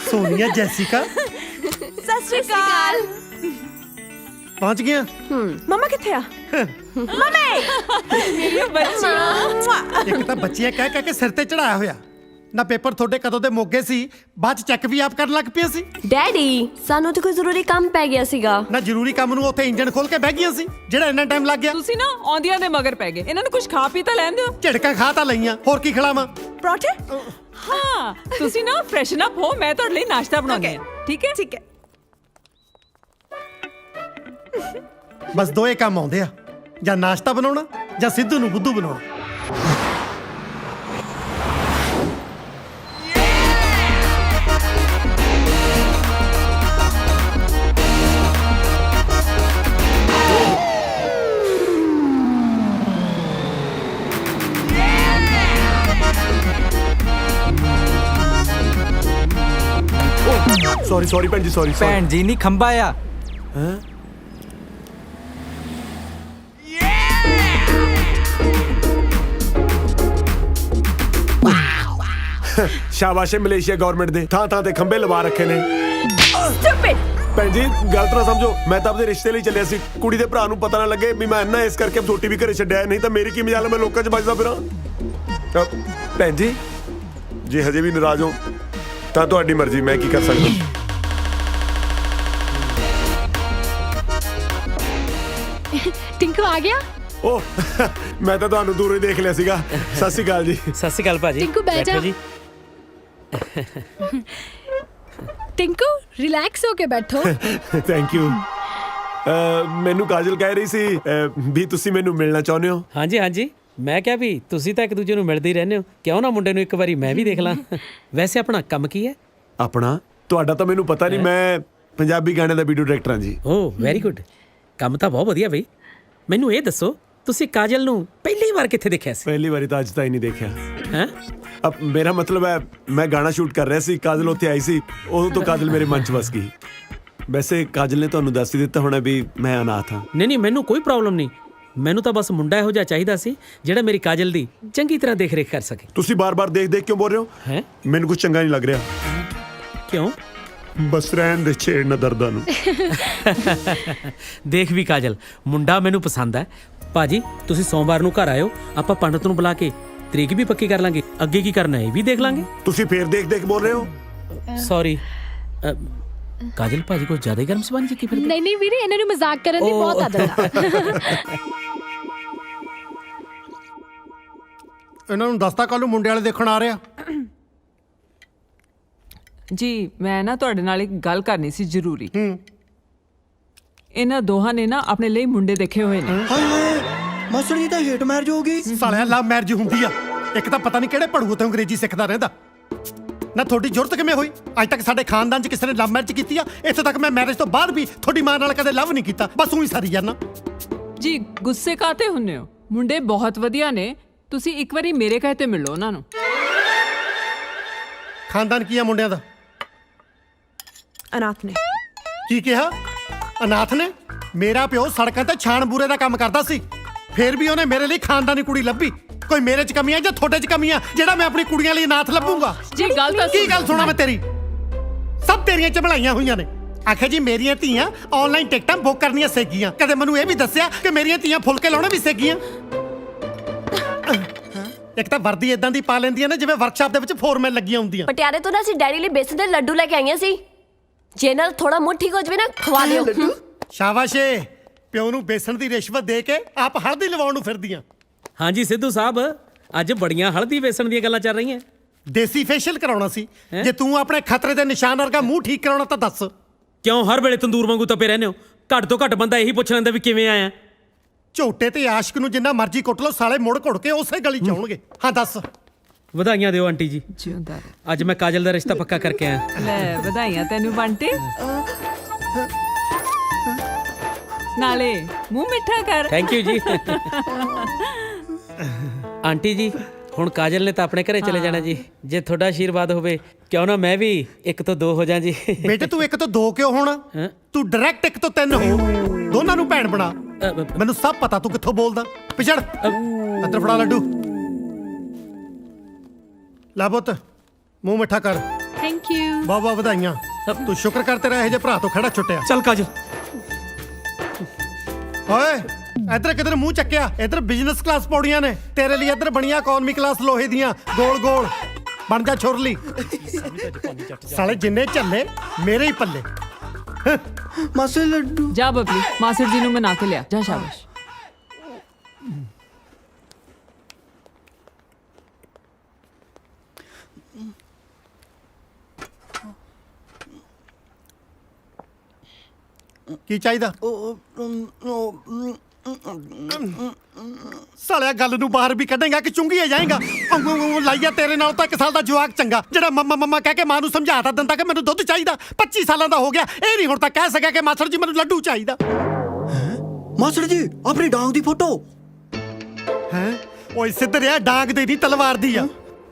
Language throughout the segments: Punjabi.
सोनिया जैसिका सत श्री अकाल। पहुंच गया। मम्मा किथे आ? मम्मी मेरी बच्ची। एक तो बच्चियां कह कह के सिर ते चढ़ाया होया ना। पेपर थोड़े कदों दे मोगे सी, बाद चेक भी आप करन लग पिया सी। डैडी सानू तो कोई जरूरी काम पै गया सीगा ना। जरूरी काम ਨੂੰ ਉੱਥੇ ਇੰਜਣ ਖੋਲ ਕੇ ਬਹਿ ਗਈਆਂ ਸੀ ਜਿਹੜਾ ਇੰਨਾ ਟਾਈਮ ਲੱਗ ਗਿਆ। ਤੁਸੀਂ ਨਾ ਆਉਂਦੀਆਂ ਦੇ ਮਗਰ ਪੈ ਗਏ। ਇਹਨਾਂ ਨੂੰ ਕੁਝ ਖਾ ਪੀ ਤਾਂ ਲੈਣ ਦਿਓ। ਝੜਕਾਂ ਖਾ ਤਾਂ ਲਈਆਂ, ਹੋਰ ਕੀ ਖਿਲਾਵਾਂ? ਪਰੌਂਠੇ? ਹਾਂ ਤੁਸੀਂ ਨਾ ਫਰੈਸ਼ਨ ਅਪ ਹੋ, ਮੈਂ ਤੁਹਾਡੇ ਲਈ ਨਾਸ਼ਤਾ ਬਣਾਉਂਦੀ ਹਾਂ। ਠੀਕ ਹੈ ਠੀਕ ਹੈ। ਬਸ ਦੋਏ ਕੰਮ ਆਉਂਦੇ ਆ, ਜਾਂ ਨਾਸ਼ਤਾ ਬਣਾਉਣਾ ਜਾਂ ਸਿੱਧੂ ਨੂੰ ਬੁੱਧੂ ਬਣਾਉਣਾ। सॉरी भैन जी, सॉरी। भैन जी नहीं खंबा आ। शाबाश है मलेशिया गवर्नमेंट दे थां थां ते खंबे लवा रखे ने। Stupid! भैन जी गलत ना समझो, मैं तो अपने रिश्ते लिए चलिया सी। कुड़ी दे भरा नूं पता ना लगे भी मैं इन्ना, इस करके छोटी भी घरे छड्डिया, नहीं तो मेरी की मजाल मैं लोकां च बजदा फिरां। भैन जी जे हजे भी नाराज हो तां तुहाडी मर्जी, मैं की कर सकदा। टिंकू आ गया। ओह मैं तो तुहानू दूरों ही देख लिया सीगा। सत श्री अकाल जी। सत श्री अकाल भाजी। टिंकू बैठ जा। जी टिंकू रिलैक्स होके बैठो। Thank you. ਮੈਨੂੰ ਕਾਜਲ ਕਹਿ ਰਹੀ ਸੀ ਵੀ ਤੁਸੀਂ ਮੈਨੂੰ ਮਿਲਣਾ ਚਾਹੁੰਦੇ ਹੋ। ਹਾਂਜੀ ਹਾਂਜੀ, ਮੈਂ ਕਿਹਾ ਵੀ ਤੁਸੀਂ ਤਾਂ ਇੱਕ ਦੂਜੇ ਨੂੰ ਮਿਲਦੇ ਹੀ ਰਹਿੰਦੇ ਹੋ, ਕਿਉਂ ਨਾ ਮੁੰਡੇ ਨੂੰ ਇੱਕ ਵਾਰੀ ਮੈਂ ਵੀ ਦੇਖ ਲਾਂ। ਵੈਸੇ ਆਪਣਾ ਕੰਮ ਕੀ ਹੈ? ਆਪਣਾ ਤੁਹਾਡਾ ਤਾਂ ਮੈਨੂੰ ਪਤਾ ਨਹੀਂ, ਮੈਂ ਪੰਜਾਬੀ ਗਾਣੇ ਦਾ ਵੀਡੀਓ ਡਾਇਰੈਕਟਰ ਹਾਂ ਜੀ। ਓਹ ਵੈਰੀ ਗੁੱਡ, ਕੰਮ ਤਾਂ ਬਹੁਤ ਵਧੀਆ ਬਈ। ਮੈਨੂੰ ਇਹ ਦੱਸੋ ਤੁਸੀਂ ਕਾਜਲ ਨੂੰ ਪਹਿਲੀ ਵਾਰ ਕਿੱਥੇ ਦੇਖਿਆ ਸੀ? ਪਹਿਲੀ ਵਾਰੀ ਤਾਂ ਅੱਜ ਤਾਈਂ ਨਹੀਂ ਦੇਖਿਆ। ਹੈਂ? ਅਬ ਮੇਰਾ ਮਤਲਬ ਹੈ ਮੈਂ ਗਾਣਾ ਸ਼ੂਟ ਕਰ ਰਿਹਾ ਸੀ, ਕਾਜਲ ਉੱਥੇ ਆਈ ਸੀ, ਉਦੋਂ ਤੋਂ ਕਾਜਲ ਮੇਰੇ ਮਨ 'ਚ ਵਸ ਗਈ। ਵੈਸੇ ਕਾਜਲ ਨੇ ਤੁਹਾਨੂੰ ਦੱਸ ਹੀ ਦਿੱਤਾ ਹੋਣਾ ਵੀ ਮੈਂ ਅਨਾਥ ਹਾਂ। ਨਹੀਂ ਮੈਨੂੰ ਕੋਈ ਪ੍ਰੋਬਲਮ ਨਹੀਂ। ਮੈਨੂੰ ਤਾਂ ਬਸ ਮੁੰਡਾ ਇਹੋ ਜਿਹਾ ਚਾਹੀਦਾ ਸੀ ਜਿਹੜਾ ਮੇਰੀ ਕਾਜਲ ਦੀ ਚੰਗੀ ਤਰ੍ਹਾਂ ਦੇਖ ਰੇਖ ਕਰ ਸਕੇ। ਤੁਸੀਂ ਬਾਰ-ਬਾਰ ਦੇਖ ਕਿਉਂ ਬੋਲ ਰਹੇ ਹੋ? ਹੈ ਮੈਨੂੰ ਕੁਝ ਚੰਗਾ ਨਹੀਂ ਲੱਗ ਰਿਹਾ। ਕਿਉਂ? ਬਸ ਰਹਿਣ ਦੇ, ਛੇੜ ਨਾ ਦਰਦਾਂ ਨੂੰ। ਦੇਖ ਵੀ ਕਾਜਲ, ਮੁੰਡਾ ਮੈਨੂੰ ਪਸੰਦ ਹੈ। ਭਾਜੀ ਤੁਸੀਂ ਸੋਮਵਾਰ ਨੂੰ ਘਰ ਆਇਓ, ਆਪਾਂ ਪੰਡਤ ਨੂੰ ਬੁਲਾ ਕੇ ਤਰੀਕ ਵੀ ਪੱਕੀ ਕਰ ਲਾਂਗੇ, ਅੱਗੇ ਕੀ ਕਰਨਾ ਇਹ ਵੀ ਦੇਖ ਲਾਂਗੇ। ਤੁਸੀਂ ਫੇਰ ਦੇਖ ਬੋਲ ਰਹੇ ਹੋ? ਸੌਰੀ ਕਾਜਲ ਭਾਜੀ ਕੋਈ ਜ਼ਿਆਦਾ ਹੀ ਗਰਮ ਸਬਾਨੀ ਚੱਕੀ ਫਿਰਦੇ। ਨਹੀਂ ਵੀਰੇ, ਇਹਨਾਂ ਨੂੰ ਮਜ਼ਾਕ ਕਰਨ ਦੀ ਬਹੁਤ ਆਦਤ ਆ। ਇਹਨਾਂ ਨੂੰ ਦੱਸਤਾ ਕੱਲ ਨੂੰ ਮੁੰਡੇ ਵਾਲੇ ਦੇਖਣ ਆ ਰਿਹਾ। ਜੀ ਮੈਂ ਨਾ ਤੁਹਾਡੇ ਨਾਲ ਇੱਕ ਗੱਲ ਕਰਨੀ ਸੀ ਜ਼ਰੂਰੀ। ਇਹਨਾਂ ਦੋਹਾਂ ਨੇ ਨਾ ਆਪਣੇ ਲਈ ਮੁੰਡੇ ਦੇਖੇ ਹੋਏ ਨੇ। ਮਾਸਟਰ ਜੀ ਤਾਂ ਹੇਟ ਮੈਰਿਜ ਹੋ ਗਈ। ਸਾਲਿਆ ਲਵ ਮੈਰਿਜ ਹੁੰਦੀ ਆ। ਇੱਕ ਤਾਂ ਪਤਾ ਨਹੀਂ ਕਿਹੜੇ ਭੜੂ ਤੇ ਅੰਗਰੇਜ਼ੀ ਸਿੱਖਦਾ ਰਹਿੰਦਾ ਨਾ। ਤੁਹਾਡੀ ਜ਼ਰੂਰਤ ਕਿਵੇਂ ਹੋਈ? ਅੱਜ ਤੱਕ ਸਾਡੇ ਖਾਨਦਾਨ 'ਚ ਕਿਸੇ ਨੇ ਲਵ ਮੈਰਿਜ ਕੀਤੀ ਆ? ਇੱਥੇ ਤੱਕ ਮੈਂ ਮੈਰਿਜ ਤੋਂ ਬਾਅਦ ਵੀ ਤੁਹਾਡੀ ਮਾਂ ਨਾਲ ਕਦੇ ਲਵ ਨਹੀਂ ਕੀਤਾ, ਬਸ ਉਹੀ ਸਾਰੀ ਜਾਨਾ। ਜੀ ਗੁੱਸੇ ਕਾਤੇ ਹੁੰਨੇ ਹੋ? ਮੁੰਡੇ ਬਹੁਤ ਵਧੀਆ ਨੇ, ਤੁਸੀਂ ਇੱਕ ਵਾਰੀ ਮੇਰੇ ਕਹੇ ਤੇ ਮਿਲੋ ਉਹਨਾਂ ਨੂੰ। ਖਾਨਦਾਨ ਕੀ ਆ ਮੁੰਡਿਆਂ ਦਾ? ਅਨਾਥ ਨੇ। ਕੀ ਕਿਹਾ? ਅਨਾਥ ਨੇ? ਮੇਰਾ ਪਿਓ ਸੜਕਾਂ ਤੇ ਛਾਣ ਬੂਰੇ ਦਾ ਕੰਮ ਕਰਦਾ ਸੀ, ਫੇਰ ਵੀ ਉਹਨੇ ਮੇਰੇ ਲਈ ਖਾਨਦਾਨੀ ਕੁੜੀ ਲੱਭੀ। ਕੋਈ ਮੇਰੇ 'ਚ ਕਮੀਆਂ ਜਾਂ ਤੁਹਾਡੇ 'ਚ ਕਮੀਆਂ ਜਿਹੜਾ ਮੈਂ ਆਪਣੀ ਕੁੜੀਆਂ ਲਈ ਅਨਾਥ ਲੱਭੂੰਗਾ? ਜੀ ਗੱਲ ਤਾਂ ਕੀ ਗੱਲ ਸੁਣਾ ਮੈਂ ਤੇਰੀ? ਸਭ ਤੇਰੀਆਂ ਚਬਲਾਈਆਂ ਹੋਈਆਂ ਨੇ। ਆਖਿਆ ਜੀ ਮੇਰੀਆਂ ਧੀਆਂ ਆਨਲਾਈਨ ਟਿਕਟਾਂ ਬੁੱਕ ਕਰਨੀਆਂ ਸਿੱਖ ਗਈਆਂ। ਕਦੇ ਮੈਨੂੰ ਇਹ ਵੀ ਦੱਸਿਆ ਕਿ ਮੇਰੀਆਂ ਧੀਆਂ ਫੁਲਕੇ ਲਾਉਣੇ ਵੀ ਸਿੱਖ ਗਈਆਂ। ਇੱਕ ਤਾਂ ਵਰਦੀ ਇਦਾਂ ਦੀ ਪਾ ਲੈਂਦੀਆਂ ਨੇ ਜਿਵੇਂ ਵਰਕਸ਼ਾਪ ਦੇ ਵਿੱਚ ਫੋਰਮੈਨ ਲੱਗੀਆਂ ਹੁੰਦੀਆਂ। ਪਟਿਆਲੇ ਤੋਂ ਨਾ ਅਸੀਂ ਡੈਡੀ ਲਈ ਬੇਸਨ ਦੇ ਲੱਡੂ ਲੈ ਕੇ ਆਈਆਂ ਸੀ। ਜੇ ਨਾਲ ਥੋੜਾ ਮੂੰਹ ਠੀਕ ਹੋ ਜਵੇ ਨਾ ਖਵਾ ਦਿਓ। ਸ਼ਾਬਾਸ਼ ਏ, ਪਿਓ ਨੂੰ ਬੇਸਣ ਦੀ ਰਿਸ਼ਵਤ ਦੇ ਕੇ ਆਪ ਹਲਦੀ ਲਵਾਉਣ ਨੂੰ ਫਿਰਦੀਆਂ। ਹਾਂਜੀ ਸਿੱਧੂ ਸਾਹਿਬ, ਅੱਜ ਬੜੀਆਂ ਹਲਦੀ ਵੇਸਣ ਦੀਆਂ ਗੱਲਾਂ ਚੱਲ ਰਹੀਆਂ। ਦੇਸੀ ਫੇਸ਼ੀਅਲ ਕਰਾਉਣਾ ਸੀ। ਜੇ ਤੂੰ ਆਪਣੇ ਖਤਰੇ ਦੇ ਨਿਸ਼ਾਨ ਵਰਗਾ ਮੂੰਹ ਠੀਕ ਕਰਾਉਣਾ ਤਾਂ ਦੱਸ। ਕਿਉਂ ਹਰ ਵੇਲੇ ਤੰਦੂਰ ਵਾਂਗੂ ਤਪੇ ਰਹਿੰਦੇ ਹੋ? ਘੱਟ ਤੋਂ ਘੱਟ ਬੰਦਾ ਇਹੀ ਪੁੱਛ ਲੈਂਦਾ ਵੀ ਕਿਵੇਂ ਆਇਆ। ਝੋਟੇ ਤੇ ਆਸ਼ਕ ਨੂੰ ਜਿੰਨਾ ਮਰਜ਼ੀ ਕੁੱਟ ਲਓ, ਸਾਲੇ ਮੁੜ ਘੁੜ ਕੇ ਉਸੇ ਗਲੀ ਚ ਆਉਣਗੇ। ਹਾਂ ਦੱਸ। ਵਧਾਈਆਂ ਦਿਓ ਆਂਟੀ ਜੀ, ਜਿਉਂਦਾ ਰਹਿ। ਅੱਜ ਮੈਂ ਕਾਜਲ ਦਾ ਰਿਸ਼ਤਾ ਪੱਕਾ ਕਰਕੇ ਆਇਆ। ਲੈ ਵਧਾਈਆਂ ਤੈਨੂੰ ਬੰਟੇ। ਨਾਲੇ ਮੂੰਹ ਮਿੱਠਾ ਕਰ। ਥੈਂਕ ਯੂ ਜੀ। ਆਂਟੀ ਜੀ ਹੁਣ ਕਾਜਲ ਨੇ ਤਾਂ ਆਪਣੇ ਘਰੇ ਚਲੇ ਜਾਣਾ ਜੀ। ਜੇ ਤੁਹਾਡਾ ਆਸ਼ੀਰਵਾਦ ਹੋਵੇ ਕਿਉਂ ਨਾ ਮੈਂ ਵੀ 1 ਤੋਂ 2 ਹੋ ਜਾ ਜੀ। ਬੇਟੇ ਤੂੰ 1 ਤੋਂ 2 ਕਿਉਂ ਹੋਣਾ? ਤੂੰ ਡਾਇਰੈਕਟ 1 ਤੋਂ 3 ਹੋ। ਦੋਨਾਂ ਨੂੰ ਭੈਣ ਬਣਾ। ਮੈਨੂੰ ਸਭ ਪਤਾ ਤੂੰ ਕਿੱਥੋਂ ਬੋਲਦਾ। ਪਿਛੜ ਇੱਧਰ ਫੜਾ ਲੱਡੂ। ਲਾ ਪੁੱਤ ਮੂੰਹ ਮਿੱਠਾ ਕਰ। Thank you. ਬਹੁਤ ਬਹੁਤ ਵਧਾਈਆਂ। ਤੂੰ ਸ਼ੁਕਰ ਕਰ ਤੇਰਾ ਇਹ ਜੇ ਭਰਾ ਤੋਂ ਖੜਾ ਛੁੱਟਿਆ। ਚੱਲ ਕਾਜਲ। ਓਏ ਇੱਧਰ ਕਿਧਰ ਮੂੰਹ ਚੱਕਿਆ? ਇੱਧਰ ਬਿਜ਼ਨਸ ਕਲਾਸ ਪੌੜੀਆਂ ਨੇ, ਤੇਰੇ ਲਈ ਇੱਧਰ ਬਣੀਆਂ ਇਕਨੋਮੀ ਕਲਾਸ ਲੋਹੇ ਦੀਆਂ ਗੋਲ ਗੋਲ। ਬਣ ਜਾ ਛੁਰਲੀ। ਸਾਲੇ ਜਿੰਨੇ ਝੱਲੇ ਮੇਰੇ ਹੀ ਪੱਲੇ। ਮਾਸੀ ਲੱਡੂ। ਜਾ ਬਬਲੀ, ਮਾਸੜ ਜੀ ਨੂੰ ਮਨਾ ਕੇ ਲਿਆ। ਜਾ ਸ਼ਾਬਾਸ਼। ਕੀ ਚਾਹੀਦਾ? ਸਾਲਿਆ ਗੱਲ ਨੂੰ ਬਾਹਰ ਵੀ ਕੱਢੇਗਾ ਕਿ ਚੁੰਗੀਏ ਜਾਏਗਾ? ਲਾਈਆ ਤੇਰੇ ਨਾਲ ਤਾਂ 1 ਸਾਲ ਦਾ ਜਵਾਕ ਚੰਗਾ, ਜਿਹੜਾ ਮੰਮਾ ਮੰਮਾ ਕਹਿ ਕੇ ਮਾਂ ਨੂੰ ਸਮਝਾਤਾ ਦਿੰਦਾ ਕਿ ਮੈਨੂੰ ਦੁੱਧ ਚਾਹੀਦਾ। 25 ਸਾਲਾਂ ਦਾ ਹੋ ਗਿਆ, ਇਹ ਨਹੀਂ ਹੁਣ ਤੱਕ ਕਹਿ ਸਕਿਆ ਕਿ ਮਾਸੜ ਜੀ ਮੈਨੂੰ ਲੱਡੂ ਚਾਹੀਦਾ। ਮਾਸੜ ਜੀ ਆਪਣੀ ਡਾਂਗ ਦੀ ਫੋਟੋ। ਹੈ ਓਏ ਸਿੱਧਰਿਆ, ਡਾਂਗ ਦੇ ਨਹੀਂ ਤਲਵਾਰ ਦੀ ਆ।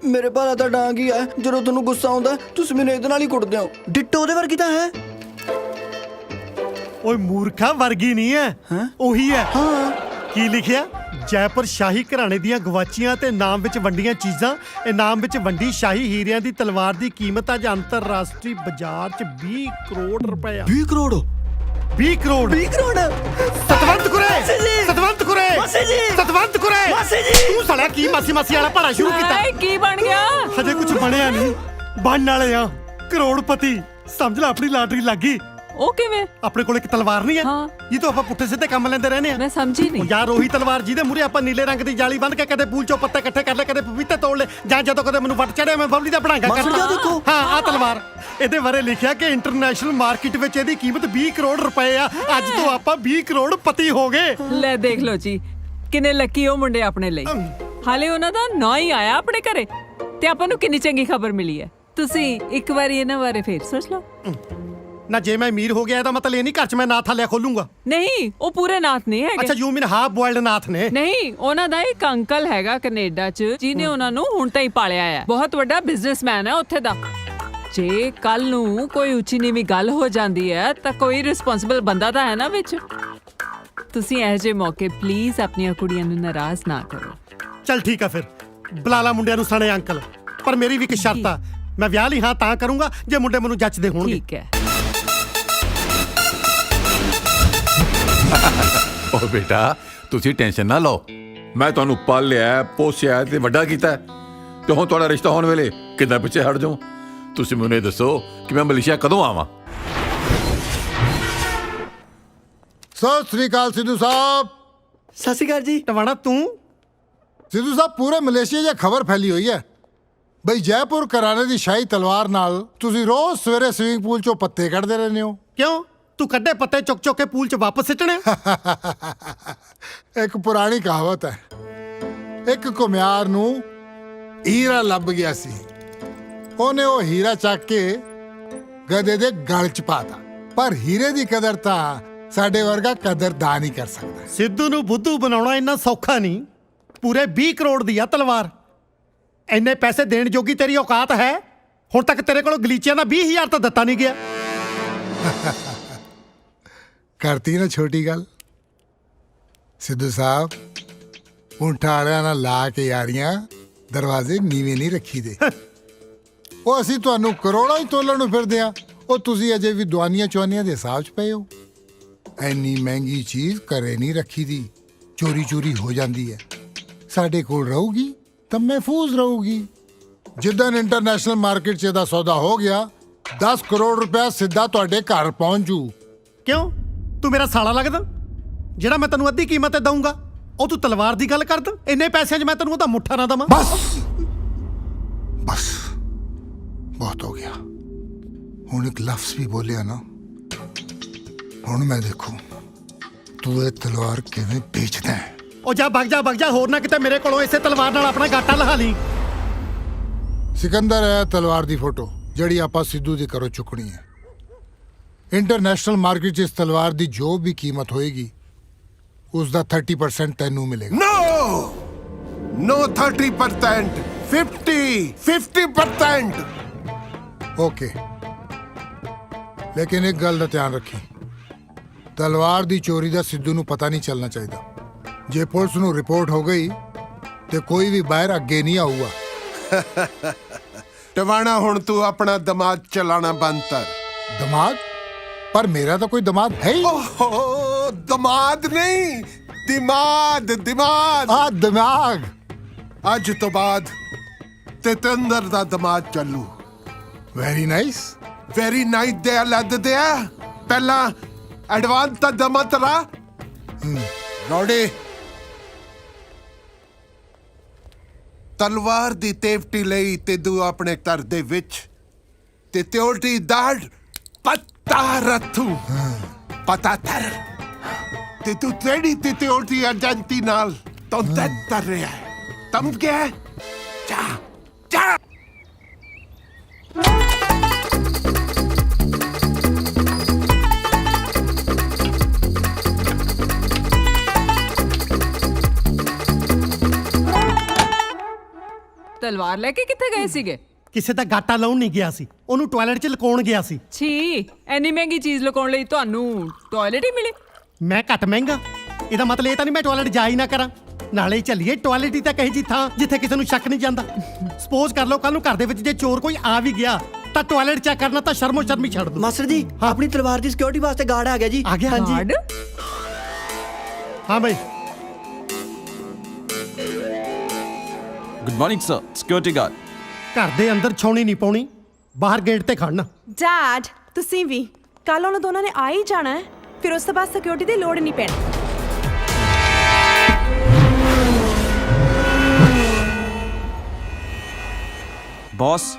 ਮੇਰੇ ਭਾਰਾ ਤਾਂ ਡਾਂਗ ਹੀ ਹੈ। ਜਦੋਂ ਤੁਹਾਨੂੰ ਗੁੱਸਾ ਆਉਂਦਾ ਤੁਸੀਂ ਮੈਨੂੰ ਇਹਦੇ ਨਾਲ ਹੀ ਕੁੱਟਦੇ ਹੋ। ਡਿੱਟੋ ਉਹਦੇ ਵਰਗੀ ਤਾਂ ਹੈ। ਓਏ ਮੂਰਖਾ, ਵਰਗੀ ਨਹੀਂ ਹੈ, ਉਹੀ ਹੈ। ਹਾਂ। ਕੀ ਲਿਖਿਆ? ਜੈਪੁਰ ਸ਼ਾਹੀ ਘਰਾਣੇ ਦੀਆਂ ਗਵਾਚੀਆਂ ਤੇ ਨਾਮ ਵਿੱਚ ਵੰਡੀਆਂ ਚੀਜ਼ਾਂ। ਇਨਾਮ ਵਿੱਚ ਵੰਡੀ ਸ਼ਾਹੀ ਹੀਰਿਆਂ ਦੀ ਤਲਵਾਰ ਦੀ ਕੀਮਤ ਅੱਜ ਅੰਤਰਰਾਸ਼ਟਰੀ ਬਾਜ਼ਾਰ 'ਚ 20 ਕਰੋੜ ਰੁਪਏ। 20 ਕਰੋੜ। 20 ਕਰੋੜ। 20 ਕਰੋੜ। ਸਤਵੰਤ ਕੁਰੇ, ਮਾਸੀ ਜੀ! ਸਤਵੰਤ ਕੁਰੇ, ਮਾਸੀ ਜੀ! ਸਤਵੰਤ ਕੁਰੇ। ਮਾਸੀ ਜੀ! ਤੂੰ ਸਾਲਿਆ ਕੀ ਮਾਸੀ ਮਾਸੀ ਵਾਲਾ ਭਾੜਾ ਸ਼ੁਰੂ ਕੀਤਾ? ਹਾਏ, ਕੀ ਬਣ ਗਿਆ? ਹਜੇ ਕੁਝ ਬਣਿਆ ਨਹੀਂ, ਬਣਨ ਵਾਲੇ ਆ ਕਰੋੜਪਤੀ। ਸਮਝ ਲੈ ਆਪਣੀ ਲਾਟਰੀ ਲੱਗ ਗਈ। ਉਹ ਕਿਵੇਂ? ਆਪਣੇ ਕੋਲ ਇੱਕ ਤਲਵਾਰ ਨਹੀਂ ਹੈ ਹਾਂ। ਜੀ ਤੋਂ ਆਪਾਂ ਪੁੱਠੇ ਸਿੱਧੇ ਕੰਮ ਲੈਂਦੇ ਰਹਿੰਦੇ ਆ। ਮੈਂ ਸਮਝੀ ਨਹੀਂ। ਯਾਰ ਉਹੀ ਤਲਵਾਰ ਜਿਹਦੇ ਮੂਹਰੇ ਆਪਾਂ ਨੀਲੇ ਰੰਗ ਦੀ ਜਾਲੀ ਬੰਨ੍ਹ ਕੇ ਕਦੇ ਪੂਲ ਚੋਂ ਪੱਤੇ ਇਕੱਠੇ ਕਰ ਲੈ, ਕਦੇ ਪਪੀਤੇ ਤੋੜ ਲੈ, ਜਾਂ ਜਦੋਂ ਕਦੇ ਮੈਨੂੰ ਵੱਟ ਚੜਿਆ ਮੈਂ ਬਬਲੀ ਦਾ ਬਣਾਂਗਾ ਮਾਸਟਰ ਜੀ, ਆਹ ਦੇਖੋ। ਹਾਂ ਆਹ ਤਲਵਾਰ। ਇਹਦੇ ਬਾਰੇ ਲਿਖਿਆ ਕਿ ਇੰਟਰਨੈਸ਼ਨਲ ਮਾਰਕੀਟ ਵਿੱਚ ਇਹਦੀ ਕੀਮਤ 20 ਕਰੋੜ ਰੁਪਏ ਆ। ਅੱਜ ਤੋਂ ਆਪਾਂ 20 ਕਰੋੜ ਪਤੀ ਹੋ ਗਏ। ਲੈ ਦੇਖ ਲਓ ਜੀ, ਕਿੰਨੇ ਲੱਕੀ ਉਹ ਮੁੰਡੇ ਆਪਣੇ ਲਈ। ਹਾਲੇ ਉਹਨਾਂ ਦਾ ਨਾਂ ਹੀ ਆਇਆ ਆਪਣੇ ਘਰੇ ਤੇ ਆਪਾਂ ਨੂੰ ਕਿੰਨੀ ਚੰਗੀ ਖਬਰ ਮਿਲੀ ਹੈ। ਤੁਸੀਂ ਇੱਕ ਵਾਰੀ ਇਹਨਾਂ ਬਾਰੇ ਫੇਰ ਸੋਚ ਲਓ। ਨਾ ਜੇ ਮੈਂ ਅਮੀਰ ਹੋ ਗਿਆ ਇਹਦਾ ਮਤਲਬ ਇਹ ਨਹੀਂ ਘਰ 'ਚ ਮੈਂ ਨਾਥ ਹਲਿਆ ਖੋਲੂੰਗਾ। ਨਹੀਂ, ਉਹ ਪੂਰੇ ਨਾਥ ਨਹੀਂ ਹੈਗੇ। ਅੱਛਾ, ਯੂ ਮੀਨ ਹਾਫ ਬੋਇਲਡ ਨਾਥ ਨੇ? ਨਹੀਂ, ਉਹਨਾਂ ਦਾ ਇੱਕ ਅੰਕਲ ਹੈਗਾ ਕੈਨੇਡਾ 'ਚ ਜਿਹਨੇ ਉਹਨਾਂ ਨੂੰ ਹੁਣ ਤਾਂ ਹੀ ਪਾਲਿਆ ਹੈ। ਬਹੁਤ ਵੱਡਾ ਬਿਜ਼ਨਸਮੈਨ ਹੈ ਉੱਥੇ ਦਾ। ਜੇ ਕੱਲ ਨੂੰ ਕੋਈ ਉੱਚੀ ਨੀਵੀਂ ਗੱਲ ਹੋ ਜਾਂਦੀ ਹੈ ਤਾਂ ਕੋਈ ਰਿਸਪੌਂਸਿਬਲ ਬੰਦਾ ਤਾਂ ਹੈ ਨਾ ਵਿੱਚ। ਤੁਸੀਂ ਇਹੋ ਜਿਹੇ ਮੌਕੇ ਪਲੀਜ਼ ਆਪਣੀਆਂ ਕੁੜੀਆਂ ਨੂੰ ਨਾਰਾਜ਼ ਨਾ ਕਰੋ। ਚੱਲ ਠੀਕ ਆ, ਫਿਰ ਬੁਲਾ ਲਾ ਮੁੰਡਿਆਂ ਨੂੰ ਸਣੇ ਅੰਕਲ। ਪਰ ਮੇਰੀ ਵੀ ਇੱਕ ਸ਼ਰਤ ਆ, ਮੈਂ ਵਿਆਹ ਲਈ ਹਾਂ ਤਾਂ ਕਰੂੰਗਾ ਜੇ ਮੁੰਡੇ ਮੈਨੂੰ ਜੱਚਦੇ ਹੋਣਗੇ। ਠੀਕ ਹੈ। ਓ ਬੇਟਾ, ਤੁਸੀਂ ਟੈਨਸ਼ਨ ਨਾ ਲਓ। ਮੈਂ ਤੁਹਾਨੂੰ ਪਾਲਿਆ, ਪੋਸਿਆ ਤੇ ਵੱਡਾ ਕੀਤਾ ਤੇ ਹੁਣ ਤੁਹਾਡਾ ਰਿਸ਼ਤਾ ਹੋਣ ਵੇਲੇ ਕਿੱਦਾਂ ਪਿੱਛੇ ਹਟ ਜਾਉ? ਤੁਸੀਂ ਮੈਨੂੰ ਇਹ ਦੱਸੋ ਕਿ ਮੈਂ ਮਲੇਸ਼ੀਆ ਕਦੋਂ ਆਵਾਂ? ਸਤਿ ਸ੍ਰੀ ਅਕਾਲ ਸਿੱਧੂ ਸਾਹਿਬ। ਸਤਿ ਸ਼੍ਰੀ ਅਕਾਲ ਜੀ। ਟਵਾਣਾ ਤੂੰ? ਸਿੱਧੂ ਸਾਹਿਬ, ਪੂਰੇ ਮਲੇਸ਼ੀਆ 'ਚ ਖਬਰ ਫੈਲੀ ਹੋਈ ਹੈ ਬਈ ਜੈਪੁਰ ਘਰਾਣੇ ਦੀ ਸ਼ਾਹੀ ਤਲਵਾਰ ਨਾਲ ਤੁਸੀਂ ਰੋਜ਼ ਸਵੇਰੇ ਸਵਿਮਿੰਗ ਪੂਲ 'ਚੋਂ ਪੱਤੇ ਕੱਢਦੇ ਰਹਿੰਦੇ ਹੋ। ਕਿਉਂ? ਤੂੰ ਕੱਢੇ ਪੱਤੇ ਚੁੱਕ ਚੁੱਕ ਕੇ ਪੂਲ 'ਚ ਵਾਪਸ ਸਿੱਟਣੇ? ਇੱਕ ਪੁਰਾਣੀ ਕਹਾਵਤ ਹੈ, ਇੱਕ ਘੁਮਿਆਰ ਨੂੰ ਹੀਰਾ ਲੱਭ ਗਿਆ ਸੀ। ਉਹਨੇ ਉਹ ਹੀਰਾ ਚੱਕ ਕੇ ਗਧੇ ਦੇ ਗਲ 'ਚ ਪਾਤਾ। ਪਰ ਹੀਰੇ ਦੀ ਕਦਰ ਤਾਂ ਸਾਡੇ ਵਰਗਾ ਕਦਰਦਾਨ ਹੀ ਕਰ ਸਕਦਾ। ਸਿੱਧੂ ਨੂੰ ਬੁੱਧੂ ਬਣਾਉਣਾ ਇੰਨਾ ਸੌਖਾ ਨਹੀਂ। ਪੂਰੇ 20 ਕਰੋੜ ਦੀ ਆ ਤਲਵਾਰ। ਇੰਨੇ ਪੈਸੇ ਦੇਣ ਜੋਗੀ ਤੇਰੀ ਔਕਾਤ ਹੈ? ਹੁਣ ਤੱਕ ਤੇਰੇ ਕੋਲੋਂ ਗਲੀਚਿਆਂ ਦਾ 20,000 ਤਾਂ ਦਿੱਤਾ ਨਹੀਂ ਗਿਆ। ਕਰਤੀ ਨਾ ਛੋਟੀ ਗੱਲ। ਸਿੱਧੂ ਸਾਹਿਬ, ਊਂਠਾਂ ਵਾਲਿਆਂ ਨਾਲ ਲਾ ਕੇ ਯਾਰੀਆਂ ਦਰਵਾਜ਼ੇ ਨੀਵੇਂ ਨਹੀਂ ਰੱਖੀਦੇ। ਉਹ ਅਸੀਂ ਤੁਹਾਨੂੰ ਕਰੋੜਾਂ ਹੀ ਤੋਲਣ ਨੂੰ ਫਿਰਦੇ ਆ, ਉਹ ਤੁਸੀਂ ਅਜੇ ਵੀ ਦੁਆਨੀਆਂ ਚੁਆਨੀਆਂ ਦੇ ਹਿਸਾਬ 'ਚ ਪਏ ਹੋ। ਐਨੀ ਮਹਿੰਗੀ ਚੀਜ਼ ਘਰੇ ਨਹੀਂ ਰੱਖੀ ਦੀ, ਚੋਰੀ ਚੋਰੀ ਹੋ ਜਾਂਦੀ ਹੈ। ਸਾਡੇ ਕੋਲ ਰਹੂਗੀ ਤਾਂ ਮਹਿਫੂਜ਼ ਰਹੂਗੀ। ਜਿੱਦਾਂ ਇੰਟਰਨੈਸ਼ਨਲ ਮਾਰਕੀਟ 'ਚ ਇਹਦਾ ਸੌਦਾ ਹੋ ਗਿਆ, 10 ਕਰੋੜ ਰੁਪਇਆ ਸਿੱਧਾ ਤੁਹਾਡੇ ਘਰ ਪਹੁੰਚੂ। ਕਿਉਂ? ਤੂੰ ਮੇਰਾ ਸਾਲਾ ਲੱਗਦਾ ਜਿਹੜਾ ਮੈਂ ਤੈਨੂੰ ਅੱਧੀ ਕੀਮਤ ਤੇ ਦਊਂਗਾ? ਉਹ ਤੂੰ ਤਲਵਾਰ ਦੀ ਗੱਲ ਕਰਦਾ? ਇੰਨੇ ਪੈਸਿਆਂ 'ਚ ਮੈਂ ਤੈਨੂੰ ਉਹਦਾ ਮੁੱਠਾ ਨਾ ਦਵਾਂ? ਬਸ ਬਸ, ਬਹੁਤ ਹੋ ਗਿਆ। ਹੁਣ ਇੱਕ ਲਫ਼ਜ਼ ਵੀ ਬੋਲਿਆ ਨਾ, ਹੁਣ ਮੈਂ ਦੇਖੂ ਤੂੰ ਇਹ ਤਲਵਾਰ ਕਿਵੇਂ ਵੇਚਦਾ ਹੈ। ਉਹ ਜਾ ਭੱਗ ਜਾ, ਭੱਗ ਜਾ, ਹੋਰ ਨਾ ਕਿਤੇ ਮੇਰੇ ਕੋਲੋਂ ਇਸੇ ਤਲਵਾਰ ਨਾਲ ਆਪਣਾ ਗਾਟਾ ਲਹਾ ਲਈ। ਸਿਕੰਦਰ ਹੈ ਤਲਵਾਰ ਦੀ ਫੋਟੋ ਜਿਹੜੀ ਆਪਾਂ ਸਿੱਧੂ ਦੇ ਘਰੋਂ ਚੁੱਕਣੀ ਹੈ। ਇੰਟਰਨੈਸ਼ਨਲ ਮਾਰਕੀਟ 'ਚ ਇਸ ਤਲਵਾਰ ਦੀ ਜੋ ਵੀ ਕੀਮਤ ਹੋਏਗੀ ਉਸ ਦਾ 30% ਤੈਨੂੰ ਮਿਲੇਗਾ। No 30%, 50%। ਓਕੇ, ਲੇਕਿਨ ਇੱਕ ਗੱਲ ਦਾ ਧਿਆਨ ਰੱਖੀ, ਤਲਵਾਰ ਦੀ ਚੋਰੀ ਦਾ ਸਿੱਧੂ ਨੂੰ ਪਤਾ ਨਹੀਂ ਚੱਲਣਾ ਚਾਹੀਦਾ। ਜੇ ਪੁਲਿਸ ਨੂੰ ਰਿਪੋਰਟ ਹੋ ਗਈ ਤੇ ਕੋਈ ਵੀ ਬਾਹਰ ਅੱਗੇ ਨਹੀਂ ਆਊਗਾ। ਟਵਾਣਾ ਹੁਣ ਤੂੰ ਆਪਣਾ ਦਿਮਾਗ ਚਲਾਣਾ ਬੰਦ ਕਰ। दिमाग? पर मेरा तो कोई दिमाग है ही। ਓਹੋ ਦਿਮਾਗ ਨਹੀਂ, ਦਿਮਾਗ ਦਿਮਾਗ। दिमाग। ਅੱਜ ਤੋਂ ਬਾਅਦ ਤੇਤੰਦਰ ਦਾ ਦਿਮਾਗ ਚੱਲੂ। Very nice. ਵੈਰੀ ਨਾਈਟ ਦੇ ਲੱਦਦੇ ਆ, ਪਹਿਲਾਂ ਐਡਵਾਂਸ ਤਾਂ ਦਮਾ ਤਰਾ ਰੋੜੇ। ਤਲਵਾਰ ਦੀ ਤੇਵਟੀ ਲਈ ਤੇ ਤੂੰ ਆਪਣੇ ਘਰ ਦੇ ਵਿੱਚ ਤੇ ਤਿਉਲਟੀ ਦਾੜ ਪੱਤਾ ਰੱਥੂ ਪਤਾ ਤਰ ਤੇ ਤੂੰ ਤੇੜੀ ਤੇ ਤਿਉਲਟੀ ਅਜੰਤੀ ਨਾਲ ਤੋਂ ਤਰ ਰਿਹਾ ਹੈ। ਤਮ ਗਿਆ ਜਾ ਜਾ। ਤਲਵਾਰ ਲੈ ਕੇ ਕਿੱਥੇ ਗਏ ਸੀਗੇ? ਕਿਸੇ ਦਾ ਗਾਟਾ ਲਾਉਣ ਨਹੀਂ ਗਿਆ ਸੀ, ਉਹਨੂੰ ਟਾਇਲਟ 'ਚ ਲੁਕਾਉਣ ਗਿਆ ਸੀ। ਛੀ, ਐਨੀ ਮਹਿੰਗੀ ਚੀਜ਼ ਲੁਕਾਉਣ ਲਈ ਤੁਹਾਨੂੰ ਟਾਇਲਟ ਹੀ ਮਿਲੇ? ਮੈਂ ਘੱਟ ਮਹਿੰਗਾ, ਇਹਦਾ ਮਤਲਬ ਇਹ ਤਾਂ ਨਹੀਂ ਮੈਂ ਟਾਇਲਟ ਜਾ ਹੀ ਨਾ ਕਰਾਂ। ਨਾਲੇ ਚੱਲੀਏ ਟਾਇਲਟ ਹੀ ਤਾਂ ਕਹੀ ਜੀ ਥਾਂ ਜਿੱਥੇ ਕਿਸੇ ਨੂੰ ਸ਼ੱਕ ਨਹੀਂ ਜਾਂਦਾ। ਸਪੋਜ਼ ਕਰ ਲਓ ਕੱਲ ਨੂੰ ਘਰ ਦੇ ਵਿੱਚ ਜੇ ਚੋਰ ਕੋਈ ਆ ਵੀ ਗਿਆ ਤਾਂ ਟਾਇਲਟ ਚੈੱਕ ਕਰਨਾ ਤਾਂ ਸ਼ਰਮੋ ਸ਼ਰਮੀ ਛੱਡ ਦੋ। ਮਾਸਟਰ ਜੀ ਆਪਣੀ ਤਲਵਾਰ ਦੀ ਸਿਕਿਉਰਿਟੀ ਵਾਸਤੇ ਗਾਰਡ ਆ ਗਿਆ ਜੀ। ਆ ਗਿਆ? ਗਾਰਡ? ਹਾਂ ਬਈ। Good morning sir, security guard. ਘਰ ਦੇ ਅੰਦਰ ਛਾਉਣੀ ਨਹੀਂ ਪਾਉਣੀ, ਬਾਹਰ ਗੇਟ ਤੇ ਖੜਨਾ। ਡੈਡ ਤੁਸੀਂ ਵੀ ਕੱਲ ਉਹਨਾਂ ਦੋਨਾਂ ਨੇ ਆ ਹੀ ਜਾਣਾ ਹੈ, ਫਿਰ ਉਸ ਤੋਂ ਬਾਅਦ ਸਿਕਿਉਰਿਟੀ ਦੀ ਲੋੜ ਨਹੀਂ ਪੈਣੀ। ਬੌਸ,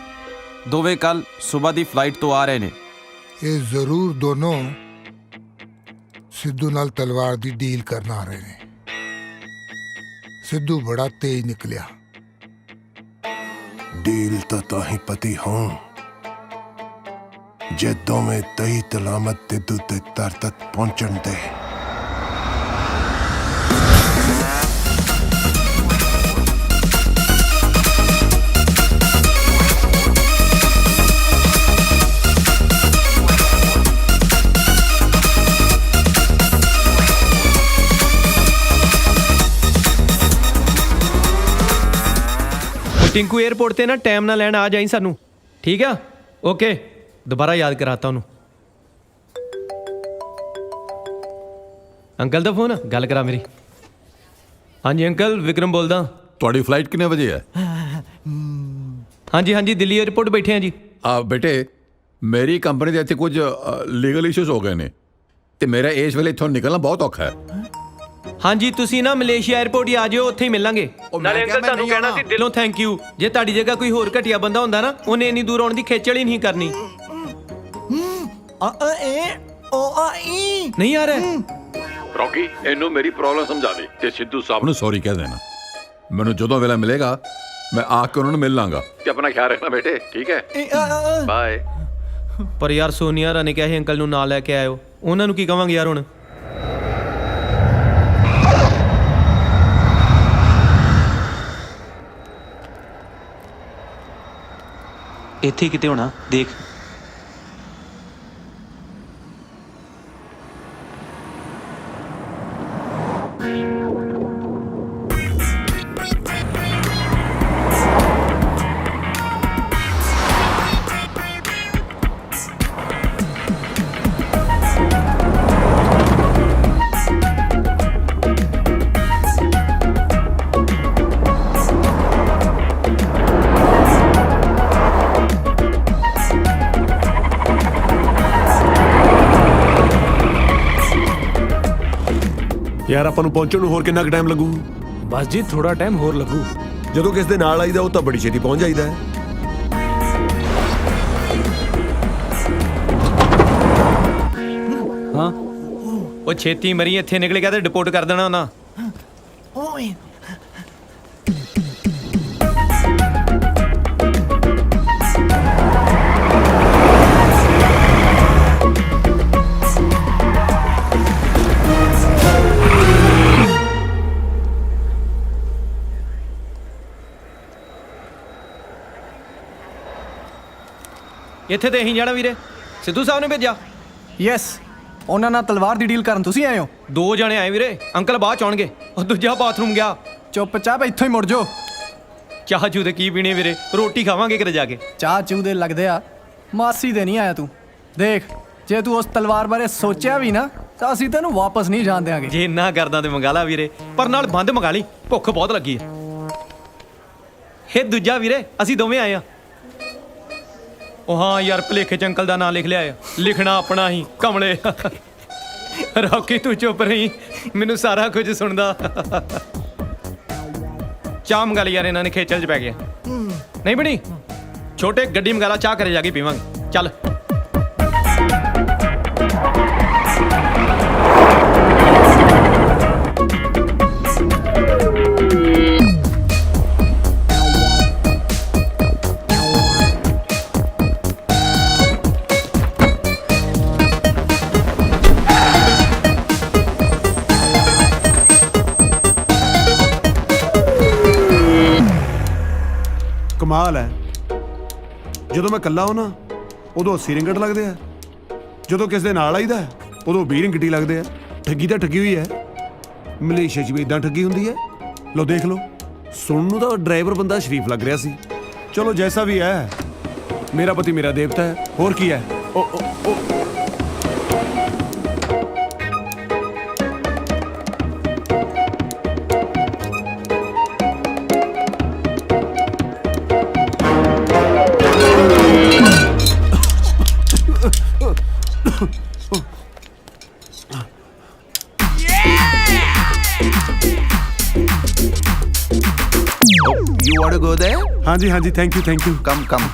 ਦੋਵੇਂ ਕੱਲ ਸਵੇਰ ਦੀ ਫਲਾਈਟ ਤੋਂ ਆ ਰਹੇ ਨੇ। ਇਹ ਜ਼ਰੂਰ ਦੋਨੋਂ ਸਿੱਧੂ ਨਾਲ ਤਲਵਾਰ ਦੀ ਡੀਲ ਕਰਨ ਆ ਰਹੇ ਨੇ। ਸਿੱਧੂ ਬੜਾ ਤੇਜ਼ ਨਿਕਲਿਆ। ਡੀਲ ਤਾਂ ਹੀ ਪਤੀ ਹੋਂ ਜੇ ਦੋਵੇਂ ਤਈ ਤਲਾਮਤ ਤੇ ਦੁੱਤੇ ਤਰ ਤੱਕ ਪਹੁੰਚਣ ਦੇ। टिंकू एयरपोर्ट ते ना टाइम ना लैन आ जाई सानू, ठीक है? ओके, दोबारा याद कराता हूँ। अंकल दा फोन गल करा मेरी। हाँ जी अंकल, विक्रम बोलदा। ਤੁਹਾਡੀ ਫਲਾਈਟ ਕਿੰਨੇ ਵਜੇ ਹੈ? हाँ जी हाँ जी, दिल्ली एयरपोर्ट बैठे हैं जी। ਬੇਟੇ ਮੇਰੀ ਕੰਪਨੀ ਦੇ ਇੱਥੇ ਕੁਝ ਲੀਗਲ ਇਸ਼ੂਜ਼ ਹੋ ਗਏ ਨੇ ਤੇ ਮੇਰਾ ਇਸ ਵੇਲੇ ਇੱਥੋਂ ਨਿਕਲਣਾ ਬਹੁਤ ਔਖਾ ਹੈ। हाँ जी, तुसी ना मलेशिया एयरपोर्ट ही आ जाओ, उत्थे ही मिलांगे। नाले अंकल तुहानू कहना सी दिलों थैंक यू। जे तुहाडी जगह कोई होर घटिया बंदा हुंदा ना, उन्हें इन्नी दूर आउण दी खेचल ही नहीं करनी। नहीं आ रहा? ਰੌਕੀ ਇਹਨੂੰ ਮੇਰੀ ਪ੍ਰੋਬਲਮ ਸਮਝਾ ਦੇ ਤੇ ਸਿੱਧੂ ਸਾਹਿਬ ਨੂੰ ਸੌਰੀ ਕਹਿ ਦੇਣਾ। ਮੈਨੂੰ ਜਦੋਂ ਵੇਲਾ ਮਿਲੇਗਾ ਮੈਂ ਆ ਕੇ ਉਹਨਾਂ ਨੂੰ ਮਿਲ ਲਾਂਗਾ ਤੇ ਆਪਣਾ ਖਿਆਲ ਰੱਖਣਾ ਬੇਟੇ, ਠੀਕ ਹੈ? ਬਾਏ। पर यार सोनिया रा ने कहा है अंकल नू नाल लेके आयो, उन्हां नू की कहांगे यार हुण? ਇੱਥੇ ਕਿਤੇ ਹੋਣਾ, ਦੇਖ। ਯਾਰ ਆਪਾਂ ਨੂੰ ਪਹੁੰਚਣ ਨੂੰ ਹੋਰ ਕਿੰਨਾ ਕੁ ਟਾਈਮ ਲੱਗੂ? ਬਸ ਜੀ ਥੋੜਾ ਟਾਈਮ ਹੋਰ ਲੱਗੂ। ਜਦੋਂ ਕਿਸ ਦੇ ਨਾਲ ਆਈਦਾ ਉਹ ਤਾਂ ਬੜੀ ਛੇਤੀ ਪਹੁੰਚ ਜਾਈਦਾ ਹੈ। हाँ वो छेती मरी इत्थे निकल गया तो डिपोर्ट कर देना उन्हां। ਇੱਥੇ ਤੇ ਅਸੀਂ ਜਾਣਾ ਵੀਰੇ, ਸਿੱਧੂ ਸਾਹਿਬ ਨੇ ਭੇਜਿਆ। ਯੈਸ, ਉਹਨਾਂ ਨਾਲ ਤਲਵਾਰ ਦੀ ਡੀਲ ਕਰਨ ਤੁਸੀਂ ਆਏ ਹੋ? 2 ਜਣੇ ਆਏ ਵੀਰੇ, ਅੰਕਲ ਬਾਅਦ ਚ ਆਉਣਗੇ। ਉਹ ਦੂਜਾ ਬਾਥਰੂਮ ਗਿਆ। ਚੁੱਪਚਾਪ ਇੱਥੋਂ ਹੀ ਮੁੜ ਜਾਓ। ਚਾਹ ਚੂ ਦੇ ਕੀ ਪੀਣੇ ਵੀਰੇ, ਰੋਟੀ ਖਾਵਾਂਗੇ ਕਿਤੇ ਜਾ ਕੇ। ਚਾਹ ਚੂ ਦੇ ਲੱਗਦੇ ਆ, ਮਾਸੀ ਦੇ ਨਹੀਂ ਆਇਆ ਤੂੰ। ਦੇਖ, ਜੇ ਤੂੰ ਉਸ ਤਲਵਾਰ ਬਾਰੇ ਸੋਚਿਆ ਵੀ ਨਾ ਤਾਂ ਅਸੀਂ ਤੈਨੂੰ ਵਾਪਸ ਨਹੀਂ ਜਾਣ ਦਿਆਂਗੇ। ਜੇ ਇੰਨਾ ਕਰਦਾ ਤੇ ਮੰਗਾ ਲਾ ਵੀਰੇ, ਪਰ ਨਾਲ ਬੰਦ ਮੰਗਾ ਲਈ, ਭੁੱਖ ਬਹੁਤ ਲੱਗੀ ਹੈ। ਇਹ ਦੂਜਾ ਵੀਰੇ, ਅਸੀਂ ਦੋਵੇਂ ਆਏ ਆ। ਉਹ ਹਾਂ ਯਾਰ, ਭਲੇਖੇ ਚ ਅੰਕਲ ਦਾ ਨਾਂ ਲਿਖ ਲਿਆ ਆ, ਲਿਖਣਾ ਆਪਣਾ ਹੀ ਕਮਲੇ। ਰੌਕੀ ਤੂੰ ਚੁੱਪ ਰਹੀ, ਮੈਨੂੰ ਸਾਰਾ ਕੁਝ ਸੁਣਦਾ। ਚਾਹ ਮੰਗਾ ਲਈ ਯਾਰ, ਇਹਨਾਂ ਨੇ ਖੇਚਲ ਚ ਪੈ ਗਿਆ। ਨਹੀਂ ਬਣੀ ਛੋਟੇ, ਗੱਡੀ ਮੰਗਾ ਲਾ, ਚਾਹ ਕਰੇ ਜਾ ਕੇ ਪੀਵਾਂਗੇ। ਚੱਲ। ਕਮਾਲ ਹੈ, ਜਦੋਂ ਮੈਂ ਇਕੱਲਾ ਨਾ ਉਦੋਂ 80 ਰਿੰਗਟ ਲੱਗਦੇ ਆ, ਜਦੋਂ ਕਿਸੇ ਦੇ ਨਾਲ ਆਈਦਾ ਉਦੋਂ 20 ਰਿੰਗਟ ਹੀ ਲੱਗਦੇ ਆ। ਠੱਗੀ ਤਾਂ ਠੱਗੀ ਹੋਈ ਹੈ, ਮਲੇਸ਼ੀਆ 'ਚ ਵੀ ਇਦਾਂ ਠੱਗੀ ਹੁੰਦੀ ਹੈ। ਲੋ ਦੇਖ ਲਓ, ਸੁਣਨ ਨੂੰ ਤਾਂ ਡਰਾਈਵਰ ਬੰਦਾ ਸ਼ਰੀਫ ਲੱਗ ਰਿਹਾ ਸੀ। ਚਲੋ ਜੈਸਾ ਵੀ ਹੈ, ਮੇਰਾ ਪਤੀ ਮੇਰਾ ਦੇਵਤਾ ਹੈ, ਹੋਰ ਕੀ ਹੈ। You want to go there? ਹਾਂਜੀ ਹਾਂਜੀ, thank you thank you. Come, come.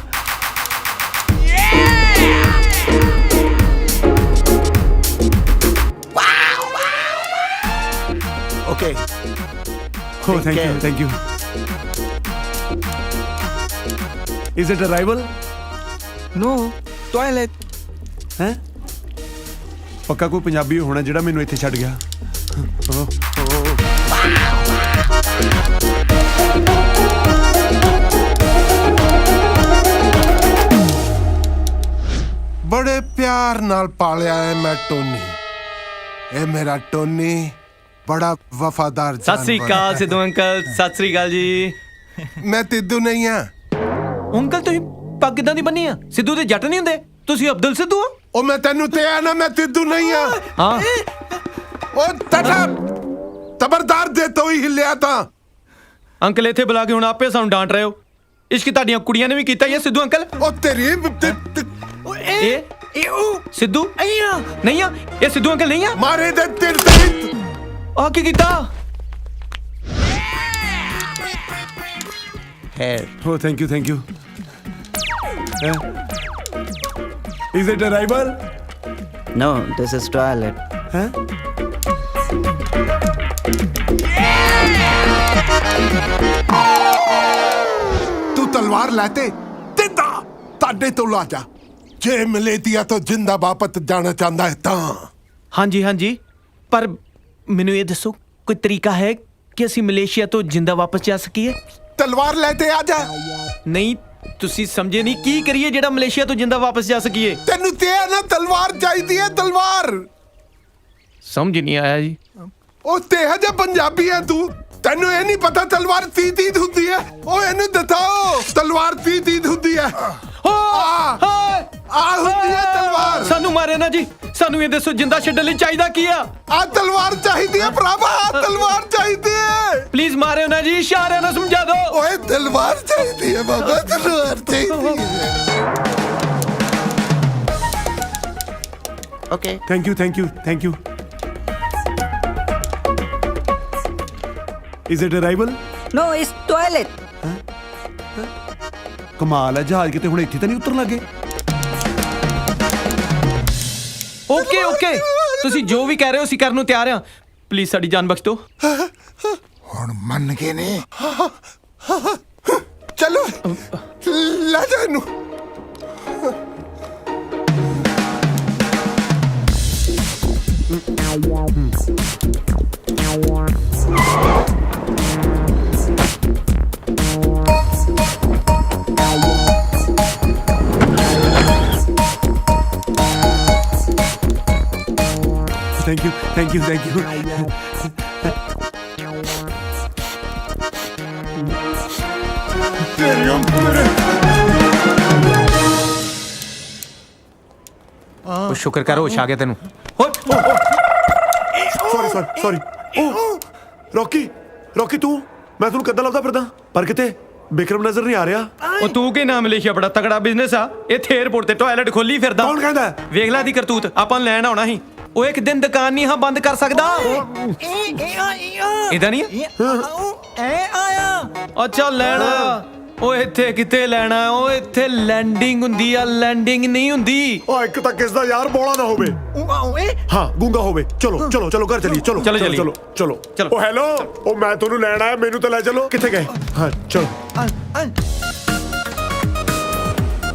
Okay. Oh, thank you, thank you. Is it arrival? No, toilet. ਹੈ ਪੱਕਾ ਕੋਈ ਪੰਜਾਬੀ ਹੋਣਾ ਜਿਹੜਾ ਮੈਨੂੰ ਇੱਥੇ ਛੱਡ ਗਿਆ। ਬੜੇ ਪਿਆਰ ਨਾਲ ਪਾਲਿਆ ਹੈ ਮੈਂ ਟੋਨੀ। ਇਹ ਮੇਰਾ ਟੋਨੀ ਬੜਾ ਵਫਾਦਾਰ ਜਾਨਵਰ। ਸਤਿ ਸ੍ਰੀ ਅਕਾਲ ਸਿੱਧੂ ਅੰਕਲ। ਸਤਿ ਸ੍ਰੀ ਅਕਾਲ ਜੀ। ਮੈਂ ਤਿੱਦੂ ਨਹੀਂ ਆ। ਅੰਕਲ ਤੁਸੀਂ ਪੱਗ ਕਿੱਦਾਂ ਦੀ ਬੰਨੀ ਆ? ਸਿੱਧੂ ਦੇ ਜੱਟ ਨਹੀਂ ਹੁੰਦੇ, ਤੁਸੀਂ ਅਬਦੁਲ ਸਿੱਧੂ ਆ? ਉਹ ਮੈਂ ਤੈਨੂੰ ਤੇ ਆ ਨਾ, ਮੈਂ ਤਿੱਦੂ ਨਹੀਂ ਆ। ਹਾਂ ਉਹ ਤਟਾ ਤਬਰਦਾਰ ਦੇ ਤੋਂ ਹੀ ਹਿੱਲਿਆ ਤਾਂ। ਅੰਕਲ ਇੱਥੇ ਬੁਲਾ ਕੇ ਹੁਣ ਆਪੇ ਸਾਨੂੰ ਡਾਂਟ ਰਹੇ ਹੋ। ਇਸ਼ਕ ਤੁਹਾਡੀਆਂ ਕੁੜੀਆਂ ਨੇ ਵੀ ਕੀਤਾ ਹੀ ਆ ਸਿੱਧੂ ਅੰਕਲ। ਉਹ ਤੇਰੀ ਇਹ ਸਿੱਧੂ ਨਹੀਂ ਆ, ਇਹ ਸਿੱਧੂ ਅੰਕਲ ਨਹੀਂ ਆ। ਮਾਰੇ ਦੇ ਤਿਰ ਤਿਰ ਆ ਕੀ ਕੀਤਾ? Oh, thank you, thank you. Is it arrival? No, this is toilet. Huh? ਤੂੰ ਤਲਵਾਰ ਲਾਤੇ ਤਿੱਦਾ ਤੁਹਾਡੇ ਤੋਂ ਲਾ ਜਾ। ਜੇ ਮਲੇਸ਼ੀਆ ਤੋਂ ਜਿੰਦਾ ਵਾਪਸ ਜਾਣਾ ਚਾਹੁੰਦਾ ਹੈ ਤਾਂ। ਹਾਂਜੀ ਹਾਂਜੀ, ਪਰ ਮੈਨੂੰ ਇਹ ਦੱਸੋ ਕੋਈ ਤਰੀਕਾ ਹੈ ਕਿ ਅਸੀਂ ਮਲੇਸ਼ੀਆ ਤੋਂ ਜਿੰਦਾ ਵਾਪਸ ਜਾ ਸਕੀਏ? ਤਲਵਾਰ ਲੈ ਤੇ ਆ ਜਾ। ਨਹੀਂ ਤੁਸੀਂ ਸਮਝੇ ਨਹੀਂ, ਕੀ ਕਰੀਏ ਜਿਹੜਾ ਮਲੇਸ਼ੀਆ ਤੋਂ ਜਿੰਦਾ ਵਾਪਸ ਜਾ ਸਕੀਏ? ਤੈਨੂੰ ਤੇ ਨਾ ਤਲਵਾਰ ਚਾਹੀਦੀ ਹੈ, ਤਲਵਾਰ। ਸਮਝ ਨਹੀਂ ਆਇਆ ਜੀ। ਉਹ ਤੇ ਹਜੇ ਪੰਜਾਬੀ ਹੈ ਤੂੰ, ਤੈਨੂੰ ਇਹ ਨਹੀਂ ਪਤਾ ਤਲਵਾਰ 30 ਹੁੰਦੀ ਹੈ? ਉਹ ਇਹਨੂੰ ਦਿਖਾਓ, ਤਲਵਾਰ 30 ਹੁੰਦੀ ਹੈ। ਆ ਹੁੰਦੀ ਹੈ ਤਲਵਾਰ। ਸਾਨੂੰ ਮਾਰੇ ਨਾ ਜੀ, ਸਾਨੂੰ ਇਹ ਦੱਸੋ ਜਿੰਦਾ ਛੱਡਣ ਲਈ ਚਾਹੀਦਾ ਕੀ ਆ? ਆ ਤਲਵਾਰ ਚਾਹੀਦੀ ਹੈ ਭਰਾਵਾ, ਆ ਤਲਵਾਰ ਚਾਹੀਦੀ ਹੈ। ਪਲੀਜ਼ ਮਾਰਿਓ ਨਾ ਜੀ, ਇਸ਼ਾਰਿਆਂ ਨਾਲ ਸਮਝਾ ਦਿਓ। ਓਏ ਤਲਵਾਰ ਚਾਹੀਦੀ ਹੈ ਬਾਬਾ, ਤਲਵਾਰ ਚਾਹੀਦੀ ਹੈ। Okay. Thank you, thank you, thank you. Is it arrival? No, it's toilet. ਕਮਾਲ ਹੈ, ਜਹਾਜ਼ ਕਿਤੇ ਹੁਣ ਇੱਥੇ ਤਾਂ ਨਹੀਂ ਉਤਰਨ ਲੱਗੇ। ਓਕੇ ਓਕੇ, ਤੁਸੀਂ ਜੋ ਵੀ ਕਹਿ ਰਹੇ ਹੋ ਅਸੀਂ ਕਰਨ ਨੂੰ ਤਿਆਰ ਹਾਂ। ਪਲੀਜ਼ ਸਾਡੀ ਜਾਨ ਬਖਸ਼ ਦਿਓ। ਹੁਣ ਮੰਨ ਗਏ ਨੇ। ਚਲੋ ਲੈ ਜਾ ਇਹਨੂੰ। Thank you, thank you, thank you. ਤੇਰੀਆਂ ਮੇਰੇ ਉਹ ਸ਼ੁਕਰ ਕਰ ਹੋਸ਼ ਆ ਗਿਆ ਤੈਨੂੰ। ਸੌਰੀ ਰੌਕੀ ਤੂੰ ਮੈਂ ਤੈਨੂੰ ਕਦੋਂ ਲੱਭਦਾ ਫਿਰਦਾ ਪਰ ਕਿਤੇ ਵਿਕਰਮ ਨਜ਼ਰ ਨਹੀਂ ਆ ਰਿਹਾ। ਉਹ ਤੂੰ ਕੀ ਨਾਮ ਮਲੇਸ਼ੀਆ ਬੜਾ ਤਗੜਾ ਬਿਜ਼ਨਸ ਆ, ਇੱਥੇ 에어ਪੋਰਟ ਤੇ ਟਾਇਲਟ ਖੋਲੀ ਫਿਰਦਾ। ਕੌਣ ਕਹਿੰਦਾ? ਵੇਖ ਲੈ ਦੀ ਕਰਤੂਤ, ਆਪਾਂ ਨੂੰ ਲੈਣ ਆਉਣਾ ਸੀ। ਉਹ ਇੱਕ ਦਿਨ ਦੁਕਾਨ ਨਹੀਂ ਹਾਂ ਬੰਦ ਕਰ ਸਕਦਾ। ਇਹਦਾ ਨਹੀਂ ਅੱਛਾ ਲੈਣਾ ਉਹ ਇੱਥੇ ਕਿਤੇ ਲੈਣਾ, ਉਹ ਇੱਥੇ ਲੈਂਡਿੰਗ ਹੁੰਦੀ ਆ, ਲੈਂਡਿੰਗ ਨਹੀਂ ਹੁੰਦੀ। ਉਹ ਇੱਕ ਤਾਂ ਕਿਸ ਦਾ ਯਾਰ ਬੋਲਾ ਨਾ ਹੋਵੇ, ਹਾਂ ਗੂੰਗਾ ਹੋਵੇ। ਚਲੋ ਘਰ ਚਲੀਏ। ਚਲੋ ਉਹ ਹੈਲੋ, ਉਹ ਮੈਂ ਤੁਹਾਨੂੰ ਲੈਣ ਆਇਆ, ਮੈਨੂੰ ਤਾਂ ਲੈ ਚਲੋ। ਕਿੱਥੇ ਗਏ? ਹਾਂ ਚਲੋ।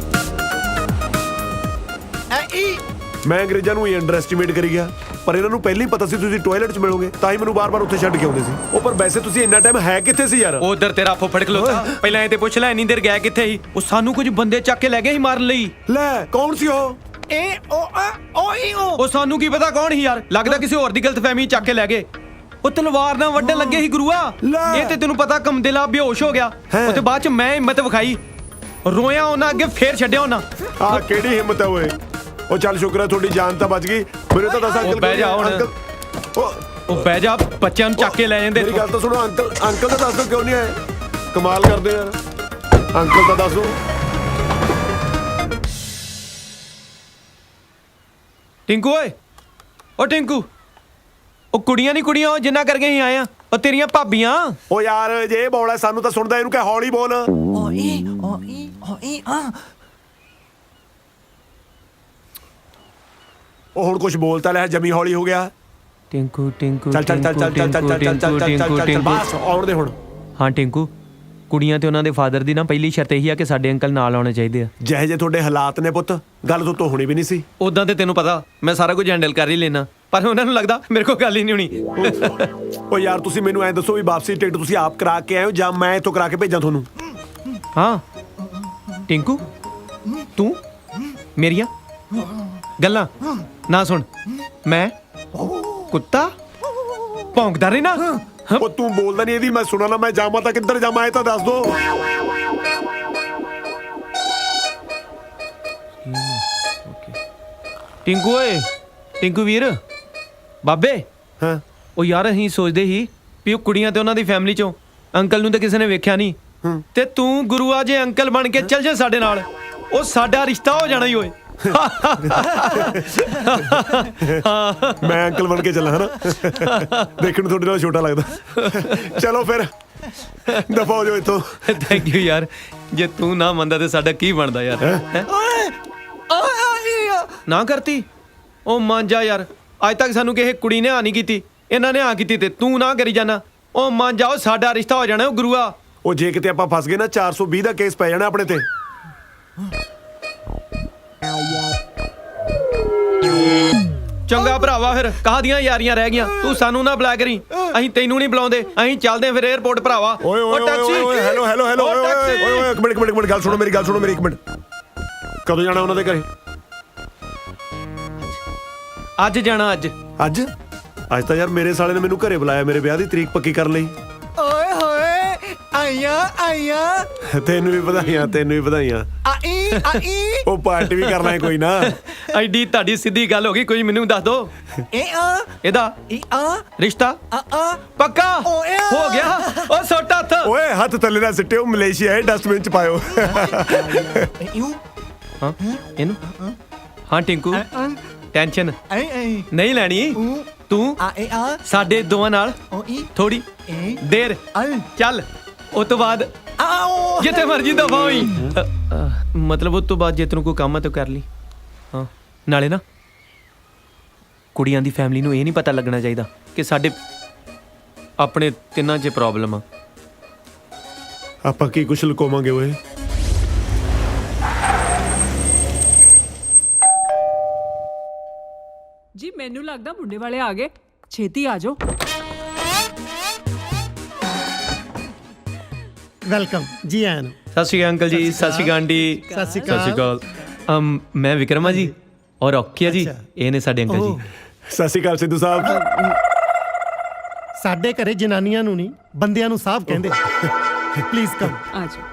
ਮੈਂ ਅੰਗਰੇਜ਼ਾਂ ਨੂੰ ਹੀ ਅੰਡਰ ਐਸਟੀਮੇਟ ਕਰੀ ਗਿਆ, ਪਰ ਇਹਨਾਂ ਨੂੰ ਪਹਿਲਾਂ ਹੀ ਪਤਾ ਸੀ ਤੁਸੀਂ ਟਾਇਲਟ 'ਚ ਮਿਲੋਗੇ, ਤਾਂ ਹੀ ਮੈਨੂੰ ਬਾਰ-ਬਾਰ ਉੱਥੇ ਛੱਡ ਕੇ ਆਉਂਦੇ ਸੀ। ਉਹ ਪਰ ਵੈਸੇ ਤੁਸੀਂ ਇੰਨਾ ਟਾਈਮ ਹੈ ਕਿੱਥੇ ਸੀ ਯਾਰ? ਉਧਰ ਤੇਰਾ ਫੁੱਫੜ ਖਲੋਤਾ, ਪਹਿਲਾਂ ਇਹ ਤੇ ਪੁੱਛ ਲੈ ਇੰਨੀ ਦੇਰ ਗਿਆ ਕਿੱਥੇ ਸੀ? ਉਹ ਸਾਨੂੰ ਕੁਝ ਬੰਦੇ ਚੱਕ ਕੇ ਲੈ ਗਏ ਸੀ ਮਾਰਨ ਲਈ। ਲੈ ਕੌਣ ਸੀ ਉਹ? ਉਹ ਸਾਨੂੰ ਕੀ ਪਤਾ ਕੌਣ ਸੀ ਯਾਰ, ਲੱਗਦਾ ਕਿਸੇ ਹੋਰ ਦੀ ਗਲਤਫਹਿਮੀ ਚੱਕ ਕੇ ਲੈ ਗਏ। ਉਹ ਤਲਵਾਰ ਨਾਲ ਵੱਢਣ ਲੱਗੇ ਸੀ ਗੁਰੂਆ। ਇਹ ਤੇ ਤੈਨੂੰ ਪਤਾ ਕਮਦਿਲਾ ਬੇਹੋਸ਼ ਹੋ ਗਿਆ। ਉਹ ਤੇ ਬਾਅਦ ਚ ਮੈਂ ਹਿੰਮਤ ਵਿਖਾਈ, ਰੋਇਆ ਉਹਨਾਂ ਅੱਗੇ, ਫੇਰ ਛੱਡਿਆ ਉਹਨਾਂ। ਆਹ ਕਿਹੜੀ ਹਿੰਮਤ ਹੈ ਓਏ? ਉਹ ਚੱਲ ਸ਼ੁਕਰ ਹੈ ਤੁਹਾਡੀ ਜਾਨ ਤਾਂ ਬਚ ਗਈ। ਮੈਨੂੰ ਤਾਂ ਦੱਸ ਅੰਕਲ ਬਹਿ ਜਾ ਹੁਣ। ਉਹ ਬਹਿ ਜਾ, ਬੱਚਿਆਂ ਨੂੰ ਚੱਕ ਕੇ ਲੈ ਜਾਂਦੇ। ਮੇਰੀ ਗੱਲ ਤਾਂ ਸੁਣੋ, ਅੰਕਲ ਤਾਂ ਦੱਸ ਦਿਓ ਕਿਉਂ ਨਹੀਂ ਆਏ? ਕਮਾਲ ਕਰਦੇ ਯਾਰ, ਅੰਕਲ ਤਾਂ ਦੱਸ ਦਿਓ। ਟਿੰਕੂ ਓਏ, ਉਹ ਟਿੰਕੂ, ਉਹ ਕੁੜੀਆਂ ਨਹੀਂ ਕੁੜੀਆਂ, ਉਹ ਜਿੰਨਾ ਕਰਕੇ ਹੀ ਆਏ ਆ, ਉਹ ਤੇਰੀਆਂ ਭਾਬੀਆਂ। ਉਹ ਯਾਰ ਜੇ ਇਹ ਬੋਲ ਹੈ ਸਾਨੂੰ ਤਾਂ ਸੁਣਦਾ, ਇਹਨੂੰ ਕਹਿ ਹੌਲੀ ਬੋਲ। ਉਹ ਹੁਣ ਕੁਝ ਬੋਲਤਾ ਲੈ, ਜਮੀ ਹੌਲੀ ਹੋ ਗਿਆ। ਟਿੰਕੂ ਟਿੰਕੂ ਚੱਲ ਬਸ ਆਉਣ ਦੇ ਹੁਣ। ਹਾਂ ਟਿੰਕੂ, ਕੁੜੀਆਂ ਤੇ ਉਹਨਾਂ ਦੇ ਫਾਦਰ ਦੀ ਨਾ ਪਹਿਲੀ ਸ਼ਰਤ ਇਹੀ ਆ ਕਿ ਸਾਡੇ ਅੰਕਲ ਨਾਲ ਆਉਣੇ ਚਾਹੀਦੇ ਆ। ਜਿਹੇ ਜੇ ਤੁਹਾਡੇ ਹਾਲਾਤ ਨੇ ਪੁੱਤ, ਗੱਲ ਤੋਂ ਹੋਣੀ ਵੀ ਨਹੀਂ ਸੀ। ਉਦਾਂ ਤੇ ਤੈਨੂੰ ਪਤਾ ਮੈਂ ਸਾਰਾ ਕੁਝ ਹੈਂਡਲ ਕਰ ਹੀ ਲੈਣਾ, ਪਰ ਉਹਨਾਂ ਨੂੰ ਲੱਗਦਾ ਮੇਰੇ ਕੋਲ ਗੱਲ ਹੀ ਨਹੀਂ ਹੋਣੀ। ਉਹ ਯਾਰ ਤੁਸੀਂ ਮੈਨੂੰ ਐਂ ਦੱਸੋ ਵੀ ਵਾਪਸੀ ਟਿਕਟ ਤੁਸੀਂ ਆਪ ਕਰਾ ਕੇ ਆਏ ਹੋ ਜਾਂ ਮੈਂ ਇੱਥੋਂ ਕਰਾ ਕੇ ਭੇਜਾਂ ਤੁਹਾਨੂੰ? ਹਾਂ ਟਿੰਕੂ, ਤੂੰ ਮੇਰੀਆਂ ਗੱਲਾਂ ਨਾ ਸੁਣ। ਮੈਂ ਕੁੱਤਾ ਭੌਂਕਦਾ ਰਹਿਣਾ। ਉਹ ਤੂੰ ਬੋਲਦਾ ਨਹੀਂ, ਇਹਦੀ ਮੈਂ ਸੁਣਾ ਨਾ। ਮੈਂ ਜਾਵਾਂ ਤਾਂ ਕਿੱਧਰ ਜਾਵਾਂ ਇਹ ਤਾਂ ਦੱਸ ਦੋ। ਟਿੰਕੂ ਓਏ, ਟਿੰਕੂ ਵੀਰ, ਬਾਬੇ। ਹਾਂ ਉਹ ਯਾਰ ਅਸੀਂ ਸੋਚਦੇ ਸੀ ਵੀ ਉਹ ਕੁੜੀਆਂ ਤੇ ਉਹਨਾਂ ਦੀ ਫੈਮਿਲੀ ਚੋਂ ਅੰਕਲ ਨੂੰ ਤਾਂ ਕਿਸੇ ਨੇ ਵੇਖਿਆ ਨਹੀਂ, ਤੇ ਤੂੰ ਗੁਰੂਆ ਜੇ ਅੰਕਲ ਬਣ ਕੇ ਚੱਲ ਜਾ ਸਾਡੇ ਨਾਲ, ਉਹ ਸਾਡਾ ਰਿਸ਼ਤਾ ਹੋ ਜਾਣਾ ਹੀ ਓਏ। ਮੈਂ ਅੰਕਲ ਬਣ ਕੇ ਚੱਲਾਂ ਹਨਾ, ਦੇਖਣ ਨੂੰ ਤੁਹਾਡੇ ਨਾਲ ਛੋਟਾ ਲੱਗਦਾ। ਚਲੋ ਫਿਰ ਦਫਾ ਹੋ ਜਾਓ ਇੱਥੋਂ। ਥੈਂਕ ਯੂ ਯਾਰ, ਜੇ ਤੂੰ ਨਾ ਮੰਨਦਾ ਤੇ ਸਾਡਾ ਕੀ ਬਣਦਾ ਯਾਰ? ਨਾ ਕਰਤੀ ਉਹ ਮੰਨ ਜਾ ਯਾਰ, ਅੱਜ ਤੱਕ ਸਾਨੂੰ ਕਿਸੇ ਕੁੜੀ ਨੇ ਹਾਂ ਨਹੀਂ ਕੀਤੀ, ਇਹਨਾਂ ਨੇ ਹਾਂ ਕੀਤੀ ਤੇ ਤੂੰ ਨਾ ਕਰੀ ਜਾਣਾ। ਉਹ ਮੰਨ ਜਾਓ, ਸਾਡਾ ਰਿਸ਼ਤਾ ਹੋ ਜਾਣਾ। ਉਹ ਗੁਰੂਆ, ਉਹ ਜੇ ਕਿਤੇ ਆਪਾਂ ਫਸ ਗਏ ਨਾ 420 ਦਾ ਕੇਸ ਪੈ ਜਾਣਾ ਆਪਣੇ ਤੇ। ਚੰਗਾ ਭਰਾਵਾ, ਫਿਰ ਕਾਹਦੀਆਂ ਯਾਰੀਆਂ ਰਹਿ ਗਈਆਂ। ਤੂੰ ਸਾਨੂੰ ਨਾ ਬੁਲਾ ਕਰੀ, ਅਸੀਂ ਤੈਨੂੰ ਨਹੀਂ ਬੁਲਾਉਂਦੇ। ਅਸੀਂ ਚੱਲਦੇ ਫਿਰ 에어ਪੋਰਟ ਭਰਾਵਾ। ਓਏ ਓਏ ਓਏ ਹੈਲੋ ਓਏ ਇੱਕ ਮਿੰਟ ਗੱਲ ਸੁਣੋ ਮੇਰੀ ਇੱਕ ਮਿੰਟ। ਕਦੋਂ ਜਾਣਾ ਉਹਨਾਂ ਦੇ ਘਰੇ? ਅੱਜ ਜਾਣਾ। ਅੱਜ ਤਾਂ ਯਾਰ ਮੇਰੇ ਸਾਲੇ ਨੇ ਮੈਨੂੰ ਘਰੇ ਬੁਲਾਇਆ ਮੇਰੇ ਵਿਆਹ ਦੀ ਤਰੀਕ ਪੱਕੀ ਕਰਨ ਲਈ। ਓਏ ਹੋਏ, ਆਈਆਂ ਤੈਨੂੰ ਵੀ ਵਧਾਈਆਂ। ਆਈ ਉਹ ਪਾਰਟੀ ਵੀ ਕਰਨਾ ਹੈ ਕੋਈ ਨਾ। ਐਡੀ ਤੁਹਾਡੀ ਸਿੱਧੀ ਗੱਲ ਹੋ ਗਈ, ਕੋਈ ਮੈਨੂੰ ਦੱਸ ਦੋ। ਇਹਦਾ ਰਿਸ਼ਤਾ ਪੱਕਾ ਹੋ ਗਿਆ। ਉਹ ਸੁੱਟ ਹੱਥ। ਓਏ ਹੱਥ ਥੱਲੇ ਨਾ ਸਿੱਟਿਓ, ਮਲੇਸ਼ੀਆ ਹੈ, ਡਸਟਬਿਨ ਚ ਪਾਇਓ। ਹਾਂ ਇਹਨੂੰ, ਹਾਂ ਟਿੰਕੂ, ਟੈਨਸ਼ਨ ਨਹੀਂ ਲੈਣੀ ਤੂੰ। ਸਾਡੇ ਦੋਵਾਂ ਨਾਲ ਥੋੜੀ ਦੇਰ ਚੱਲ, ਉਸ ਤੋਂ ਬਾਅਦ ਜਿੱਥੇ ਮਰਜੀ ਦਫਾ ਹੋਈ। ਮਤਲਬ ਉਸ ਤੋਂ ਬਾਅਦ ਜੇ ਤੈਨੂੰ ਕੋਈ ਕੰਮ ਹੈ ਤਾਂ ਕਰ ਲਈ। ਹਾਂ ਨਾਲੇ ਨਾ ਕੁੜੀਆਂ ਦੀ ਫੈਮਿਲੀ ਨੂੰ ਇਹ ਨਹੀਂ ਪਤਾ ਲੱਗਣਾ ਚਾਹੀਦਾ ਕਿ ਸਾਡੇ ਆਪਣੇ ਤਿੰਨਾਂ 'ਚ ਪ੍ਰੋਬਲਮ ਆ। ਆਪਾਂ ਕੀ ਕੁਛ ਲੁਕੋਵਾਂਗੇ ਓਏ? ਜੀ ਮੈਨੂੰ ਲੱਗਦਾ ਮੁੰਡੇ ਵਾਲੇ ਆ ਗਏ, ਛੇਤੀ ਆ ਜਾਓ। ਵੈਲਕਮ ਜੀ ਆਇਆਂ ਨੂੰ। ਸਤਿ ਸ਼੍ਰੀ ਅਕਾਲ ਅੰਕਲ ਜੀ, ਸਤਿ ਸ਼੍ਰੀ ਅਕਾਲ ਆਂਟੀ, ਸਤਿ ਸ਼੍ਰੀ ਅਕਾਲ। ਮੈਂ ਵਿਕਰਮਾ ਜੀ ਔਰ ਔਕੀਆ ਜੀ, ਇਹ ਨੇ ਸਾਡੇ ਅੰਕਲ ਜੀ। ਸਤਿ ਸ਼੍ਰੀ ਅਕਾਲ ਸਿੱਧੂ ਸਾਹਿਬ। ਸਾਡੇ ਘਰੇ ਜਨਾਨੀਆਂ ਨੂੰ ਨਹੀਂ ਬੰਦਿਆਂ ਨੂੰ ਸਾਹਿਬ ਕਹਿੰਦੇ। Please come. ਆ ਜਾਓ।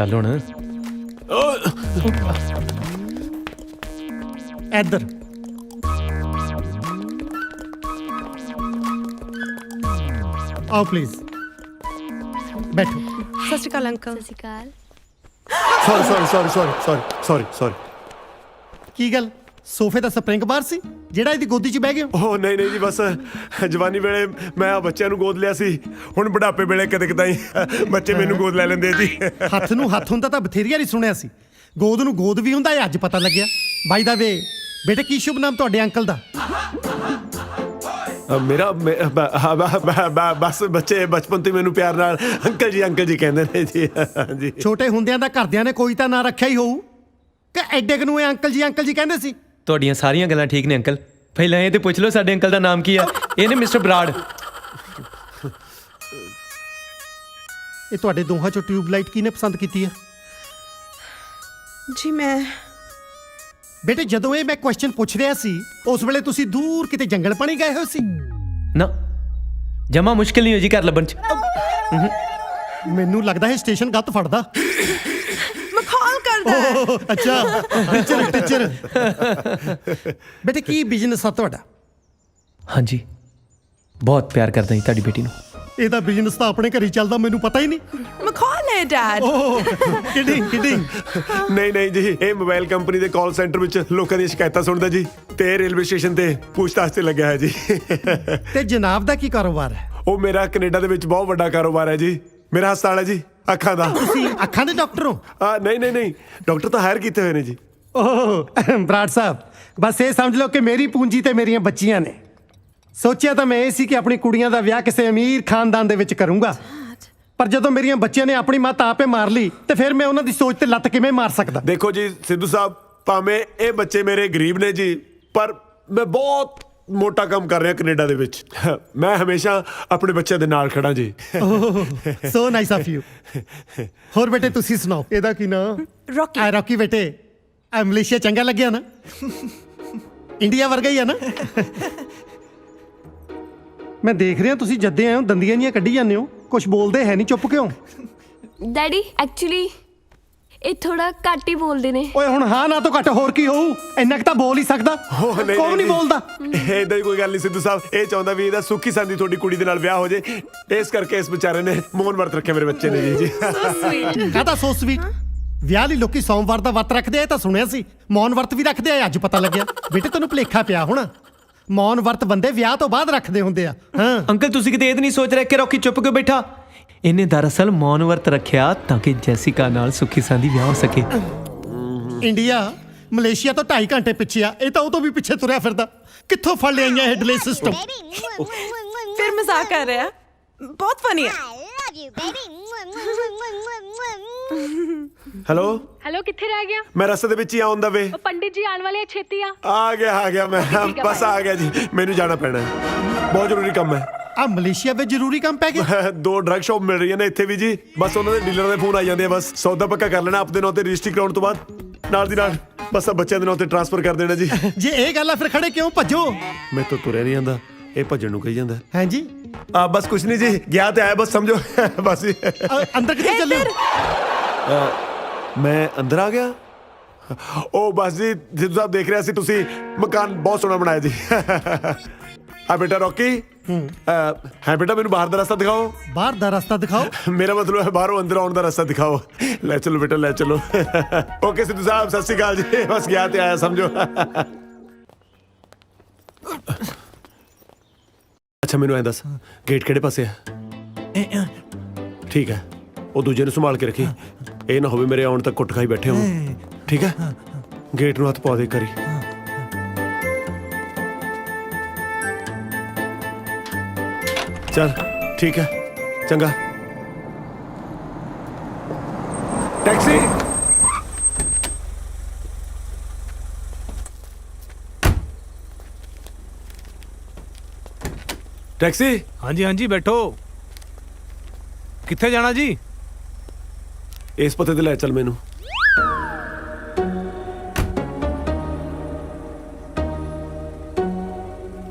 ਚੱਲ ਹੁਣ ਇੱਧਰ ਆਓ ਪਲੀਜ਼ ਬੈਠੋ। ਸਤਿ ਸ਼੍ਰੀ ਅਕਾਲ ਅੰਕਲ। ਸਤਿ ਸ਼੍ਰੀ ਅਕਾਲ। ਸੌਰੀ ਕੀ ਗੱਲ ਸੋਫੇ ਦਾ ਸਪਰਿੰਗ ਬਾਰ ਸੀ ਜਿਹੜਾ ਇਹਦੀ ਗੋਦੀ 'ਚ ਬਹਿ ਗਏ ਹੋ? ਉਹ ਨਹੀਂ ਜੀ, ਬਸ ਜਵਾਨੀ ਵੇਲੇ ਮੈਂ ਆ ਬੱਚਿਆਂ ਨੂੰ ਗੋਦ ਲਿਆ ਸੀ, ਹੁਣ ਬੁਢਾਪੇ ਵੇਲੇ ਕਦੇ ਕਦਾਈ ਬੱਚੇ ਮੈਨੂੰ ਗੋਦ ਲੈ ਲੈਂਦੇ ਆ ਜੀ। ਹੱਥ ਨੂੰ ਹੱਥ ਹੁੰਦਾ ਤਾਂ ਬਥੇਰੀਆਂ ਹੀ ਸੁਣਿਆ ਸੀ, ਗੋਦ ਨੂੰ ਗੋਦ ਵੀ ਹੁੰਦਾ, ਇਹ ਅੱਜ ਪਤਾ ਲੱਗਿਆ। ਬਾਈ ਦਾ ਵੇ ਬੇਟੇ, ਕੀ ਸ਼ੁਭ ਨਾਮ ਤੁਹਾਡੇ ਅੰਕਲ ਦਾ? ਮੇਰਾ ਬਸ ਬੱਚੇ ਬਚਪਨ ਤੋਂ ਹੀ ਮੈਨੂੰ ਪਿਆਰ ਨਾਲ ਅੰਕਲ ਜੀ ਕਹਿੰਦੇ ਨੇ ਜੀ। ਜੀ ਛੋਟੇ ਹੁੰਦਿਆਂ ਦਾ ਘਰਦਿਆਂ ਨੇ ਕੋਈ ਤਾਂ ਨਾਂ ਰੱਖਿਆ ਹੀ ਹੋਊ ਕਿ ਐਡੇ ਕੁ ਨੂੰ ਇਹ ਅੰਕਲ ਜੀ ਕਹਿੰਦੇ ਸੀ? ਤੁਹਾਡੀਆਂ ਸਾਰੀਆਂ ਗੱਲਾਂ ਠੀਕ ਨੇ ਅੰਕਲ, ਪਹਿਲਾਂ ਇਹ ਤੇ ਪੁੱਛ ਲਓ ਸਾਡੇ ਅੰਕਲ ਦਾ ਨਾਮ ਕੀ ਆ। ਇਹ ਨੇ ਮਿਸਟਰ ਬਰਾੜ। ਇਹ ਤੁਹਾਡੇ ਦੋਹਾਂ ਚੋਂ ਟਿਊਬਲਾਈਟ ਕਿਹਨੇ ਪਸੰਦ ਕੀਤੀ ਆ? ਜੀ ਮੈਂ ਬੇਟੇ ਜਦੋਂ ਇਹ ਮੈਂ ਕੁਐਸਚਨ ਪੁੱਛ ਰਿਹਾ ਸੀ ਉਸ ਵੇਲੇ ਤੁਸੀਂ ਦੂਰ ਕਿਤੇ ਜੰਗਲ ਪਾਣੀ ਗਏ ਹੋਏ ਸੀ? ਨਾ, ਜਮਾ ਮੁਸ਼ਕਿਲ ਨਹੀਂ ਹੋ ਜੀ ਘਰ ਲੱਭਣ ਚ। ਮੈਨੂੰ ਲੱਗਦਾ ਹੈ ਸਟੇਸ਼ਨ ਗੱਤ ਫੜਦਾ। ਮਖੌਲ ਕਰਦਾ ਹੈ। ਓਹ, ਅੱਛਾ ਟੀਚਰ ਬੇਟੇ ਕੀ ਬਿਜ਼ਨਸ ਆ ਤੁਹਾਡਾ? ਹਾਂਜੀ, ਬਹੁਤ ਪਿਆਰ ਕਰਦਾ ਜੀ ਤੁਹਾਡੀ ਬੇਟੀ ਨੂੰ। ਇਹਦਾ ਬਿਜ਼ਨਸ ਤਾਂ ਆਪਣੇ ਘਰ ਹੀ ਚੱਲਦਾ, ਮੈਨੂੰ ਪਤਾ ਹੀ ਨਹੀਂ। ਮਖੌਲ ਹੈ ਡੈਡ। ਓਹ ਕਿਡਿੰਗ ਨਹੀਂ ਜੀ, ਇਹ ਮੋਬਾਈਲ ਕੰਪਨੀ ਦੇ ਕਾਲ ਸੈਂਟਰ ਵਿੱਚ ਲੋਕਾਂ ਦੀਆਂ ਸ਼ਿਕਾਇਤਾਂ ਸੁਣਦਾ ਜੀ, ਤੇ ਰੇਲਵੇ ਸਟੇਸ਼ਨ ਤੇ ਪੁੱਛਤਾਛ ਤੇ ਲੱਗਿਆ ਹੈ ਜੀ। ਤੇ ਜਨਾਬ ਦਾ ਕੀ ਕਾਰੋਬਾਰ ਹੈ? ਉਹ ਮੇਰਾ ਕੈਨੇਡਾ ਦੇ ਵਿੱਚ ਬਹੁਤ ਵੱਡਾ ਕਾਰੋਬਾਰ ਹੈ ਜੀ। ਮੇਰਾ ਹਸਪਤਾਲ ਹੈ ਜੀ ਅੱਖਾਂ ਦਾ। ਤੁਸੀਂ ਅੱਖਾਂ ਦੇ ਡਾਕਟਰ ਹੋ? ਨਹੀਂ, ਡਾਕਟਰ ਤਾਂ ਹਾਇਰ ਕੀਤੇ ਹੋਏ ਨੇ ਜੀ। ਓਹ ਬਰਾੜ ਸਾਹਿਬ, ਬਸ ਇਹ ਸਮਝ ਲਓ ਕਿ ਮੇਰੀ ਪੂੰਜੀ ਤੇ ਮੇਰੀਆਂ ਬੱਚੀਆਂ ਨੇ। ਸੋਚਿਆ ਤਾਂ ਮੈਂ ਇਹ ਸੀ ਕਿ ਆਪਣੀ ਕੁੜੀਆਂ ਦਾ ਵਿਆਹ ਕਿਸੇ ਅਮੀਰ ਖਾਨਦਾਨ ਦੇ ਵਿੱਚ ਕਰੂੰਗਾ, ਪਰ ਜਦੋਂ ਮੇਰੀਆਂ ਬੱਚੀਆਂ ਨੇ ਆਪਣੀ ਮਾਂ ਆਪੇ ਮਾਰ ਲਈ ਤੇ ਫਿਰ ਮੈਂ ਉਹਨਾਂ ਦੀ ਸੋਚ ਤੇ ਲੱਤ ਕਿਵੇਂ ਮਾਰ ਸਕਦਾ? ਦੇਖੋ ਜੀ ਸਿੱਧੂ ਸਾਹਿਬ, ਭਾਵੇਂ ਇਹ ਬੱਚੇ ਮੇਰੇ ਗਰੀਬ ਨੇ ਜੀ, ਪਰ ਮੈਂ ਬਹੁਤ ਮੋਟਾ ਕੰਮ ਕਰ ਰਿਹਾ ਕੈਨੇਡਾ ਦੇ ਵਿੱਚ। ਮੈਂ ਹਮੇਸ਼ਾ ਆਪਣੇ ਬੱਚਿਆਂ ਦੇ ਨਾਲ ਖੜਾ ਜੀ। So nice of you. ਹੋਰ ਬੇਟੇ ਤੁਸੀਂ ਸੁਣਾਓ, ਇਹਦਾ ਕੀ ਨਾਮ? ਰੌਕੀ। ਰੌਕੀ ਬੇਟੇ, ਆ ਮਲੇਸ਼ੀਆ ਚੰਗਾ ਲੱਗਿਆ ਨਾ? ਇੰਡੀਆ ਵਰਗਾ ਹੀ ਆ ਨਾ? ਮੈਂ ਦੇਖ ਰਿਹਾ ਤੁਸੀਂ ਜੱਦੇ ਆਏ ਹੋ ਦੰਦੀਆਂ ਜੀਆਂ ਕੱਢੀ ਜਾਂਦੇ ਹੋ, ਕੁਝ ਬੋਲਦੇ ਹੈ ਨਹੀਂ, ਚੁੱਪ ਕਿਉਂ? ਡੈਡੀ ਐਕਚੁਅਲੀ ਇਹ ਥੋੜਾ ਘੱਟ ਹੀ ਬੋਲਦੇ ਨੇ। ਓਏ ਹੁਣ ਹਾਂ ਨਾ ਤੋਂ ਘੱਟ ਹੋਰ ਕੀ ਹੋਊ, ਇੰਨਾ ਕੁ ਤਾਂ ਬੋਲ ਹੀ ਸਕਦਾ। ਕੌਣ ਨਹੀਂ ਬੋਲਦਾ? ਏਦਾਂ ਦੀ ਕੋਈ ਗੱਲ ਨਹੀਂ ਸਿੱਧੂ ਸਾਹਿਬ, ਇਹ ਚਾਹੁੰਦਾ ਵੀ ਇਹਦਾ ਸੁੱਖੀ ਸੰਦੀ ਤੁਹਾਡੀ ਕੁੜੀ ਦੇ ਨਾਲ ਵਿਆਹ ਹੋ ਜੇ, ਇਸ ਕਰਕੇ ਇਸ ਵਿਚਾਰੇ ਨੇ ਮੌਨ ਵਰਤ ਰੱਖਿਆ ਮੇਰੇ ਬੱਚੇ ਨੇ ਜੀ। ਕਹਤਾ ਸੋ ਸਵੀਟ। ਵਿਆਹ ਲਈ ਲੋਕੀ ਸੋਮਵਾਰ ਦਾ ਵਰਤ ਰੱਖਦੇ ਆ, ਇਹ ਤਾਂ ਸੁਣਿਆ ਸੀ। ਮੌਨ ਵਰਤ ਵੀ ਰੱਖਦੇ ਆ, ਅੱਜ ਪਤਾ ਲੱਗਿਆ। ਬੇਟੇ ਤੈਨੂੰ ਭੁਲੇਖਾ ਪਿਆ ਹੋਣਾ, ਮੌਨ ਵਰਤ ਬੰਦੇ ਵਿਆਹ ਤੋਂ ਬਾਅਦ ਰੱਖਦੇ ਹੁੰਦੇ ਆ। ਹਾਂ ਅੰਕਲ, ਤੁਸੀਂ ਕਿਤੇ ਇਹ ਤਾਂ ਨਹੀਂ ਸੋਚ ਰਹੇ ਕਿ ਰੌਕੀ ਚੁੱਪ ਕਿਉਂ ਬੈਠਾ? ਇਹਨੇ ਦਰਅਸਲ ਮੌਨ ਵਰਤ ਰੱਖਿਆ ਤਾਂ ਕਿ ਜੈਸਿਕਾ ਨਾਲ ਸੁੱਖੀ ਸਾਂਦੀ ਵਿਆਹ ਹੋ ਸਕੇ। ਇੰਡੀਆ ਮਲੇਸ਼ੀਆ ਤੋਂ 2.5 ਘੰਟੇ ਪਿੱਛੇ ਆ, ਇਹ ਤਾਂ ਉਹ ਤੋਂ ਵੀ ਪਿੱਛੇ ਤੁਰਿਆ ਫਿਰਦਾ। ਕਿੱਥੋਂ ਫੜ ਲਿਆਈਆਂ ਇਹ ਡਿਲੇ ਸਿਸਟਮ? ਫਿਰ ਮਜ਼ਾਕ ਕਰ ਰਿਹਾ, ਬਹੁਤ ਫਨੀ ਹੈ। ਹੈਲੋ, ਕਿੱਥੇ ਰਹਿ ਗਿਆ? ਮੈਂ ਰਸਤੇ ਦੇ ਵਿੱਚ ਹੀ ਆਉਣ ਦਾ ਵੇ। ਪੰਡਿਤ ਜੀ ਆਉਣ ਵਾਲੇ, ਛੇਤੀ ਆ। ਆ ਗਿਆ ਮੈਂ, ਬਸ ਆ ਗਿਆ ਜੀ। ਮੈਨੂੰ ਜਾਣਾ ਪੈਣਾ ਹੈ, ਬਹੁਤ ਜ਼ਰੂਰੀ ਕੰਮ ਹੈ। ਆ ਮਲੇਸ਼ੀਆ ਵਿੱਚ ਜ਼ਰੂਰੀ ਕੰਮ ਪੈ ਗਿਆ? 2 ਡਰੱਗ ਸ਼ਾਪ ਮਿਲ ਰਹੀਆਂ ਨੇ ਇੱਥੇ ਵੀ ਜੀ, ਬਸ ਉਹਨਾਂ ਦੇ ਡੀਲਰਾਂ ਦੇ ਫੋਨ ਆਈ ਜਾਂਦੇ ਆ। ਬਸ ਸੌਦਾ ਪੱਕਾ ਕਰ ਲੈਣਾ, ਆਪਣੇ ਨਾਂ ਤੇ ਰਜਿਸਟਰੀ ਕਰਾਉਣ ਤੋਂ ਬਾਅਦ ਨਾਲ ਦੀ ਨਾਲ ਬਸ ਆ ਬੱਚਿਆਂ ਦੇ ਨਾਂ ਤੇ ਟ੍ਰਾਂਸਫਰ ਕਰ ਦੇਣਾ ਜੀ। ਜੇ ਇਹ ਗੱਲ ਆ ਫਿਰ ਖੜੇ ਕਿਉਂ ਭੱਜੋ? ਮੈਂ ਤਾਂ ਤੁਰਿਆ ਨਹੀਂ ਜਾਂਦਾ, ਇਹ ਭੱਜਣ ਨੂੰ ਕਹੀ ਜਾਂਦਾ। ਹਾਂ ਜੀ, ਬਸ ਕੁਛ ਨਹੀਂ ਜੀ, ਗਿਆ ਤੇ ਆਇਆ, ਬਸ ਸਮਝੋ। ਬਸ ਜੀ। ਅੰਦਰ ਕਿੱਥੇ ਚੱਲੇ ਹੋ? ਮੈਂ ਅੰਦਰ ਆ ਗਿਆ। ਉਹ ਬਸ ਜੀ, ਜਿੱਦੋਂ ਸਾਹਿਬ ਦੇਖ ਰਿਹਾ ਸੀ ਤੁਸੀਂ, ਮਕਾਨ ਬਹੁਤ ਸੋਹਣਾ ਬਣਾਇਆ ਜੀ। ਆ ਬੇਟਾ ਰੌਕੀ, ਹੈ ਬੇਟਾ ਮੈਨੂੰ ਬਾਹਰ ਦਾ ਰਸਤਾ ਦਿਖਾਓ। ਬਾਹਰ ਦਾ ਰਸਤਾ ਦਿਖਾਓ? ਮੇਰਾ ਮਤਲਬ ਹੈ ਬਾਹਰੋਂ ਅੰਦਰ ਆਉਣ ਦਾ ਰਸਤਾ ਦਿਖਾਓ। ਲੈ ਚਲੋ ਬੇਟਾ, ਲੈ ਚਲੋ। ਓਕੇ ਸਿੱਧੂ ਸਾਹਿਬ, ਸਤਿ ਸ਼੍ਰੀ ਅਕਾਲ ਜੀ। ਬਸ ਗਿਆ ਤੇ ਆਇਆ ਸਮਝੋ। ਅੱਛਾ ਮੈਨੂੰ ਐਂ ਦੱਸ, ਗੇਟ ਕਿਹੜੇ ਪਾਸੇ ਆ? ਠੀਕ ਹੈ, ਉਹ ਦੂਜੇ ਨੂੰ ਸੰਭਾਲ ਕੇ ਰੱਖੀ, ਇਹ ਨਾ ਹੋਵੇ ਮੇਰੇ ਆਉਣ ਤੱਕ ਕੁੱਟ ਖਾਈ ਬੈਠੇ ਹੋ। ਠੀਕ ਹੈ, ਗੇਟ ਨੂੰ ਹੱਥ ਪਾ ਦੇ ਕਰੀ। ਚਲ ਠੀਕ ਹੈ, ਚੰਗਾ। ਟੈਕਸੀ। ਟੈਕਸੀ। ਹਾਂਜੀ ਬੈਠੋ। ਕਿੱਥੇ ਜਾਣਾ ਜੀ? ਇਸ ਪਤੇ ਤੇ ਲੈ ਚੱਲ ਮੈਨੂੰ।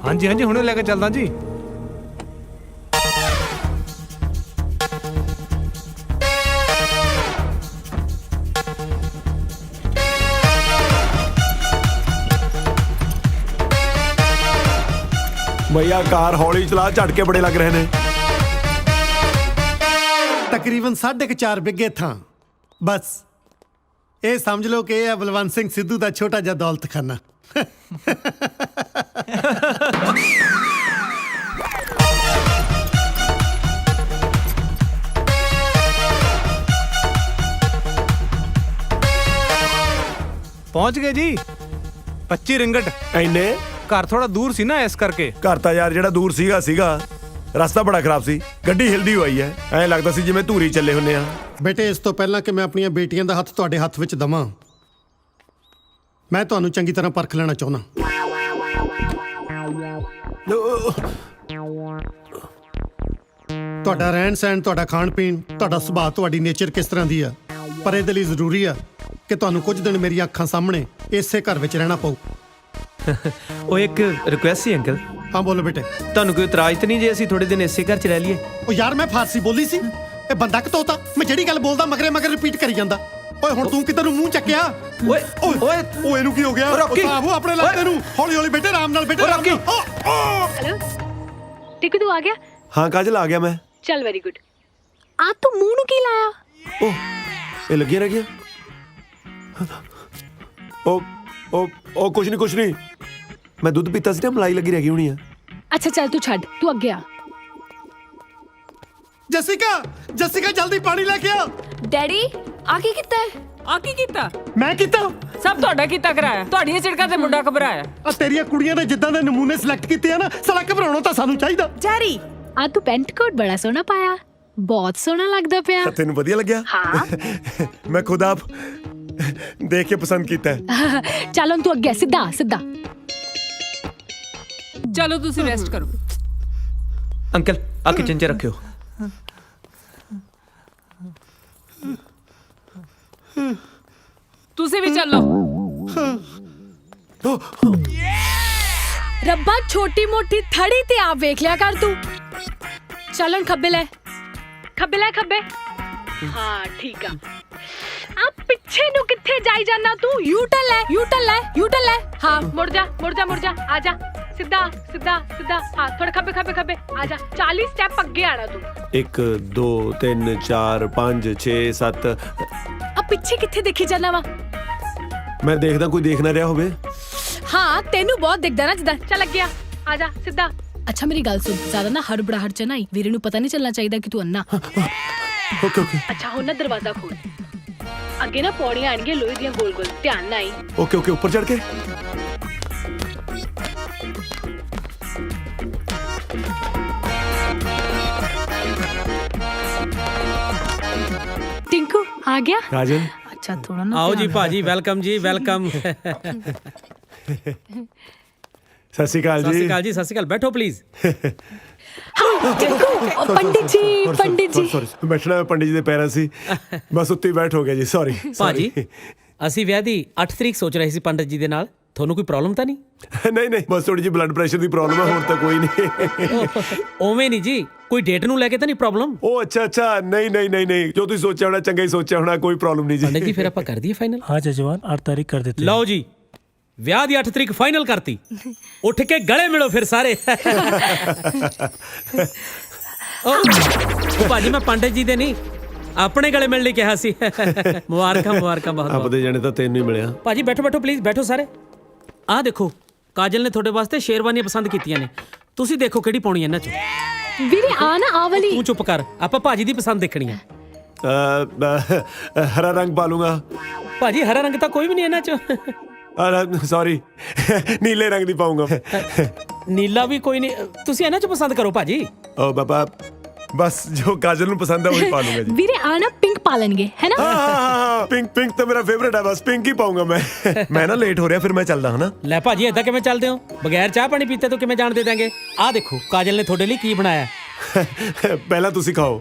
ਹਾਂਜੀ ਹੁਣੇ ਲੈ ਕੇ ਚੱਲਦਾ ਜੀ। ਭਈਆ ਕਾਰ ਹੌਲੀ ਚਲਾ, ਝਟਕੇ ਬੜੇ ਲੱਗ ਰਹੇ ਨੇ। ਤਕਰੀਬਨ 4.5 ਬਿੱਗੇ ਥਾਂ। ਬਸ ਇਹ ਸਮਝ ਲਓ ਕਿ ਇਹ ਹੈ ਬਲਵੰਤ ਸਿੰਘ ਸਿੱਧੂ ਦਾ ਛੋਟਾ ਜਿਹਾ ਦੌਲਤਖਾਨਾ। ਪਹੁੰਚ ਗਏ ਜੀ 25 ਰਿੰਗਟ। ਐਨੇ ਘਰ ਥੋੜਾ ਦੂਰ ਸੀ ਨਾ, ਇਸ ਕਰਕੇ। ਘਰ ਤਾਂ ਯਾਰ ਜਿਹੜਾ ਦੂਰ ਸੀਗਾ ਰਸਤਾ ਬੜਾ ਖਰਾਬ ਸੀ, ਗੱਡੀ ਹਿਲਦੀ ਹੋਈ ਹੈ, ਐਂ ਲੱਗਦਾ ਸੀ ਜਿਵੇਂ ਧੂਰੀ ਚੱਲੇ ਹੁੰਨੇ ਆ। ਬੇਟੇ ਇਸ ਤੋਂ ਪਹਿਲਾਂ ਕਿ ਮੈਂ ਆਪਣੀਆਂ ਬੇਟੀਆਂ ਦਾ ਹੱਥ ਤੁਹਾਡੇ ਹੱਥ ਵਿੱਚ ਦਵਾਂ, ਮੈਂ ਤੁਹਾਨੂੰ ਚੰਗੀ ਤਰ੍ਹਾਂ ਪਰਖ ਲੈਣਾ ਚਾਹੁੰਦਾ। ਤੁਹਾਡਾ ਰਹਿਣ ਸਹਿਣ, ਤੁਹਾਡਾ ਖਾਣ ਪੀਣ, ਤੁਹਾਡਾ ਸੁਭਾਅ, ਤੁਹਾਡੀ ਨੇਚਰ ਕਿਸ ਤਰ੍ਹਾਂ ਦੀ ਆ। ਪਰ ਇਹਦੇ ਲਈ ਜ਼ਰੂਰੀ ਆ ਕਿ ਤੁਹਾਨੂੰ ਕੁਝ ਦਿਨ ਮੇਰੀਆਂ ਅੱਖਾਂ ਸਾਹਮਣੇ ਇਸੇ ਘਰ ਵਿੱਚ ਰਹਿਣਾ ਪਊ। ਉਹ ਇੱਕ ਰਿਕੁਐਸਟ ਸੀ ਅੰਕਲ। ਹਾਂ ਬੋਲੋ ਬੇਟੇ। ਤੁਹਾਨੂੰ ਕੋਈ ਇਤਰਾਜ਼ ਤਾਂ ਨਹੀਂ ਜੇ ਅਸੀਂ ਥੋੜੇ ਦਿਨ ਇਸੇ ਘਰ 'ਚ ਰਹਿ ਲਈਏ? ਉਹ ਯਾਰ ਮੈਂ ਫਾਰਸੀ ਬੋਲੀ ਸੀ, ਇਹ ਬੰਦਾ ਕਿ ਤੋਤਾ? ਮੈਂ ਜਿਹੜੀ ਗੱਲ ਬੋਲਦਾ ਮਗਰੇ ਮਗਰ ਰਿਪੀਟ ਕਰੀ ਜਾਂਦਾ। ਓਏ ਹੁਣ ਤੂੰ ਕਿੱਧਰ ਨੂੰ ਮੂੰਹ ਚੱਕਿਆ? ਓਏ ਓਏ ਓਏ ਇਹਨੂੰ ਕੀ ਹੋ ਗਿਆ? ਰੌਕੀ! ਆਹੋ ਆਪਣੇ ਲੱਗਦੇ ਨੂੰ ਹੌਲੀ ਹੌਲੀ ਬੇਟੇ, ਆਰਾਮ ਨਾਲ ਬੇਟੇ, ਆਰਾਮ ਨਾਲ। हेलो टिकू तू आ गया? ਹਾਂ ਕਾਜਲ ਆ ਗਿਆ ਮੈਂ। चल वेरी गुड। आ तू मुंह नु की लाया? ਓਹ ਇਹ ਲੱਗਿਆ ਰਹਿ ਗਿਆ। ਉਹ ਕੁਛ ਨਹੀਂ ਮੈਂ ਦੁੱਧ ਪੀਤਾ ਸੀ ਨਾ, ਮਲਾਈ ਲੱਗੀ ਰਹਿ ਗਈ ਹੋਣੀ ਆ। अच्छा चल तू छड़, तू अगे आ। ਜਸਿਕਾ ਜਲਦੀ ਪਾਣੀ ਲੈ ਕੇ ਆ। ਡੈਡੀ ਆ ਕੀ ਕੀਤਾ ਹੈ? ਆ ਕੀ ਕੀਤਾ? ਮੈਂ ਕੀਤਾ? ਸਭ ਤੁਹਾਡਾ ਕੀਤਾ ਕਰਾਇਆ। ਤੁਹਾਡੀਆਂ ਝਿੜਕਾਂ ਤੇ ਮੁੰਡਾ ਘਬਰਾਇਆ। ਆ ਤੇਰੀਆਂ ਕੁੜੀਆਂ ਨੇ ਜਿੱਦਾਂ ਦੇ ਨਮੂਨੇ ਸਿਲੈਕਟ ਕੀਤੇ ਆ ਨਾ, ਸਾਲਾ ਘਬਰਾਉਣਾ ਤਾਂ ਸਾਨੂੰ ਚਾਹੀਦਾ। ਜੈਰੀ आ तू पेंट कोट बड़ा सोहना पाया, बहुत सोहना लगदा पिया। ਤੈਨੂੰ ਵਧੀਆ ਲੱਗਿਆ? हाँ ਮੈਂ ਖੁਦ ਆਪ ਦੇਖ ਕੇ ਪਸੰਦ ਕੀਤਾ ਹੈ। चल हुन तू अगे सीधा सीधा। ਚਲੋ ਤੁਸੀਂ ਰੈਸਟ ਕਰੋ। ਅੰਕਲ ਆ ਕਿਚਨ 'ਚ ਰੱਖਿਓ। ਤੁਸੀਂ ਵੀ ਚੱਲੋ। रब्बा छोटी मोटी थड़ी ते आप वेख लिया कर तू। चल हुन खब्बे ले खब्बे। हाँ ठीक आ पिछे नु किथे जाई जाना तू? यू टर्न ले। हाँ मुड़ जा आ जा सीधा। हाँ थोड़ा खब्बे आ जा। 40 स्टेप अगे आना तू। 1 2 3 4 5 6 7। अब पिछे किथे देखी जाना वा? ਮੈਂ ਦੇਖਦਾ ਕੋਈ ਦੇਖ ਨਾ ਰਿਹਾ ਹੋਵੇ। हाँ तेनू बहुत दिखदा ना जिदा। चल अगे आ जा सीधा। अच्छा मेरी गल सुन, ज्यादा ना हड़बड़ाहट च ना आई, वीरे नू पता नहीं चलना चाहिए कि तू अन्ना। ओके अच्छा हो ना दरवाजा खोल, अगे ना पौड़ियां आएंगे लोहे दियां गोल गोल, ध्यान ना आई। ओके ऊपर चढ़ के। टिंकू आ गया? राजन अच्छा थोड़ा ना आओ जी भाजी, वेलकम जी, वेलकम। ਸਤਿ ਸ਼੍ਰੀ ਅਕਾਲ ਸਤਿ ਜੀ। ਸ਼੍ਰੀ ਅਕਾਲ ਜੀ, ਸਤਿ ਸ਼੍ਰੀ ਅਕਾਲ। ਬੈਠੋ ਪਲੀਜ਼। टिंकू ओ, पंडित जी ਸੌਰੀ ਬੈਠਣਾ ਮੈਂ ਪੰਡਿਤ ਜੀ ਦੇ ਪੈਰਾਂ ਸੀ, ਬਸ ਉੱਤੇ ਹੀ ਬੈਠ ਹੋ ਗਿਆ ਜੀ। ਸੌਰੀ ਭਾਜੀ ਅਸੀਂ ਵਿਆਹ ਦੀ 8 ਤਰੀਕ ਸੋਚ ਰਹੇ ਸੀ ਪੰਡਤ ਜੀ ਦੇ ਨਾਲ। ਤੁਹਾਨੂੰ ਕੋਈ ਪ੍ਰੋਬਲਮ ਤਾਂ ਨਹੀਂ? ਨਹੀਂ ਬਸ ਥੋੜੀ ਜਿਹੀ ਬਲੱਡ ਪ੍ਰੈਸ਼ਰ ਦੀ ਪ੍ਰੋਬਲਮ ਹੈ, ਹੋਰ ਤਾਂ ਕੋਈ ਨਹੀਂ। ਓਵੇਂ ਨਹੀਂ ਜੀ, ਕੋਈ ਡੇਟ ਨੂੰ ਲੈ ਕੇ ਤਾਂ ਨਹੀਂ ਪ੍ਰੋਬਲਮ? ਉਹ ਅੱਛਾ ਨਹੀਂ ਜੋ ਤੁਸੀਂ ਸੋਚਿਆ ਹੋਣਾ ਚੰਗਾ ਹੀ ਸੋਚਿਆ ਹੋਣਾ, ਕੋਈ ਪ੍ਰੋਬਲਮ ਨਹੀਂ ਜੀ। ਪੰਡਤ ਜੀ ਫਿਰ ਆਪਾਂ ਕਰ ਦਈਏ ਫਾਈਨਲ? हाँ जजमान 8 तारीख कर देते। ਲਓ ਜੀ ਵਿਆਹ ਦੀ 8 ਤਰੀਕ ਫਾਈਨਲ ਕਰਤੀ। ਉੱਠ ਕੇ ਗਲੇ ਮਿਲੋ ਫਿਰ ਸਾਰੇ। ਭਾਜੀ ਮੈਂ ਪੰਡਤ ਜੀ ਦੇ ਨਹੀਂ, ਆਪਣੇ ਗਲੇ ਮਿਲਣ ਲਈ ਕਿਹਾ ਸੀ। ਮੁਬਾਰਕਾਂ ਬਹੁਤ। ਆਪਦੇ ਜਾਣੇ ਤਾਂ ਤੈਨੂੰ ਹੀ ਮਿਲਿਆ। ਭਾਜੀ ਬੈਠੋ ਪਲੀਜ਼, ਬੈਠੋ ਸਾਰੇ। ਆਹ ਦੇਖੋ ਕਾਜਲ ਨੇ ਤੁਹਾਡੇ ਵਾਸਤੇ ਸ਼ੇਰਵਾਨੀਆਂ ਪਸੰਦ ਕੀਤੀਆਂ ਨੇ, ਤੁਸੀਂ ਦੇਖੋ ਕਿਹੜੀ ਪਾਉਣੀ ਇਹਨਾਂ ਚੋਂ। वीरे आ ना आ वाली। ਤੂੰ ਚੁੱਪ ਕਰ, ਆਪਾਂ ਭਾਜੀ ਦੀ ਪਸੰਦ ਦੇਖਣੀ ਹੈ। ਹਰਾ ਰੰਗ ਪਾ ਲੂੰਗਾ। ਭਾਜੀ ਹਰਾ ਰੰਗ ਤਾਂ ਕੋਈ ਵੀ ਨਹੀਂ ਇਹਨਾਂ ਚੋਂ। ਸੌਰੀ ਨੀਲੇ ਰੰਗ ਦੀ ਪਾਉਂਗਾ। ਨੀਲਾ ਵੀ ਕੋਈ ਨਹੀਂ, ਤੁਸੀਂ ਇਹਨਾਂ ਚੋਂ ਪਸੰਦ ਕਰੋ ਭਾਜੀ। ਓ ਬਾਬਾ ਬਸ ਜੋ ਕਾਜਲ ਨੂੰ ਪਸੰਦ ਹੈ ਉਹੀ ਪਾ ਲੂੰਗਾ ਜੀ। वीरे आ ना पिंक पा लेंगे है ना? ਹਾਂ ਪਿੰਕ ਤਾਂ ਮੇਰਾ ਫੇਵਰਿਟ ਹੈ, ਬਸ ਪਿੰਕ ਹੀ ਪਾਉਂਗਾ ਮੈਂ ਨਾ ਲੇਟ ਹੋ ਰਿਹਾ, ਫਿਰ ਮੈਂ ਚੱਲਦਾ ਹਾਂ ਨਾ। ਲੈ ਭਾਜੀ ਏਦਾਂ ਕਿਵੇਂ ਚੱਲਦੇ ਹੋ? ਬਗੈਰ ਚਾਹ ਪਾਣੀ ਪੀਤੇ ਤੋਂ ਕਿਵੇਂ ਜਾਣ ਦੇ ਦਾਂਗੇ? ਆਹ ਦੇਖੋ ਕਾਜਲ ਨੇ ਤੁਹਾਡੇ ਲਈ ਕੀ ਬਣਾਇਆ। ਪਹਿਲਾਂ ਤੁਸੀਂ ਖਾਓ।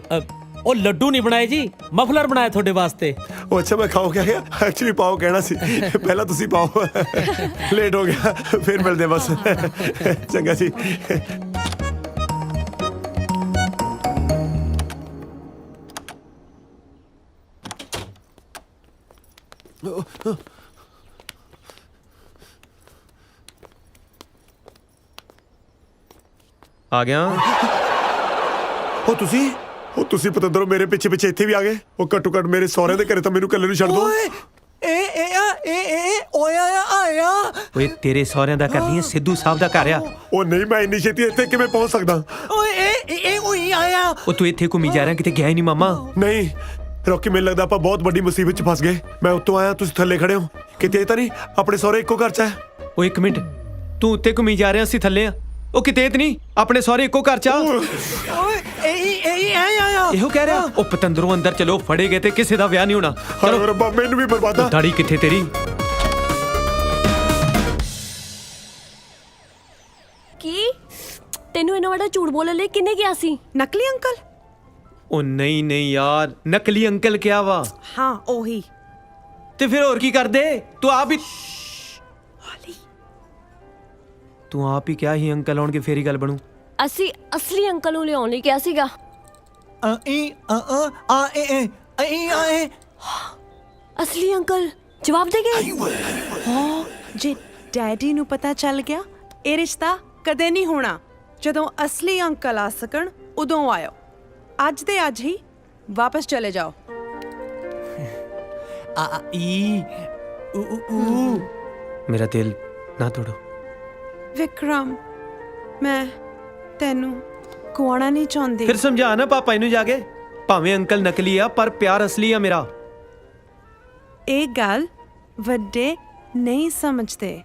ਉਹ ਲੱਡੂ ਨਹੀਂ ਬਣਾਏ ਜੀ, ਮਫਲਰ ਬਣਾਇਆ ਤੁਹਾਡੇ ਵਾਸਤੇ। ਉਹ ਅੱਛਾ ਮੈਂ ਖਾਓ ਕਿਆ ਗਿਆ? ਐਕਚੁਅਲੀ ਪਾਓ ਕਹਿਣਾ ਸੀ, ਪਹਿਲਾਂ ਤੁਸੀਂ ਪਾਓ। ਲੇਟ ਹੋ ਗਿਆ, ਫਿਰ ਮਿਲਦੇ ਬਸ। ਚੰਗਾ ਜੀ। ਆ ਗਿਆ। ਉਹ ਤੁਸੀਂ ਪਤੰਦਰੋਂ ਮੇਰੇ ਪਿੱਛੇ ਇੱਥੇ ਵੀ ਆ ਗਏ। ਉਹ ਘੱਟੋ ਘੱਟ ਮੇਰੇ ਸਹੁਰੇ ਦੇ ਘਰੇ ਤਾਂ ਮੈਨੂੰ ਇਕੱਲੇ ਨੂੰ ਛੱਡ ਦਿਓ। ਓਏ ਤੇਰੇ ਸਹੁਰਿਆਂ ਦਾ ਘਰ ਨਹੀਂ, ਸਿੱਧੂ ਸਾਹਿਬ ਦਾ ਘਰ ਆ। ਉਹ ਨਹੀਂ, ਮੈਂ ਇੰਨੀ ਛੇਤੀ ਇੱਥੇ ਕਿਵੇਂ ਪਹੁੰਚ ਸਕਦਾ? ਉਹ ਤੂੰ ਇੱਥੇ ਘੁੰਮੀ ਜਾ ਰਿਹਾ, ਕਿਤੇ ਗਿਆ ਹੀ ਨਹੀਂ ਮਾਮਾ। ਨਹੀਂ ਰੌਕੀ, ਮੈਨੂੰ ਲੱਗਦਾ ਆਪਾਂ ਬਹੁਤ ਵੱਡੀ ਮੁਸੀਬਤ 'ਚ ਫਸ ਗਏ। ਮੈਂ ਉੱਤੋਂ ਆਇਆ, ਤੁਸੀਂ ਥੱਲੇ ਖੜੇ ਹੋ। ਕਿਤੇ ਤਾਂ ਨਹੀਂ ਆਪਣੇ ਸਹੁਰੇ ਇੱਕੋ ਘਰ 'ਚ ਹੈ? ਓਏ ਇੱਕ ਮਿੰਟ, ਤੂੰ ਉੱਤੇ ਘੁੰਮੀ ਜਾ ਰਿਹਾ, ਅਸੀਂ ਥੱਲੇ ਆ। ਉਹ ਕਿਤੇ ਤਾਂ ਨਹੀਂ ਆਪਣੇ ਸਹੁਰੇ ਇੱਕੋ ਘਰ 'ਚ ਆ। ਇਹੋ ਕਹਿ ਰਿਹਾ। ਉਹ ਪਤੰਦਰੋਂ ਅੰਦਰ ਚਲੋ, ਫੜੇ ਗਏ ਤੇ ਕਿਸੇ ਦਾ ਵਿਆਹ ਨਹੀਂ ਹੋਣਾ। ਚਲੋ ਰੱਬਾ, ਮੈਨੂੰ ਵੀ ਬਰਬਾਦਾ। ਦਾੜੀ ਕਿੱਥੇ ਤੇਰੀ? ਕੀ ਤੈਨੂੰ ਇਹਨਾਂ ਵੱਡਾ ਝੂਠ ਬੋਲਣ ਲਈ ਕਿੰਨੇ ਗਿਆ ਸੀ? ਨਕਲੀ ਅੰਕਲ? ਉਹ ਨਹੀਂ ਯਾਰ, ਨਕਲੀ ਅੰਕਲ ਕਿਹਾ ਵਾ। ਹਾਂ ਉਹੀ। ਤੇ ਫਿਰ ਹੋਰ ਕੀ ਕਰਦੇ? ਤੂੰ ਆਪ ਹੀ ਕਿਹਾ ਹੀ ਅੰਕਲ ਆਉਣਗੇ ਫੇਰ ਹੀ ਗੱਲ ਬਣੂ। ਅਸੀਂ ਅਸਲੀ ਅੰਕਲ ਨੂੰ ਲਿਆਉਣ ਲਈ ਕਿਹਾ ਸੀਗਾ। ਅਸਲੀ ਅੰਕਲ ਜਵਾਬ ਦੇ ਗਏ। ਹਾਂ, ਜੇ ਡੈਡੀ ਨੂੰ ਪਤਾ ਚੱਲ ਗਿਆ ਇਹ ਰਿਸ਼ਤਾ ਕਦੇ ਨਹੀਂ ਹੋਣਾ। ਜਦੋਂ ਅਸਲੀ ਅੰਕਲ ਆ ਸਕਣ ਉਦੋਂ ਆਇਓ। ਅੱਜ ਦੇ ਅੱਜ ਹੀ ਵਾਪਸ ਚਲੇ ਜਾਓ। ਮੇਰਾ ਦਿਲ ਨਾ ਤੋੜੋ ਵਿਕਰਮ, ਮੈਂ ਤੈਨੂੰ ਗਵਾਉਣਾ ਨਹੀਂ ਚਾਹੁੰਦੀ। ਫਿਰ ਸਮਝਾ ਨਾ ਪਾਪਾ ਇਹਨੂੰ ਜਾ ਕੇ। ਭਾਵੇਂ ਅੰਕਲ ਨਕਲੀ ਆ ਪਰ ਪਿਆਰ ਅਸਲੀ ਆ ਮੇਰਾ। ਇਹ ਗੱਲ ਵੱਡੇ ਨਹੀਂ ਸਮਝਦੇ।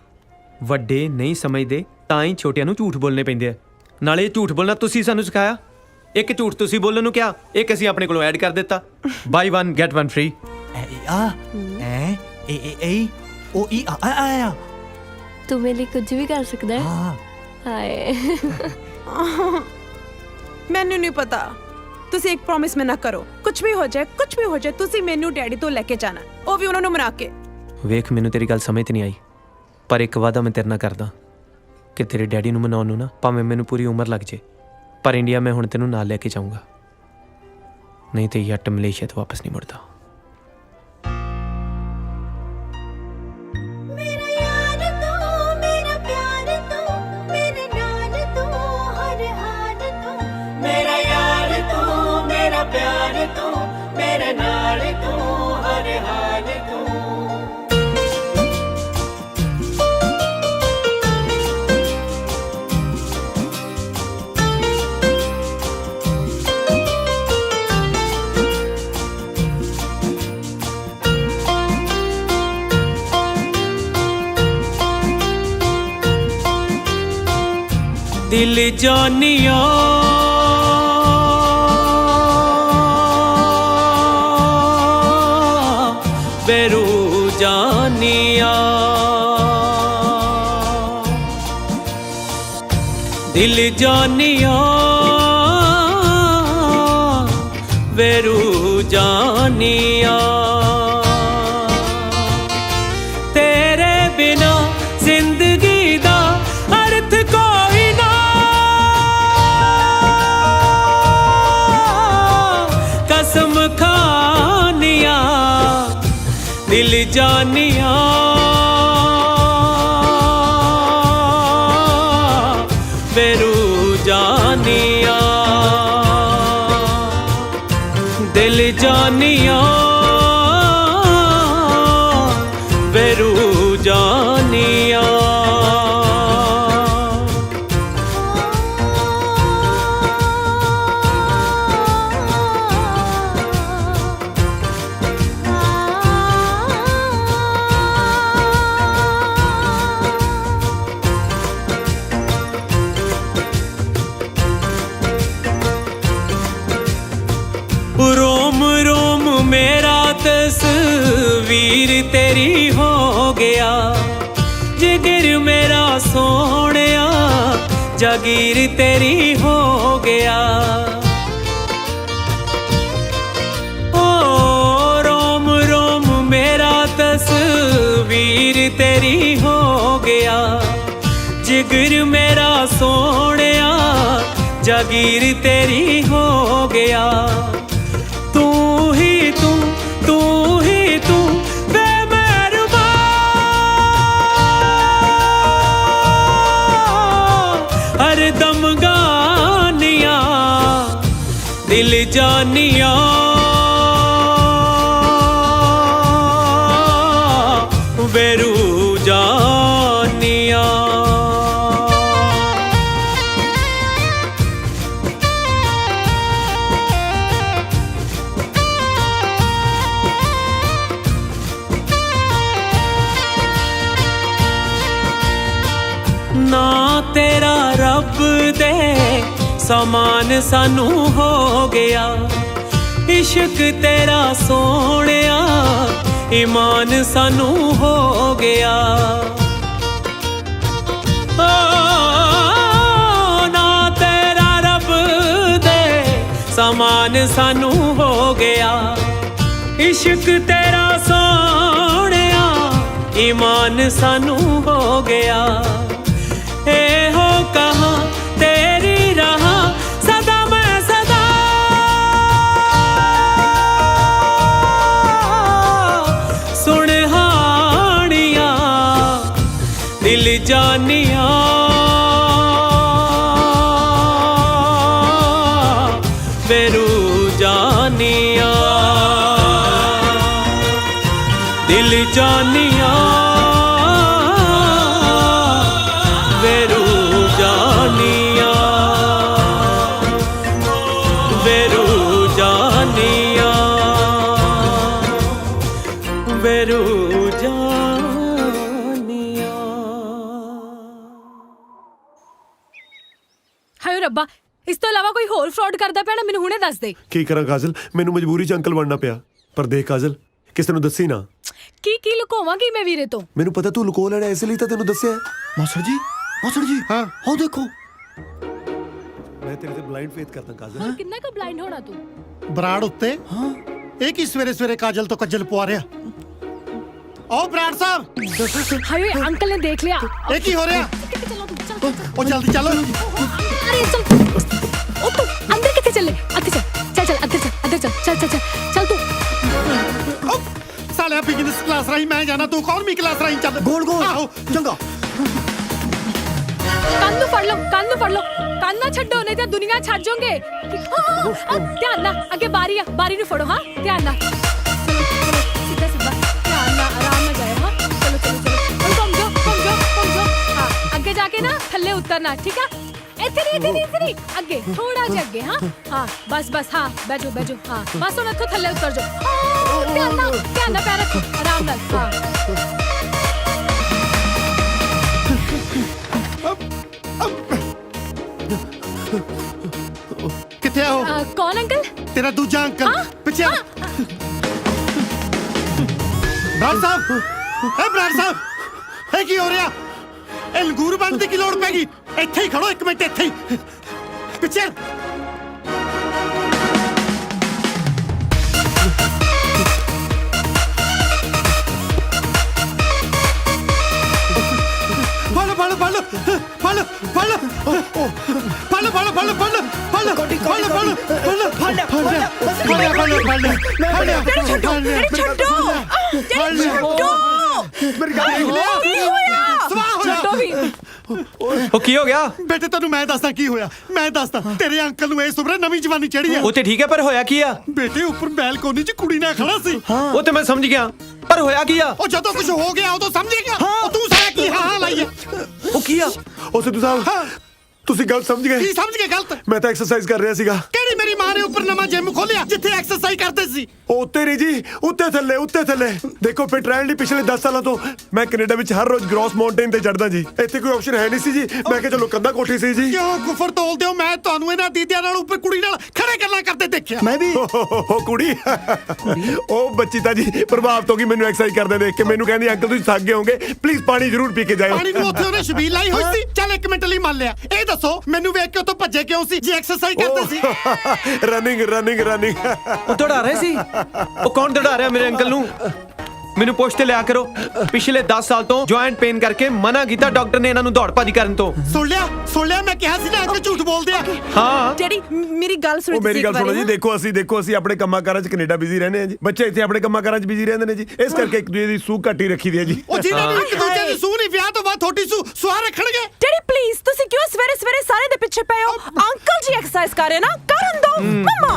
ਵੱਡੇ ਨਹੀਂ ਸਮਝਦੇ ਤਾਂ ਹੀ ਛੋਟਿਆਂ ਨੂੰ ਝੂਠ ਬੋਲਣੇ ਪੈਂਦੇ ਆ। ਨਾਲੇ ਝੂਠ ਬੋਲਣਾ ਤੁਸੀਂ ਸਾਨੂੰ ਸਿਖਾਇਆ। ਇੱਕ ਝੂਠ ਤੁਸੀਂ ਬੋਲਣ ਨੂੰ ਕਿਹਾ, ਇੱਕ ਅਸੀਂ ਆਪਣੇ ਕੋਲੋਂ ਐਡ ਕਰ ਦਿੱਤਾ। ਬਾਈ 1 ਗੈਟ 1 ਫ੍ਰੀ। ਤੂੰ ਮੇਰੇ ਲਈ ਕੁਝ ਵੀ ਕਰ ਸਕਦਾ ਹੈ। ਹਾਏ ਮੈਨੂੰ ਨਹੀਂ ਪਤਾ। ਤੁਸੀਂ ਇੱਕ ਪ੍ਰੋਮਿਸ ਮੈਂ ਨਾ ਕਰੋ। ਕੁਝ ਵੀ ਹੋ ਜਾਏ ਤੁਸੀਂ ਮੈਨੂੰ ਡੈਡੀ ਤੋਂ ਲੈ ਕੇ ਜਾਣਾ, ਉਹ ਵੀ ਉਹਨਾਂ ਨੂੰ ਮਨਾ ਕੇ। ਵੇਖ, ਮੈਨੂੰ ਤੇਰੀ ਗੱਲ ਸਮਝ ਤੇ ਨਹੀਂ ਆਈ, ਪਰ ਇੱਕ ਵਾਅਦਾ ਮੈਂ ਤੇਰੇ ਨਾਲ ਕਰਦਾ ਕਿ ਤੇਰੇ ਡੈਡੀ ਨੂੰ ਮਨਾਉਣ ਨੂੰ ਨਾ ਭਾਵੇਂ ਮੈਨੂੰ ਪੂਰੀ ਉਮਰ ਲੱਗ ਜੇ, ਪਰ ਇੰਡੀਆ ਮੈਂ ਹੁਣ ਤੈਨੂੰ ਨਾਲ ਲੈ ਕੇ ਜਾਊਂਗਾ। ਨਹੀਂ ਤੇ ਯੱਟ ਮਲੇਸ਼ੀਆ ਤੋਂ ਵਾਪਸ ਨਹੀਂ ਮੁੜਦਾ। दिल जानिया बेरू जानिया, दिल जानिया बेरू जानिया। तेरे बिना जिंदगी दा अर्थ कोई ना, कसम खानिया दिल जानिया। बेरू जानिया दिल जानिया, बेरू जानिया। रोम रोम मेरा तस्वीर तेरी हो गया, जिगर मेरा सोहणिया जागीर तेरी हो गया। ओ रोम रोम मेरा तस्वीर तेरी हो गया, जिगर मेरा सोहणिया जागीर तेरी हो गया। तू ही तू बेमेहरबान, हर दम गा ਜਾਨੀਆਂ ਵੇਰੂ ਜਾਨੀਆਂ ਨਾ ਤੇਰਾ ਰੱਬ ਦੇ ਸਮਾਨ ਸਾਨੂੰ ਹੋ ਗਿਆ ਇਸ਼ਕ ਤੇਰਾ ਸੋਹਣਿਆ ਈਮਾਨ ਸਾਨੂੰ ਹੋ ਗਿਆ ਨਾ ਤੇਰਾ ਰੱਬ ਦੇ ਸਮਾਨ ਸਾਨੂੰ ਹੋ ਗਿਆ ਇਸ਼ਕ ਤੇਰਾ ਸੋਹਣਿਆ ਈਮਾਨ ਸਾਨੂੰ ਹੋ ਗਿਆ ਇਹੋ ਕਹਾਂ ਤੇਰੀ ਰਹਾ ਸਦਾ ਮੈਂ ਸਦਾ ਸੁਣਹਾਣੀਆਂ ਦਿਲ ਜਾਨੀਆਂ ਵੇਰੂ ਜਾਨੀਆਂ ਦਿਲ ਜਾਨੀਆਂ ਹਾਏ ਰੱਬਾ ਇਸ ਤੋਂ ਇਲਾਵਾ ਕੋਈ ਹੋਰ ਫਰਾਡ ਕਰਦਾ ਪਿਆ ਨਾ ਮੈਨੂੰ ਹੁਣੇ ਦੱਸ ਦੇ ਕੀ ਕਰਾਂ ਕਾਜਲ ਮੈਨੂੰ ਮਜਬੂਰੀ 'ਚ ਅੰਕਲ ਬਣਨਾ ਪਿਆ ਪਰ ਦੇਖ ਕਾਜਲ ਕਿਸੇ ਨੂੰ ਦੱਸੀ ਨਾ ਕੀ ਲੁਕਾਵਾਂਗੀ ਮੈਂ ਵੀਰੇ ਤੋਂ ਮੈਨੂੰ ਪਤਾ ਤੂੰ ਲੁਕੋ ਲੈਣਾ ਇਸ ਲਈ ਤਾਂ ਤੈਨੂੰ ਦੱਸਿਆ ਮਾਸਟਰ ਜੀ ਹਾਂ ਉਹ ਦੇਖੋ ਮੈਂ ਤੇਰੇ ਤੇ ਬਲਾਈਂਡ ਫੇਥ ਕਰਦਾ ਕਾਜਲ ਕਿੰਨਾ ਕੁ ਬਲਾਈਂਡ ਹੋਣਾ ਤੂੰ ਬਰਾੜ ਉੱਤੇ ਹਾਂ ਇਹ ਕੀ ਸਵੇਰੇ ਸਵੇਰੇ ਕਾਜਲ ਤੋਂ ਕੱਜਲ ਪਵਾ ਰਿਹਾ ਓ ਬਰਾੜ ਸਾਹਿਬ ਹਾਏ ਅੰਕਲ ਨੇ ਦੇਖ ਲਿਆ ਇਹ ਕੀ ਹੋ ਰਿਹਾ ਉਹ ਜਲਦੀ ਚੱਲੋ ਅਰੇ ਚੱਲ ਉਹ ਤੂੰ ਅੰਦਰ ਕਿੱਥੇ ਚੱਲੇ ਅੱਗੇ ਚੱਲ ਅੰਦਰ ਚੱਲ ਤੂੰ ਸਾਲਿਆ ਬਿਜ਼ਨਸ ਕਲਾਸ ਰਾਹੀਂ ਮੈਂ ਜਾਣਾ ਤੂੰ ਇਕਨੋਮੀ ਕਲਾਸ ਰਾਹੀਂ ਚੱਲ ਗੋਲ ਆਹੋ ਚੰਗਾ ਕੰਨ ਨੂੰ ਫੜ ਲਓ ਕੰਨ ਨਾ ਛੱਡੋ ਨਹੀਂ ਤਾਂ ਦੁਨੀਆ ਛੱਡ ਜਾਓਗੇ ਧਿਆਨ ਨਾਲ ਅੱਗੇ ਬਾਰੀ ਨੂੰ ਫੜੋ ਹਾਂ ਧਿਆਨ ਨਾਲ ਸਿੱਧਾ ਧਿਆਨ ਨਾਲ ਆਰਾਮ ਨਾਲ ਜਾਓ ਹਾਂ ਚਲੋ ਘੁੰਮ ਜਾਓ ਹਾਂ ਅੱਗੇ ਜਾ ਕੇ ਨਾ ਥੱਲੇ ਉਤਰਨਾ ਠੀਕ ਆ ਇੱਥੇ ਨਹੀਂ ਅੱਗੇ ਥੋੜਾ ਜਿਹਾ ਅੱਗੇ ਹਾਂ ਬਸ ਹਾਂ ਬੈਜੋ ਹਾਂ ਬਸ ਹੁਣ ਇੱਥੋਂ ਥੱਲੇ ਉਤਰ ਜਾਓ ਧਿਆਨ ਨਾਲ ਪੈਰ ਰੱਖੋ ਆਰਾਮ ਨਾਲ ਹਾਂ ਕਿੱਥੇ ਆ ਉਹ ਕੌਣ ਅੰਕਲ ਤੇਰਾ ਦੂਜਾ ਅੰਕਲ ਪਿੱਛੇ ਬਰਾੜ ਸਾਹਿਬ ਇਹ ਕੀ ਹੋ ਰਿਹਾ ਇਹ ਲੰਗੂਰ ਬਣਨ ਦੀ ਕੀ ਲੋੜ ਪੈ ਗਈ ਇੱਥੇ ਹੀ ਖੜੋ 1 ਮਿੰਟ ਇੱਥੇ ਹੀ ਪਿੱਛੇ ਉਹ ਕੀ ਹੋ ਗਿਆ ਬੇਟੇ ਤੈਨੂੰ ਮੈਂ ਦੱਸਦਾ ਕੀ ਹੋਇਆ ਮੈਂ ਦੱਸਦਾ ਤੇਰੇ ਅੰਕਲ ਨੂੰ ਇਹ ਸੁਭਰੇ ਨਵੀਂ ਜਵਾਨੀ ਚੜੀ ਆ ਉਹ ਤੇ ਠੀਕ ਹੈ ਪਰ ਹੋਇਆ ਕੀ ਆ ਬੇਟੇ ਉੱਪਰ ਬੈਲਕੋਨੀ 'ਚ ਕੁੜੀ ਨਾਲ ਖੜਾ ਸੀ ਉਹ ਤੇ ਮੈਂ ਸਮਝ ਗਿਆ ਪਰ ਹੋਇਆ ਕੀ ਆ ਉਹ ਜਦੋਂ ਕੁਝ ਹੋ ਗਿਆ ਉਦੋਂ ਸਮਝੇਗਾ ਉਹ ਤੂੰ ਸਾਰਾ ਕੀ ਹਾਂ ਲਾਈਏ ਉਹ ਕੀ ਆ ਉਹ ਸਿੱਧੂ ਸਾਹਿਬ ਤੁਸੀਂ ਗਲਤ ਸਮਝ ਗਏ ਕੀ ਸਮਝ ਗਏ ਗਲਤ ਮੈਂ ਤਾਂ ਐਕਸਰਸਾਈਜ਼ ਕਰ ਰਿਹਾ ਸੀਗਾ ਕਿਹੜੀ ਮੇਰੀ ਮਾਂ ਨੇ ਉੱਪਰ ਨਵਾਂ ਜਿਮ ਖੋਲਿਆ ਜਿੱਥੇ ਐਕਸਰਸਾਈਜ਼ ਕਰਦੇ ਸੀ ਉਹ ਉੱਤੇ ਨਹੀਂ ਜੀ ਉੱਤੇ ਥੱਲੇ ਦੇਖੋ ਫਿਟ ਰਹਿਣ ਲਈ ਪਿਛਲੇ 10 ਸਾਲਾਂ ਤੋਂ ਮੈਂ ਕੈਨੇਡਾ ਵਿੱਚ ਹਰ ਰੋਜ਼ ਗ੍ਰੋਸ ਮਾਊਂਟੇਨ ਤੇ ਚੜਦਾ ਜੀ ਇੱਥੇ ਕੋਈ ਆਪਸ਼ਨ ਹੈ ਨਹੀਂ ਸੀ ਜੀ ਮੈਂ ਕਿਹਾ ਚਲੋ ਕੰਧਾ ਕੋਠੀ ਸੀ ਜੀ ਕਿਉਂ ਗੁਫਰ ਤੋਲਦੇ ਹੋ ਮੈਂ ਤੁਹਾਨੂੰ ਇਹਨਾਂ ਦੀਦਿਆਂ ਨਾਲ ਉੱਪਰ ਕੁੜੀ ਨਾਲ ਖੜੇ ਗੱਲਾਂ ਕਰਦੇ ਦੇਖਿਆ ਮੈਂ ਵੀ ਉਹ ਕੁੜੀ ਉਹ ਬੱਚੀ ਤਾਂ ਜੀ ਪ੍ਰਭਾਵਿਤ ਹੋ ਗਈ ਮੈਨੂੰ ਐਕਸਰਸਾਈਜ਼ ਕਰਦੇ ਦੇਖ ਕੇ ਮੈਨੂੰ ਕਹਿੰਦੀ ਅੰਕਲ ਤੁਸੀਂ ਥੱਕ ਗਏ ਹੋਗੇ ਪਲੀਜ਼ ਪਾਣੀ ਜ਼ਰੂਰ ਪੀ ਕੇ ਜਾਇਓ ਪਾਣੀ ਨੂੰ ਉੱਥੇ ਉਹਨੇ ਛਬੀਲ ਲਾਈ ਹੋਈ ਸੀ ਚੱਲ 1 ਮਿੰਟ ਲਈ ਮੰਨ ਲਿਆ ਇਹ ਦੱਸੋ ਮੈਨੂੰ ਵੇਖ ਕੇ ਉਤੋਂ ਭੱਜੇ ਕਿਉਂ ਸੀ ਜੇ ਐਕਸਰਸਾਈਜ਼ ਕਰਦੇ ਸੀ ਰਨਿੰਗ ਉਹ ਦੌੜਾ ਰਹੇ ਸੀ ਉਹ ਕੌਣ ਦੌੜਾ ਰਿਹਾ ਮੇਰੇ ਅੰਕਲ ਨੂੰ ਮੈਨੂੰ ਪੁੱਛ ਤੇ ਲਿਆ ਕਰੋ ਪਿਛਲੇ 10 ਸਾਲ ਤੋਂ ਜੁਆਇੰਟ ਪੇਨ ਕਰਕੇ ਮਨਾ ਕੀਤਾ ਡਾਕਟਰ ਨੇ ਇਹਨਾਂ ਨੂੰ ਦੌੜ ਭੱਜ ਕਰਨ ਤੋਂ ਸੁਣ ਲਿਆ ਮੈਂ ਕਿਹਾ ਸੀ ਨਾ ਅੰਕਲ ਝੂਠ ਬੋਲਦੇ ਆ ਹਾਂ ਡੈਡੀ ਮੇਰੀ ਗੱਲ ਸੁਣੋ ਮੇਰੀ ਗੱਲ ਸੁਣੋ ਜੀ ਦੇਖੋ ਅਸੀਂ ਆਪਣੇ ਕੰਮਾਂ ਕਾਰਾਂ 'ਚ ਕੈਨੇਡਾ ਬਿਜ਼ੀ ਰਹਿੰਦੇ ਆ ਜੀ ਬੱਚੇ ਇੱਥੇ ਆਪਣੇ ਕੰਮਾਂ ਕਾਰਾਂ 'ਚ ਬਿਜ਼ੀ ਰਹਿੰਦੇ ਨੇ ਜੀ ਇਸ ਕਰਕੇ ਇੱਕ ਦੂਜੇ ਦੀ ਸੂਹ ਘੱਟ ਹੀ ਰੱਖੀ ਦੀ ਹੈ ਜੀ ਉਹ ਜਿਹਨਾਂ ਨੇ ਇੱਕ ਦੂਜੇ ਦੀ ਸੂਹ ਨਹੀਂ ਵਿਆਹ ਤੋਂ ਬਾਅਦ ਥੋੜੀ ਸੂਹ ਸੁਆ ਰੱਖਣਗੇ ਡੈਡੀ ਪਲੀਜ਼ ਤੁਸੀਂ ਕਿਉਂ ਸਵੇਰੇ ਸਵੇਰੇ ਸਾਰੇ ਦੇ ਪਿੱਛੇ ਪਏ ਹੋ? ਅੰਕਲ ਜੀ ਐਕਸਰਸਾਈਜ਼ ਕਰ ਰਹੇ ਨਾ, ਕਰਨ ਦੋ ਮਮਾ।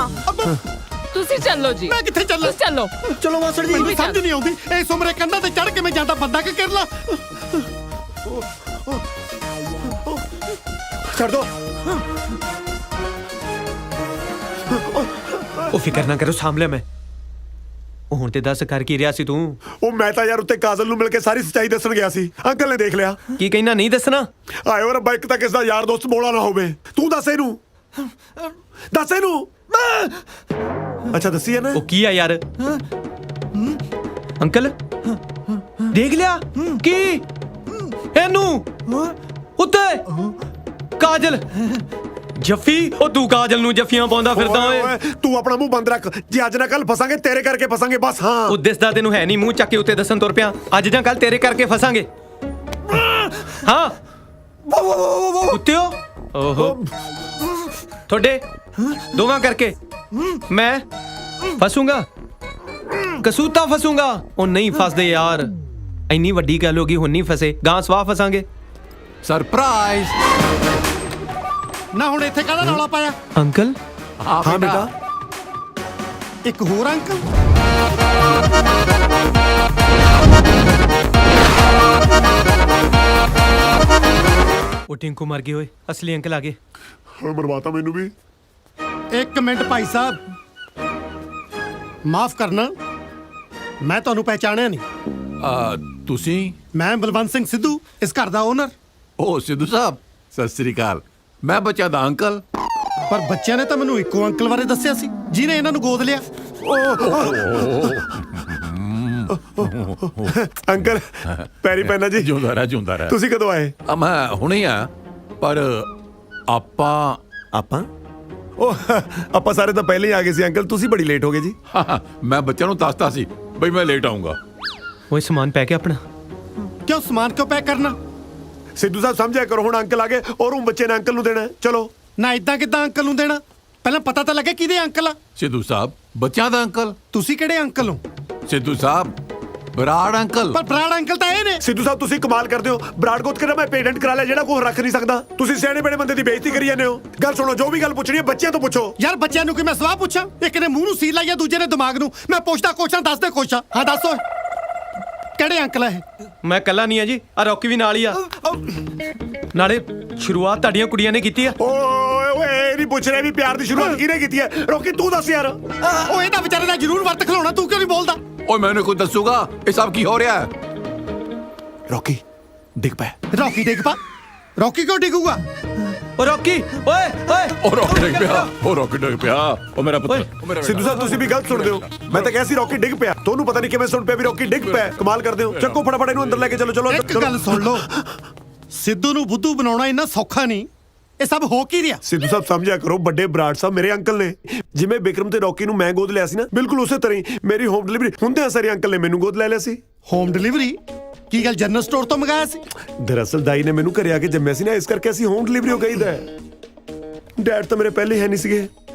ਤੁਸੀਂ ਚੱਲੋ ਜੀ। ਮੈਂ ਕਿੱਥੇ ਚੱਲਾਂ? ਤੁਸੀਂ ਚੱਲੋ। ਚਲੋ ਮਾਸੜ ਜੀ, ਮੈਨੂੰ ਸਮਝ ਨਹੀਂ ਆਉਂਦੀ ਇਸ ਉਮਰੇ ਕੰਧਾਂ ਤੇ ਚੜ ਕੇ ਮੈਂ ਜਾਂਦਾ ਬੰਦਾ ਕਿ ਕਿਰਲਾ। ਛੱਡ ਦੋ। ਉਹ ਫਿਕਰ ਨਾ ਕਰੋ, ਸਾਂਭ ਲਿਆ ਮੈਂ। ਉਹ ਹੁਣ ਤੇ ਦੱਸ ਕਰ ਕੀ ਰਿਹਾ ਸੀ ਤੂੰ? ਉਹ ਮੈਂ ਤਾਂ ਯਾਰ ਉੱਤੇ ਕਾਜ਼ਲ ਨੂੰ ਮਿਲ ਕੇ ਸਾਰੀ ਸੱਚਾਈ ਦੱਸਣ ਗਿਆ ਸੀ। ਅੰਕਲ ਨੇ ਦੇਖ ਲਿਆ। ਕੀ ਕਹਿਣਾ ਨਹੀਂ ਦੱਸਣਾ? ਆਇਓ ਰੱਬਾ, ਇੱਕ ਤਾਂ ਕਿਸ ਦਾ ਯਾਰ ਦੋਸਤ ਬੋਲਾ ਨਾ ਹੋਵੇ। ਤੂੰ ਦੱਸ ਇਹਨੂੰ, ਦੱਸ ਇਹਨੂੰ। ਅੱਛਾ ਦੱਸੀ ਹੈ ਨਾ। ਉਹ ਕੀ ਆ ਯਾਰ? ਅੰਕਲ ਦੇਖ ਲਿਆ ਕੀ ਇਹਨੂੰ? ਉੱਤੇ ਕਾਜਲ ਜੱਫੀ। ਉਹ ਤੂੰ ਕਾਜਲ ਨੂੰ ਜੱਫੀਆਂ ਪਾਉਂਦਾ ਫਿਰਦਾ ਓਏ। ਤੂੰ ਆਪਣਾ ਮੂੰਹ ਬੰਦ ਰੱਖ। ਜੇ ਅੱਜ ਨਾ ਕੱਲ ਫਸਾਂਗੇ ਤੇਰੇ ਕਰਕੇ ਫਸਾਂਗੇ ਬਸ। ਹਾਂ ਉਹ ਦਿਸਦਾ ਤੈਨੂੰ ਹੈ ਨਹੀਂ, ਮੂੰਹ ਚੱਕ ਕੇ ਉੱਤੇ ਦੱਸਣ ਤੁਰ ਪਿਆ। ਅੱਜ ਜਾਂ ਕੱਲ ਤੇਰੇ ਕਰਕੇ ਫਸਾਂਗੇ। ਹਾਂ ਕੁੱਤਿਓ। ਓਹੋ ਤੁਹਾਡੇ ਦੋਵਾਂ ਕਰਕੇ ਮੈਂ ਫਸੂੰਗਾ, ਕਸੂਤਾ ਫਸੂੰਗਾ। ਉਹ ਨਹੀਂ ਫਸਦੇ ਯਾਰ, ਇੰਨੀ ਵੱਡੀ ਗੱਲ ਹੋ ਗਈ, ਹੁਣ ਨਹੀਂ ਫਸੇ, ਗਾਂ ਸਵਾਹ ਫਸਾਂਗੇ। ਸਰਪ੍ਰਾਈਜ਼। ਨਾ ਹੁਣ ਇੱਥੇ ਕਾਹਦਾ ਰੌਲਾ ਪਾਇਆ? ਅੰਕਲ। ਹਾਂ ਬੇਟਾ। ਇੱਕ ਹੋਰ ਅੰਕਲ? ਉਹ ਟਿੰਕੂ ਮਰ ਗਏ ਓਏ, ਅਸਲੀ ਅੰਕਲ ਆ ਗਏ। ਮਰਵਾਤਾ ਮੈਨੂੰ ਵੀ। ਇੱਕ ਮਿੰਟ ਭਾਈ ਸਾਹਿਬ, ਮਾਫ ਕਰਨਾ, ਮੈਂ ਤੁਹਾਨੂੰ ਪਹਿਚਾਣਿਆ ਨਹੀਂ। ਤੁਸੀਂ? ਮੈਂ ਬਲਵੰਤ ਸਿੰਘ ਸਿੱਧੂ, ਇਸ ਘਰ ਦਾ ਓਨਰ। ਓ ਸਿੱਧੂ ਸਾਹਿਬ, ਸਤਿ ਸ੍ਰੀ ਅਕਾਲ। ਮੈਂ ਬੱਚਿਆਂ ਦਾ ਅੰਕਲ। ਪਰ ਬੱਚਿਆਂ ਨੇ ਤਾਂ ਮੈਨੂੰ ਇੱਕੋ ਅੰਕਲ ਬਾਰੇ ਦੱਸਿਆ ਸੀ ਜਿਹਨੇ ਇਹਨਾਂ ਨੂੰ ਗੋਦ ਲਿਆ। ਅੰਕਲ ਪੈਰੀ ਪੈਣਾ ਜੀ। ਜਿਉਂਦਾ ਰਹਿ, ਜਿਉਂਦਾ ਰਹਿ। ਤੁਸੀਂ ਕਦੋਂ ਆਏ? ਮੈਂ ਹੁਣੇ ਆ, ਪਰ ਆਪਾਂ ਉਹ ਆਪਾਂ ਸਾਰੇ ਤਾਂ ਪਹਿਲੇ ਹੀ ਆ ਗਏ ਸੀ ਅੰਕਲ। ਤੁਸੀਂ ਬੜੀ ਲੇਟ ਹੋ ਗਏ ਜੀ। ਮੈਂ ਬੱਚਿਆਂ ਨੂੰ ਦੱਸਤਾ ਸੀ ਬਈ ਮੈਂ ਲੇਟ ਆਉਂਗਾ। ਓਏ ਸਮਾਨ ਪੈ ਗਿਆ ਆਪਣਾ। ਕਿਉਂ ਸਮਾਨ ਕਿਉਂ ਪੈਕ ਕਰਨਾ? ਸਿੱਧੂ ਸਾਹਿਬ ਸਮਝਿਆ ਕਰੋ, ਹੁਣ ਅੰਕਲ ਆ ਗਏ ਔਰ ਉਹ ਬੱਚੇ ਨੇ ਅੰਕਲ ਨੂੰ ਦੇਣਾ। ਚਲੋ ਨਾ ਇਦਾਂ ਕਿਦਾਂ ਅੰਕਲ ਨੂੰ ਦੇਣਾ? ਪਹਿਲਾਂ ਪਤਾ ਤਾਂ ਲੱਗੇ ਕਿਹਦੇ ਅੰਕਲ ਆ। ਸਿੱਧੂ ਸਾਹਿਬ ਬੱਚਿਆਂ ਦਾ ਅੰਕਲ। ਤੁਸੀਂ ਕਿਹੜੇ ਅੰਕਲ ਹੋ? ਸਿੱਧੂ ਸਾਹਿਬ ਬਰਾੜ ਅੰਕਲ। ਪਰ ਬਰਾੜ ਅੰਕਲ ਤਾਂ ਇਹ ਨੇ। ਸਿੱਧੂ ਸਾਹਿਬ ਤੁਸੀਂ ਕਮਾਲ ਕਰਦੇ ਹੋ। ਬਰਾੜ ਗੋਤ ਕੇ ਮੈਂ ਪੇਟੈਂਟ ਕਰਾ ਲਿਆ ਜਿਹੜਾ ਕੋਈ ਰੱਖ ਨਹੀਂ ਸਕਦਾ। ਤੁਸੀਂ ਸਿਆਣੇ ਬੜੇ ਬੰਦੇ ਦੀ ਬੇਇੱਜ਼ਤੀ ਕਰੀ ਜਾਂਦੇ ਹੋ। ਗੱਲ ਸੁਣੋ, ਜੋ ਵੀ ਗੱਲ ਪੁੱਛਣੀ ਹੈ ਬੱਚਿਆਂ ਤੋਂ ਪੁੱਛੋ। ਯਾਰ ਬੱਚਿਆਂ ਨੂੰ ਕਿ ਮੈਂ ਸਵਾਹ ਪੁੱਛਾਂ? ਇੱਕ ਨੇ ਮੂੰਹ ਨੂੰ ਸੀਲ ਲਾਈਆ, ਦੂਜੇ ਨੇ ਦਿਮਾਗ ਨੂੰ। ਮੈਂ ਪੁੱਛਦਾ ਕੋਸ਼ਾਂ, ਦੱਸਦੇ ਕੋਸ਼ਾਂ। ਹਾਂ ਦੱਸੋ ਕਿਹੜੇ ਅੰਕਲ ਆ ਇਹ? ਮੈਂ ਕੱਲਾ ਨਹੀਂ ਆ ਜੀ, ਆ ਰੌਕੀ ਵੀ ਨਾਲ ਹੀ ਆ। ਨਾਲੇ ਸ਼ੁਰੂਆਤ ਤੁਹਾਡੀਆਂ ਕੁੜੀਆਂ ਨੇ ਕੀਤੀ ਆ। ਓਏ ਨਹੀਂ ਪੁੱਛ ਰਿਹਾ ਵੀ ਪਿਆਰ ਦੀ ਸ਼ੁਰੂਆਤ ਕਿਹਨੇ ਕੀਤੀ ਹੈ? ਰੋਕੀ ਤੂੰ ਦੱਸ ਯਾਰ। ਉਹ ਇਹਦਾ ਵਿਚਾਰੇ ਦਾ ਜ਼ਰੂਰ ਵਰਤ ਖਲਾਉਣਾ, ਤੂੰ ਕਿਉਂ ਨਹੀਂ ਬੋਲਦਾ? ਓਏ ਮੈਨੂੰ ਕੋਈ ਦੱਸੂਗਾ ਇਹ ਸਭ ਕੀ ਹੋ ਰਿਹਾ ਹੈ? ਰੋਕੀ ਡਿੱਗ ਪੈ। ਰੌਕੀ ਡਿੱਗ ਪਾ? ਰੌਕੀ ਕਿਉਂ ਡਿੱਗੂਗਾ? ਓ ਰੌਕੀ ਓਏ ਓਏ। ਉਹ ਰੌਕੀ ਡਿੱਗ ਪਿਆ, ਉਹ ਰੌਕੀ ਡਿੱਗ ਪਿਆ। ਉਹ ਮੇਰਾ ਪੁੱਤਰ, ਉਹ ਮੇਰਾ ਸਿੱਧੂ ਸਾਹਿਬ ਤੁਸੀਂ ਵੀ ਗਲਤ ਸੁਣਦੇ ਹੋ। ਮੈਂ ਤਾਂ ਕਿਹਾ ਸੀ ਰੌਕੀ ਡਿੱਗ ਪਿਆ, ਤੁਹਾਨੂੰ ਪਤਾ ਨਹੀਂ ਕਿਵੇਂ ਸੁਣ ਪਿਆ ਵੀ ਰੌਕੀ ਡਿੱਗ ਪਿਆ। ਕਮਾਲ ਕਰਦੇ ਹੋ। ਚੱਕੋ ਫਟਾਫਟ ਇਹਨੂੰ ਅੰਦਰ ਲੈ ਕੇ ਚਲੋ। ਚਲੋ ਇੱਕ ਗੱਲ ਸੁਣ ਲਓ, ਸਿੱਧੂ ਨੂੰ ਬੁੱਧੂ ਬਣਾਉਣਾ ਇੰਨਾ ਸੌਖਾ ਨਹੀਂ। ਇਹ ਸਭ ਹੋ ਕੀ ਰਿਹਾ? ਸਿੱਧੂ ਸਾਹਿਬ ਸਮਝਿਆ ਕਰੋ, ਵੱਡੇ ਬਰਾੜ ਸਾਹਿਬ ਮੇਰੇ ਅੰਕਲ ਨੇ। ਜਿਵੇਂ ਬਿਕਰਮ ਤੇ ਰੌਕੀ ਨੂੰ ਮੈਂ ਗੋਦ ਲਿਆ ਸੀ ਨਾ, ਬਿਲਕੁਲ ਉਸੇ ਤਰ੍ਹਾਂ ਹੀ ਮੇਰੀ ਹੋਮ ਡਿਲੀਵਰੀ ਹੁੰਦਿਆਂ ਸਾਰੇ ਅੰਕਲ ਨੇ ਮੈਨੂੰ ਗੋਦ ਲੈ ਲਿਆ ਸੀ। Home delivery? ਕੀ ਗੱਲ ਜਨਰਲ ਸਟੋਰ ਤੋਂ ਮੰਗਾਇਆ ਸੀ? ਦਰਅਸਲ ਦਾਈ ਨੇ ਮੈਨੂੰ ਘਰੇ ਆ ਕੇ ਜੰਮਿਆ ਸੀ ਨਾ, ਇਸ ਕਰਕੇ ਅਸੀਂ ਹੋਮ ਡਿਲੀਵਰੀ ਹੋ ਗਈਦਾ। ਡੈਡ ਤਾਂ ਮੇਰੇ ਪਹਿਲੇ ਹੈ ਨਹੀਂ ਸੀਗੇ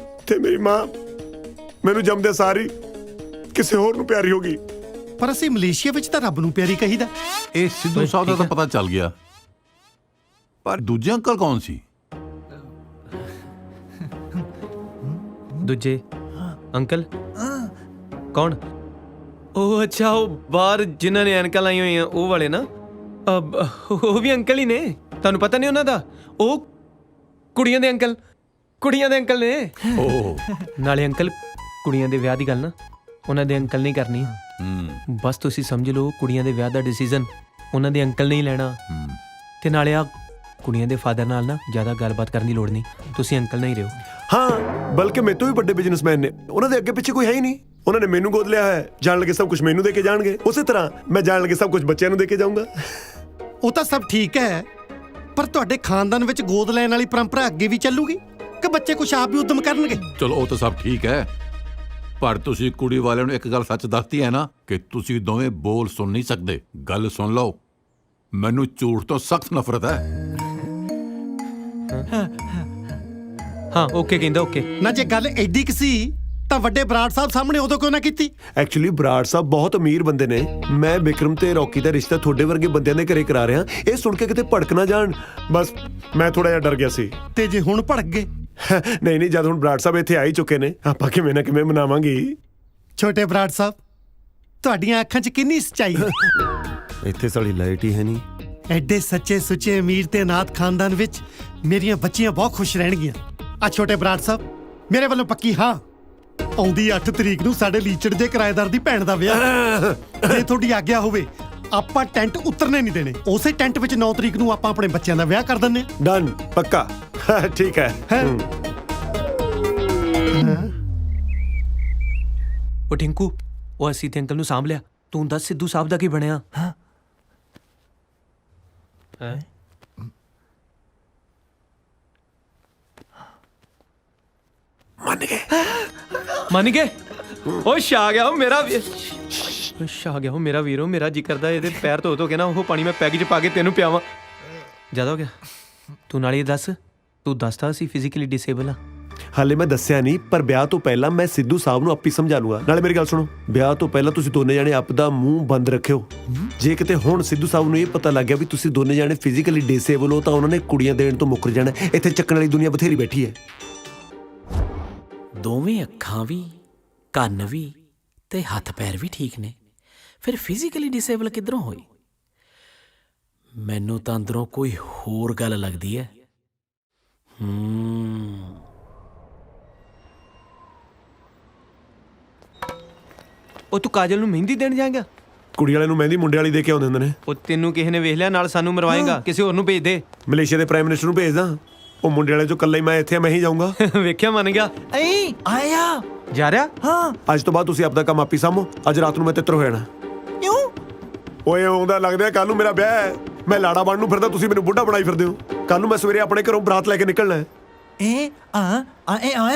ਤੇ ਮੇਰੀ ਮਾਂ ਮੈਨੂੰ ਜੰਮਦੇ ਸਾਰੀ ਕਿਸੇ ਹੋਰ ਨੂੰ ਪਿਆਰੀ ਹੋ ਗਈ। ਪਰ ਅਸੀਂ ਮਲੇਸ਼ੀਆ ਵਿੱਚ ਤਾਂ ਰੱਬ ਨੂੰ ਪਿਆਰੀ ਕਹੀਦਾ। ਇਹ ਸਿੱਧੂ ਸਾਹਿਬ ਦਾ ਤਾਂ ਪਤਾ ਚੱਲ ਗਿਆ, ਪਰ ਦੂਜੇ ਅੰਕਲ ਕੌਣ ਸੀ? ਦੂਜੇ ਅੰਕਲ ਕੌਣ? ਉਹ ਅੱਛਾ, ਉਹ ਬਾਹਰ ਜਿਨ੍ਹਾਂ ਨੇ ਐਨਕਾਂ ਲਾਈਆਂ ਹੋਈਆਂ ਉਹ ਵਾਲੇ ਨਾ। ਉਹ ਵੀ ਅੰਕਲ ਹੀ ਨੇ, ਤੁਹਾਨੂੰ ਪਤਾ ਨਹੀਂ ਉਹਨਾਂ ਦਾ? ਉਹ ਕੁੜੀਆਂ ਦੇ ਅੰਕਲ, ਕੁੜੀਆਂ ਦੇ ਅੰਕਲ ਨੇ। ਓ ਨਾਲੇ ਅੰਕਲ ਕੁੜੀਆਂ ਦੇ ਵਿਆਹ ਦੀ ਗੱਲ ਨਾ ਉਹਨਾਂ ਦੇ ਅੰਕਲ ਨਹੀਂ ਕਰਨੀ। ਬਸ ਤੁਸੀਂ ਸਮਝ ਲਓ, ਕੁੜੀਆਂ ਦੇ ਵਿਆਹ ਦਾ ਡਿਸੀਜਨ ਉਹਨਾਂ ਦੇ ਅੰਕਲ ਨੇ ਹੀ ਲੈਣਾ। ਤੇ ਨਾਲੇ ਆ ਕੁੜੀਆਂ ਦੇ ਫਾਦਰ ਨਾਲ ਨਾ ਜ਼ਿਆਦਾ ਗੱਲਬਾਤ ਕਰਨ ਦੀ ਲੋੜ ਨਹੀਂ, ਤੁਸੀਂ ਅੰਕਲ ਨਾਲ ਹੀ ਰਹੋ। ਹਾਂ, ਬਲਕਿ ਮੇਰੇ ਤੋਂ ਵੀ ਵੱਡੇ ਬਿਜ਼ਨਸਮੈਨ ਨੇ, ਉਹਨਾਂ ਦੇ ਅੱਗੇ ਪਿੱਛੇ ਕੋਈ ਹੈ ਹੀ ਨਹੀਂ। ਉਹਨਾਂ ਨੇ ਮੈਨੂੰ ਗੋਦ ਲਿਆ ਹੈ, ਜਾਣ ਲੱਗੇ ਸਭ ਕੁਝ ਮੈਨੂੰ ਦੇ ਕੇ ਜਾਣਗੇ। ਉਸੇ ਤਰ੍ਹਾਂ ਮੈਂ ਜਾਣ ਲੱਗੇ ਸਭ ਕੁਝ ਬੱਚਿਆਂ ਨੂੰ ਦੇ ਕੇ ਜਾਊਂਗਾ। ਉਹ ਤਾਂ ਸਭ ਠੀਕ ਹੈ, ਪਰ ਤੁਹਾਡੇ ਖਾਨਦਾਨ ਵਿੱਚ ਗੋਦ ਲੈਣ ਵਾਲੀ ਪਰੰਪਰਾ ਅੱਗੇ ਵੀ ਚੱਲੂਗੀ ਕਿ ਬੱਚੇ ਕੁਛ ਆਪ ਵੀ ਉਦਮ ਕਰਨਗੇ? ਚਲੋ ਉਹ ਤਾਂ ਸਭ ਠੀਕ ਹੈ, ਪਰ ਤੁਸੀਂ ਕੁੜੀ ਵਾਲਿਆਂ ਨੂੰ ਇੱਕ ਗੱਲ ਸੱਚ ਦੱਸਤੀ ਹੈ ਨਾ ਕਿ ਤੁਸੀਂ ਦੋਵੇਂ ਬੋਲ ਸੁਣ ਨਹੀਂ ਸਕਦੇ। ਗੱਲ ਸੁਣ ਲਓ, ਮੈਨੂੰ ਝੂਠ ਤੋਂ ਸਖਤ ਨਫ਼ਰਤ ਹੈ। ਹਾਂ ਓਕੇ ਕਹਿੰਦਾ ਓਕੇ। ਨਾ ਜੇ ਗੱਲ ਐਡੀ ਕਿ ਸੀ ਤਾਂ ਵੱਡੇ ਬਰਾੜ ਸਾਹਿਬ ਸਾਹਮਣੇ ਉਦੋਂ ਕਿਉਂ ਨਾ ਕੀਤੀ? ਐਕਚੁਅਲੀ ਬਰਾੜ ਸਾਹਿਬ ਬਹੁਤ ਅਮੀਰ ਬੰਦੇ ਨੇ। ਮੈਂ ਵਿਕਰਮ ਤੇ ਰੌਕੀ ਦਾ ਰਿਸ਼ਤਾ ਤੁਹਾਡੇ ਵਰਗੇ ਬੰਦਿਆਂ ਦੇ ਘਰੇ ਕਰਾ ਰਿਹਾ। ਇਹ ਸੁਣ ਕੇ ਕਿਤੇ ਭੜਕ ਨਾ ਜਾਣ, ਬਸ ਮੈਂ ਥੋੜਾ ਜਿਹਾ ਡਰ ਗਿਆ ਸੀ। ਤੇ ਜੇ ਹੁਣ ਭੜਕ ਗਏ? ਨਹੀਂ ਜਦ ਹੁਣ ਬਰਾੜ ਸਾਹਿਬ ਇੱਥੇ ਆ ਹੀ ਚੁੱਕੇ ਨੇ, ਆਪਾਂ ਕਿਵੇਂ ਨਾ ਕਿਵੇਂ ਮਨਾਵਾਂਗੇ। ਛੋਟੇ ਬਰਾੜ ਸਾਹਿਬ, ਤੁਹਾਡੀਆਂ ਅੱਖਾਂ 'ਚ ਕਿੰਨੀ ਸੱਚਾਈ ਹੈ। ਇੱਥੇ ਸਾਡੀ ਲਾਈਟ ਹੀ ਹੈ ਨਹੀਂ। ਐਡੇ ਸੱਚੇ ਸੁੱਚੇ ਅਮੀਰ ਤੇ ਅਨਾਥ ਖਾਨਦਾਨ ਵਿੱਚ ਮੇਰੀਆਂ ਬੱਚੀਆਂ ਬਹੁਤ ਖੁਸ਼ ਰਹਿਣਗੀਆਂ। ਆ ਛੋਟੇ ਬਰਾੜ ਸਾਹਿਬ, ਮੇਰੇ ਵੱਲੋਂ ਪੱਕੀ ਹਾਂ। ਆਉਂਦੀ 8 ਤਰੀਕ ਨੂੰ ਸਾਡੇ ਲੀਚੜ ਦੇ ਕਿਰਾਏਦਾਰ ਦੀ ਭੈਣ ਦਾ ਵਿਆਹ। ਜੇ ਤੁਹਾਡੀ ਆਗਿਆ ਹੋਵੇ, ਆਪਾਂ ਟੈਂਟ ਉਤਰਨੇ ਨਹੀਂ ਦੇਣੇ। ਉਸੇ ਟੈਂਟ ਵਿੱਚ 9 ਤਰੀਕ ਨੂੰ ਆਪਾਂ ਆਪਣੇ ਬੱਚਿਆਂ ਦਾ ਵਿਆਹ ਕਰ ਦਿੰਨੇ ਆ। ਡਨ, ਪੱਕਾ। ਠੀਕ ਹੈ। ਉਹ ਟਿੰਕੂ, ਉਹ ਅਸੀਂ ਤੇ ਅੰਕਲ ਨੂੰ ਸਾਂਭ ਲਿਆ। ਤੂੰ ਦੱਸ ਸਿੱਧੂ ਸਾਹਿਬ ਦਾ ਕੀ ਬਣਿਆ? ਮੰਨ ਗਏ। ਉਹ ਛਾ ਗਿਆ ਉਹ ਮੇਰਾ ਵੀਰ। ਉਹ ਛਾ ਗਿਆ ਉਹ ਮੇਰਾ ਵੀਰੋ। ਮੇਰਾ ਜੀ ਕਰਦਾ ਇਹਦੇ ਪੈਰ ਧੋ ਕੇ ਨਾ ਉਹ ਪਾਣੀ ਮੈਂ ਪੈਗ 'ਚ ਪਾ ਕੇ ਤੈਨੂੰ ਪਿਆਵਾਂ। ਜ਼ਿਆਦਾ ਹੋ ਗਿਆ। ਤੂੰ ਨਾਲ ਇਹ ਦੱਸ, ਤੂੰ ਦੱਸਦਾ ਸੀ ਫਿਜ਼ੀਕਲੀ ਡਿਸੇਬਲ ਆ। ਹਾਲੇ ਮੈਂ ਦੱਸਿਆ ਨਹੀਂ, ਪਰ ਵਿਆਹ ਤੋਂ ਪਹਿਲਾਂ ਮੈਂ ਸਿੱਧੂ ਸਾਹਿਬ ਨੂੰ ਆਪੀ ਸਮਝਾ ਲੂੰਗਾ। ਨਾਲੇ ਮੇਰੀ ਗੱਲ ਸੁਣੋ, ਵਿਆਹ ਤੋਂ ਪਹਿਲਾਂ ਤੁਸੀਂ ਦੋਨੇ ਜਾਣੇ ਆਪ ਦਾ ਮੂੰਹ ਬੰਦ ਰੱਖਿਓ। ਜੇ ਕਿਤੇ ਹੁਣ ਸਿੱਧੂ ਸਾਹਿਬ ਨੂੰ ਇਹ ਪਤਾ ਲੱਗ ਗਿਆ ਵੀ ਤੁਸੀਂ ਦੋਨੇ ਜਾਣੇ ਫਿਜ਼ੀਕਲੀ ਡਿਸੇਬਲ ਹੋ, ਤਾਂ ਉਹਨਾਂ ਨੇ ਕੁੜੀਆਂ ਦੇਣ ਤੋਂ ਮੁੱਕਰ ਜਾਣਾ। ਇੱਥੇ ਚੱਕਣ ਵਾਲੀ ਦੁਨੀਆ ਬਥੇਰੀ ਬੈਠੀ ਹੈ। ਦੋਵੇਂ ਅੱਖਾਂ ਵੀ, ਕੰਨ ਵੀ ਤੇ ਹੱਥ ਪੈਰ ਵੀ ਠੀਕ ਨੇ, ਫਿਰ ਫਿਜ਼ੀਕਲੀ ਡਿਸੇਬਲ ਕਿੱਧਰੋਂ ਹੋਈ? ਮੈਨੂੰ ਤਾਂ ਅੰਦਰੋਂ ਕੋਈ ਹੋਰ ਗੱਲ ਲੱਗਦੀ ਹੈ। ਉਹ ਤੂੰ ਕਾਜਲ ਨੂੰ ਮਹਿੰਦੀ ਦੇਣ ਜਾਏਗਾ? ਕੁੜੀ ਵਾਲੇ ਨੂੰ ਮਹਿੰਦੀ ਮੁੰਡੇ ਵਾਲੀ ਦੇ ਕੇ ਆਉਂਦੇ ਹੁੰਦੇ ਨੇ। ਉਹ ਤੈਨੂੰ ਕਿਸੇ ਨੇ ਵੇਖ ਲਿਆ, ਨਾਲ ਸਾਨੂੰ ਮਰਵਾਏਗਾ। ਕਿਸੇ ਹੋਰ ਨੂੰ ਭੇਜ ਦੇ। ਮਲੇਸ਼ੀਆ ਦੇ ਪ੍ਰਾਈਮ ਮਿਨਿਸਟਰ ਨੂੰ ਭੇਜਦਾ। ਉਹ ਮੁੰਡੇ ਵਾਲੇ ਚੋਂ ਇਕੱਲਾ ਹੀ ਮੈਂ ਇੱਥੇ, ਮੈਂ ਹੀ ਜਾਊਂਗਾ। ਵੇਖਿਆ, ਮੰਨ ਗਿਆ। ਆਇਆ ਜਾ ਰਿਹਾ। ਹਾਂ, ਅੱਜ ਤੋਂ ਬਾਅਦ ਤੁਸੀਂ ਆਪਦਾ ਕੰਮ ਆਪੀ ਸਾਂਭੋ। ਅੱਜ ਰਾਤ ਨੂੰ ਮੈਂ ਤਿੱਤਰ ਹੋ ਜਾਣਾ। ਕਿਉਂ? ਓਏ ਆਉਂਦਾ ਲੱਗਦਾ ਕੱਲ ਨੂੰ ਮੇਰਾ ਵਿਆਹ ਹੈ। ਮੈਂ ਲਾੜਾ ਬਣਨ ਨੂੰ ਫਿਰਦਾ, ਤੁਸੀਂ ਮੈਨੂੰ ਬੁੱਢਾ ਬਣਾਈ ਫਿਰਦੇ ਹੋ। ਕੱਲ ਨੂੰ ਮੈਂ ਸਵੇਰੇ ਆਪਣੇ ਘਰੋਂ ਬਰਾਤ ਲੈ ਕੇ ਨਿਕਲਣਾ ਹੈ।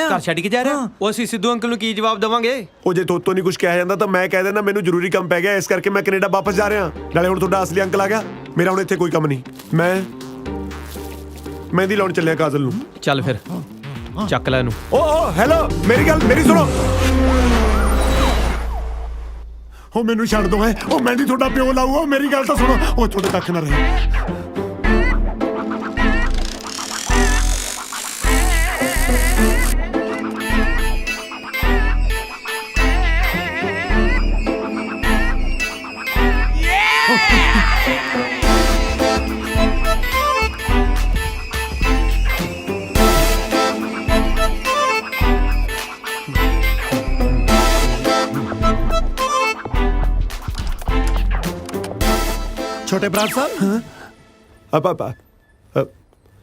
ਘਰ ਛੱਡ ਕੇ ਜਾ ਰਿਹਾ। ਉਹ ਅਸੀਂ ਸਿੱਧੂ ਅੰਕਲ ਨੂੰ ਕੀ ਜਵਾਬ ਦੇਵਾਂਗੇ? ਉਹ ਜੇ ਤੋਤੋਂ ਨਹੀਂ ਕੁਝ ਕਿਹਾ ਜਾਂਦਾ ਤਾਂ ਮੈਂ ਕਹਿ ਦੇਣਾ ਮੈਨੂੰ ਜ਼ਰੂਰੀ ਕੰਮ ਪੈ ਗਿਆ, ਇਸ ਕਰਕੇ ਮੈਂ ਕੈਨੇਡਾ ਵਾਪਸ ਜਾ ਰਿਹਾ। ਨਾਲੇ ਹੁਣ ਤੁਹਾਡਾ ਅਸਲੀ ਅੰਕਲ ਆ ਗਿਆ, ਮੇਰਾ ਹੁਣ ਇੱਥੇ ਕੋਈ ਕੰਮ ਨਹੀਂ। ਮੈਂ ਮਹਿੰਦੀ ਲਾਉਣ ਚੱਲਿਆ ਕਾਜਲ ਨੂੰ। ਚੱਲ ਫਿਰ ਚੱਕ ਲੈ ਇਹਨੂੰ। ਓ ਹੈਲੋ, ਮੇਰੀ ਸੁਣੋ। ਉਹ ਮੈਨੂੰ ਛੱਡ ਦੋ ਹੈ। ਉਹ ਮਹਿੰਦੀ ਤੁਹਾਡਾ ਪਿਓ ਲਾਊਗਾ। ਮੇਰੀ ਗੱਲ ਤਾਂ ਸੁਣੋ। ਉਹ ਤੁਹਾਡੇ ਕੱਖ ਨਾ ਰਹੇ। ਛੋਟੇ ਬਰਾੜ ਸਾਹਿਬ,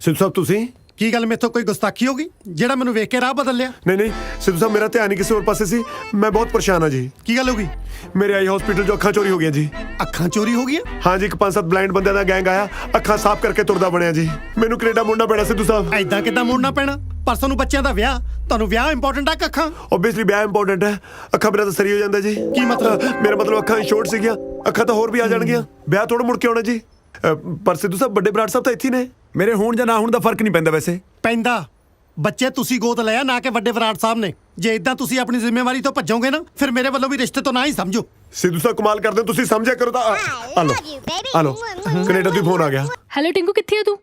ਸਿੱਧੂ ਸਾਹਿਬ ਤੁਸੀਂ ਕੀ ਗੱਲ ਮੇਥੋਂ ਕੋਈ ਗੁਸਤਾਖੀ ਹੋ ਗਈ ਜਿਹੜਾ ਮੈਨੂੰ ਵੇਖ ਕੇ ਰਾਹ ਬਦਲ ਲਿਆ? ਨਹੀਂ ਸਿੱਧੂ ਸਾਹਿਬ, ਮੇਰਾ ਧਿਆਨ ਹੀ ਕਿਸੇ ਹੋਰ ਪਾਸੇ ਸੀ। ਮੈਂ ਬਹੁਤ ਪਰੇਸ਼ਾਨ ਹਾਂ ਜੀ। ਕੀ ਗੱਲ ਹੋ ਗਈ? ਮੇਰੇ ਆਈ ਹਸਪੀਟਲ 'ਚੋਂ ਅੱਖਾਂ ਚੋਰੀ ਹੋ ਗਈਆਂ ਜੀ। ਅੱਖਾਂ ਚੋਰੀ ਹੋ ਗਈਆਂ? ਹਾਂ ਜੀ, ਇੱਕ 5-7 ਬਲਾਈਂਡ ਬੰਦਿਆਂ ਦਾ ਗੈਂਗ ਆਇਆ, ਅੱਖਾਂ ਸਾਫ਼ ਕਰਕੇ ਤੁਰਦਾ ਬਣਿਆ ਜੀ। ਮੈਨੂੰ ਕੈਨੇਡਾ ਮੁੜਨਾ ਪੈਣਾ ਸਿੱਧੂ ਸਾਹਿਬ। ਐਦਾਂ ਕਿੱਦਾਂ ਮੁੜਨਾ ਪੈਣਾ? ਪਰਸੋਂ ਨੂੰ ਬੱਚਿਆਂ ਦਾ ਵਿਆਹ। ਤੁਹਾਨੂੰ ਵਿਆਹ ਇੰਪੋਰਟੈਂਟ ਆ ਕਿ ਅੱਖਾਂ? ਓਬਵੀਅਸਲੀ ਵਿਆਹ ਇੰਪੋਰਟੈਂਟ ਹੈ। ਅੱਖਾਂ ਬਿਨਾਂ ਤਾਂ ਸਰੀ ਹੋ ਜਾਂਦਾ ਜੀ। ਕੀ ਮਤਲਬ? ਮੇਰਾ ਮਤਲਬ ਅੱਖਾਂ ਸ਼ੋਰਟ ਸੀਗੀਆਂ, ਅੱਖਾਂ ਤਾਂ ਹੋਰ ਵੀ ਆ ਜਾਣਗੀਆਂ। ਵਿਆਹ ਥੋੜਾ ਮੁੜ ਕੇ ਆਉਣਾ ਜੀ। ਪਰ ਸਿੱਧੂ ਸਾਹਿਬ, ਵੱਡੇ ਬਰਾੜ ਸਾਹਿਬ ਤਾਂ ਇੱਥੇ ਨੇ। ਮੇਰੇ ਹੋਣ ਜਾਂ ਨਾ ਹੋਣ ਦਾ ਫਰਕ ਨਹੀਂ ਪੈਂਦਾ ਵੈਸੇ। ਪੈਂਦਾ। ਬੱਚੇ ਤੁਸੀਂ ਗੋਦ ਲਿਆ, ਨਾ ਕਿ ਵੱਡੇ ਬਰਾੜ ਸਾਹਿਬ ਨੇ। ਜੇ ਇਦਾਂ ਤੁਸੀਂ ਆਪਣੀ ਜ਼ਿੰਮੇਵਾਰੀ ਤੋਂ ਭੱਜੋਗੇ ਨਾ, ਫਿਰ ਮੇਰੇ ਵੱਲੋਂ ਵੀ ਰਿਸ਼ਤੇ ਤੋਂ ਨਾ ਹੀ ਸਮਝੋ। ਸਿੱਧੂ ਸਾਹਿਬ ਕਮਾਲ ਕਰਦੇ ਹੋ, ਤੁਸੀਂ ਸਮਝਿਆ ਕਰੋ ਤਾਂ। ਆ ਲੋ ਕੈਨੇਡਾ ਤੋਂ ਫੋਨ ਆ ਗਿਆ। ਹੈਲੋ ਟਿੰਕੂ, ਕਿੱਥੇ ਆ ਤੂੰ?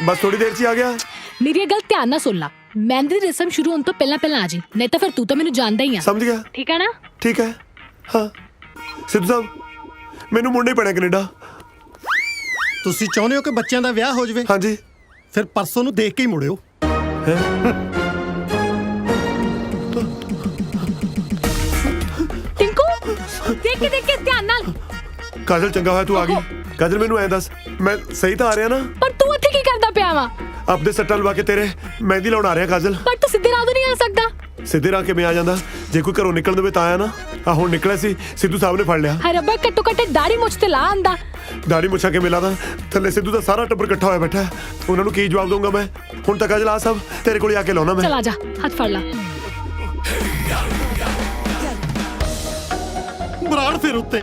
ਬਸ ਥੋੜੀ ਦੇਰ 'ਚ ਹੀ ਆ ਗਿਆ। ਮੇਰੀ ਇਹ ਗੱਲ ਧਿਆਨ ਨਾਲ ਸੁਣ ਲਾ। ਮਹਿੰਦੀ ਦੀ ਰਸਮ ਸ਼ੁਰੂ ਹੋਣ ਤੋਂ ਪਹਿਲਾਂ ਆ ਜੀ, ਨਹੀਂ ਤਾਂ ਫਿਰ ਤੂੰ ਤਾਂ ਮੈਨੂੰ ਜਾਣਦਾ ਹੀ ਆ। ਸਮਝ ਗਿਆ? ਠੀਕ ਹੈ ਨਾ? ਠੀਕ ਹੈ। ਹਾਂ ਸਿੱਧੂ ਸਾਹਿਬ, ਮੈਨੂੰ ਮੁੰਡੇ ਪੈਣਾ ਕੈਨੇਡਾ। ਤੁਸੀਂ ਚਾਹੁੰਦੇ ਹੋ ਕਿ ਬੱਚਿਆਂ ਦਾ ਵਿਆਹ ਹੋ ਜਾਵੇ? ਹਾਂਜੀ। ਫਿਰ ਪਰਸੋਂ ਨੂੰ ਦੇਖ ਕੇ ਹੀ ਮੁੜਿਓ। ਟਿੰਕੂ, ਦੇਖ ਕੇ ਧਿਆਨ ਨਾਲ। ਕਾਜਲ, ਚੰਗਾ ਹੋਇਆ ਤੂੰ ਆ ਗਈ। ਕਾਜਲ, ਮੈਨੂੰ ਐਂ ਦੱਸ, ਮੈਂ ਸਹੀ ਤਾਂ ਆ ਰਿਹਾ ਨਾ? ਪਰ ਤੂੰ ਇੱਥੇ ਕੀ ਕਰਦਾ ਪਿਆ ਵਾ? ਆਪਦੇ ਸੱਟਾਂ ਲਵਾ ਕੇ ਤੇਰੇ ਮਹਿੰਦੀ ਲਾਉਣ ਆ ਰਿਹਾ ਕਾਜਲ। ਪਰ ਤੂੰ ਸਿੱਧੇ ਰਾਹ ਤੋਂ ਨਹੀਂ ਆ ਸਕਦਾ। ਸਿੱਧੇ ਰਾਹ ਕਿਵੇਂ ਆ ਜਾਂਦਾ? ਜੇ ਕੋਈ ਘਰੋਂ ਨਿਕਲਣ ਦੇਵੇ ਤਾਂ ਆਇਆ ਨਾ। ਆ ਹੁਣ ਨਿਕਲਿਆ ਸੀ, ਸਿੱਧੂ ਸਾਹਿਬ ਨੇ ਫੜ ਲਿਆ। ਹਾਏ ਰੱਬਾ, ਘੱਟੋ ਘੱਟ ਦਾੜੀ ਮੁੱਛ ਤੇ ਲਾ ਆਂਦਾ। ਦਾੜੀ ਮੁੱਛਾਂ ਕੇ ਮਿਲਾ ਦਾ ਥੱਲੇ ਸਿੱਧੂ ਦਾ ਸਾਰਾ ਟੱਬਰ ਇਕੱਠਾ ਹੋਇਆ ਬੈਠਾ। ਉਹਨਾਂ ਨੂੰ ਕੀ ਜਵਾਬ ਦਊਂਗਾ ਮੈਂ? ਹੁਣ ਤੱਕ ਕਾਜਲ ਆ ਸਭ ਤੇਰੇ ਕੋਲ ਆ ਕੇ ਲਾਉਣਾ ਮੈਂ। ਚਲ ਆ ਜਾ, ਹੱਥ ਫੜ ਲਾ। ਬਰਾੜ ਫਿਰ ਉੱਤੇ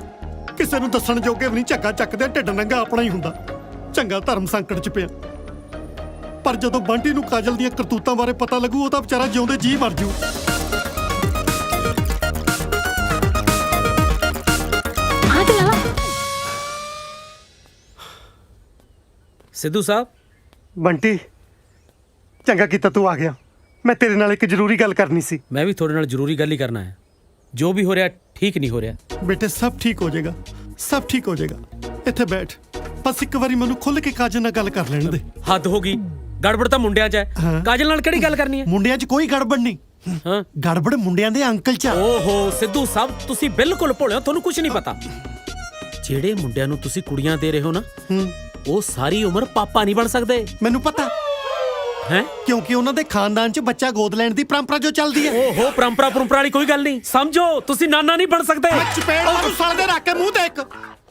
ਕਿਸੇ ਨੂੰ ਦੱਸਣ ਜੋਗੇ ਵੀ ਨਹੀਂ। ਝੱਗਾ ਚੱਕਦੇ, ਢਿੱਡ ਨੰਗਾ ਆਪਣਾ ਹੀ ਹੁੰਦਾ। ਚੰਗਾ ਧਰਮ ਸੰਕਟ 'ਚ ਪਿਆ। ਪਰ ਜਦੋਂ ਬੰਟੀ ਨੂੰ ਕਾਜਲ ਦੀਆਂ ਕਰਤੂਤਾਂ ਬਾਰੇ ਪਤਾ ਲੱਗੂ, ਉਹ ਤਾਂ ਵਿਚਾਰਾ ਜਿਉਂਦੇ ਜੀ ਮਰ ਜੂ। ਸਿੱਧੂ ਸਾਹਿਬ ਬੰਟੀ ਚੰਗਾ ਕੀਤਾ ਤੂੰ ਆ ਗਿਆ। ਮੈਂ ਤੇਰੇ ਨਾਲ ਇੱਕ ਜ਼ਰੂਰੀ ਗੱਲ ਕਰਨੀ ਸੀ। ਮੈਂ ਵੀ ਤੁਹਾਡੇ ਨਾਲ ਜ਼ਰੂਰੀ ਗੱਲ ਹੀ ਕਰਨਾ ਹੈ। ਜੋ ਵੀ ਹੋ ਰਿਹਾ ਠੀਕ ਨਹੀਂ ਹੋ ਰਿਹਾ। ਬੇਟੇ ਸਭ ਠੀਕ ਹੋ ਜਾਏਗਾ, ਸਭ ਠੀਕ ਹੋ ਜਾਏਗਾ। ਇੱਥੇ ਬੈਠ, ਬਸ ਇੱਕ ਵਾਰੀ ਮੈਨੂੰ ਖੁੱਲ ਕੇ ਕਾਜਲ ਨਾਲ ਗੱਲ ਕਰ ਲੈਣ ਦੇ। ਹੱਦ ਹੋ ਗਈ, ਗੜਬੜ ਤਾਂ ਮੁੰਡਿਆਂ 'ਚ ਹੈ। ਕਾਜਲ ਨਾਲ ਕਿਹੜੀ ਗੱਲ ਕਰਨੀ ਹੈ? ਮੁੰਡਿਆਂ 'ਚ ਕੋਈ ਗੜਬੜ ਨਹੀਂ। ਹਾਂ, ਗੜਬੜ ਮੁੰਡਿਆਂ ਦੇ ਅੰਕਲ 'ਚ ਆ। ਓਹੋ ਸਿੱਧੂ ਸਾਹਿਬ, ਤੁਸੀਂ ਬਿਲਕੁਲ ਭੋਲੇ ਹੋ, ਤੁਹਾਨੂੰ ਕੁਝ ਨਹੀਂ ਪਤਾ। ਜਿਹੜੇ ਮੁੰਡਿਆਂ ਨੂੰ ਤੁਸੀਂ ਕੁੜੀਆਂ ਦੇ ਰਹੇ ਹੋ ਨਾ, ਉਹ ਸਾਰੀ ਉਮਰ ਪਾਪਾ ਨਹੀਂ ਬਣ ਸਕਦੇ। ਮੈਨੂੰ ਪਤਾ ਹੈ, ਕਿਉਂਕਿ ਉਹਨਾਂ ਦੇ ਖਾਨਦਾਨ 'ਚ ਬੱਚਾ ਗੋਦ ਲੈਣ ਦੀ ਪਰੰਪਰਾ ਜੋ ਚੱਲਦੀ ਹੈ। ਓਹੋ ਪਰੰਪਰਾ ਵਾਲੀ ਕੋਈ ਗੱਲ ਨਹੀਂ। ਸਮਝੋ, ਤੁਸੀਂ ਨਾਨਾ ਨਹੀਂ ਬਣ ਸਕਦੇ। ਚਪੇੜ ਮਾਰੂ ਸਾਲ ਦੇ ਰੱਖ ਕੇ ਮੂੰਹ ਤੇ ਇੱਕ।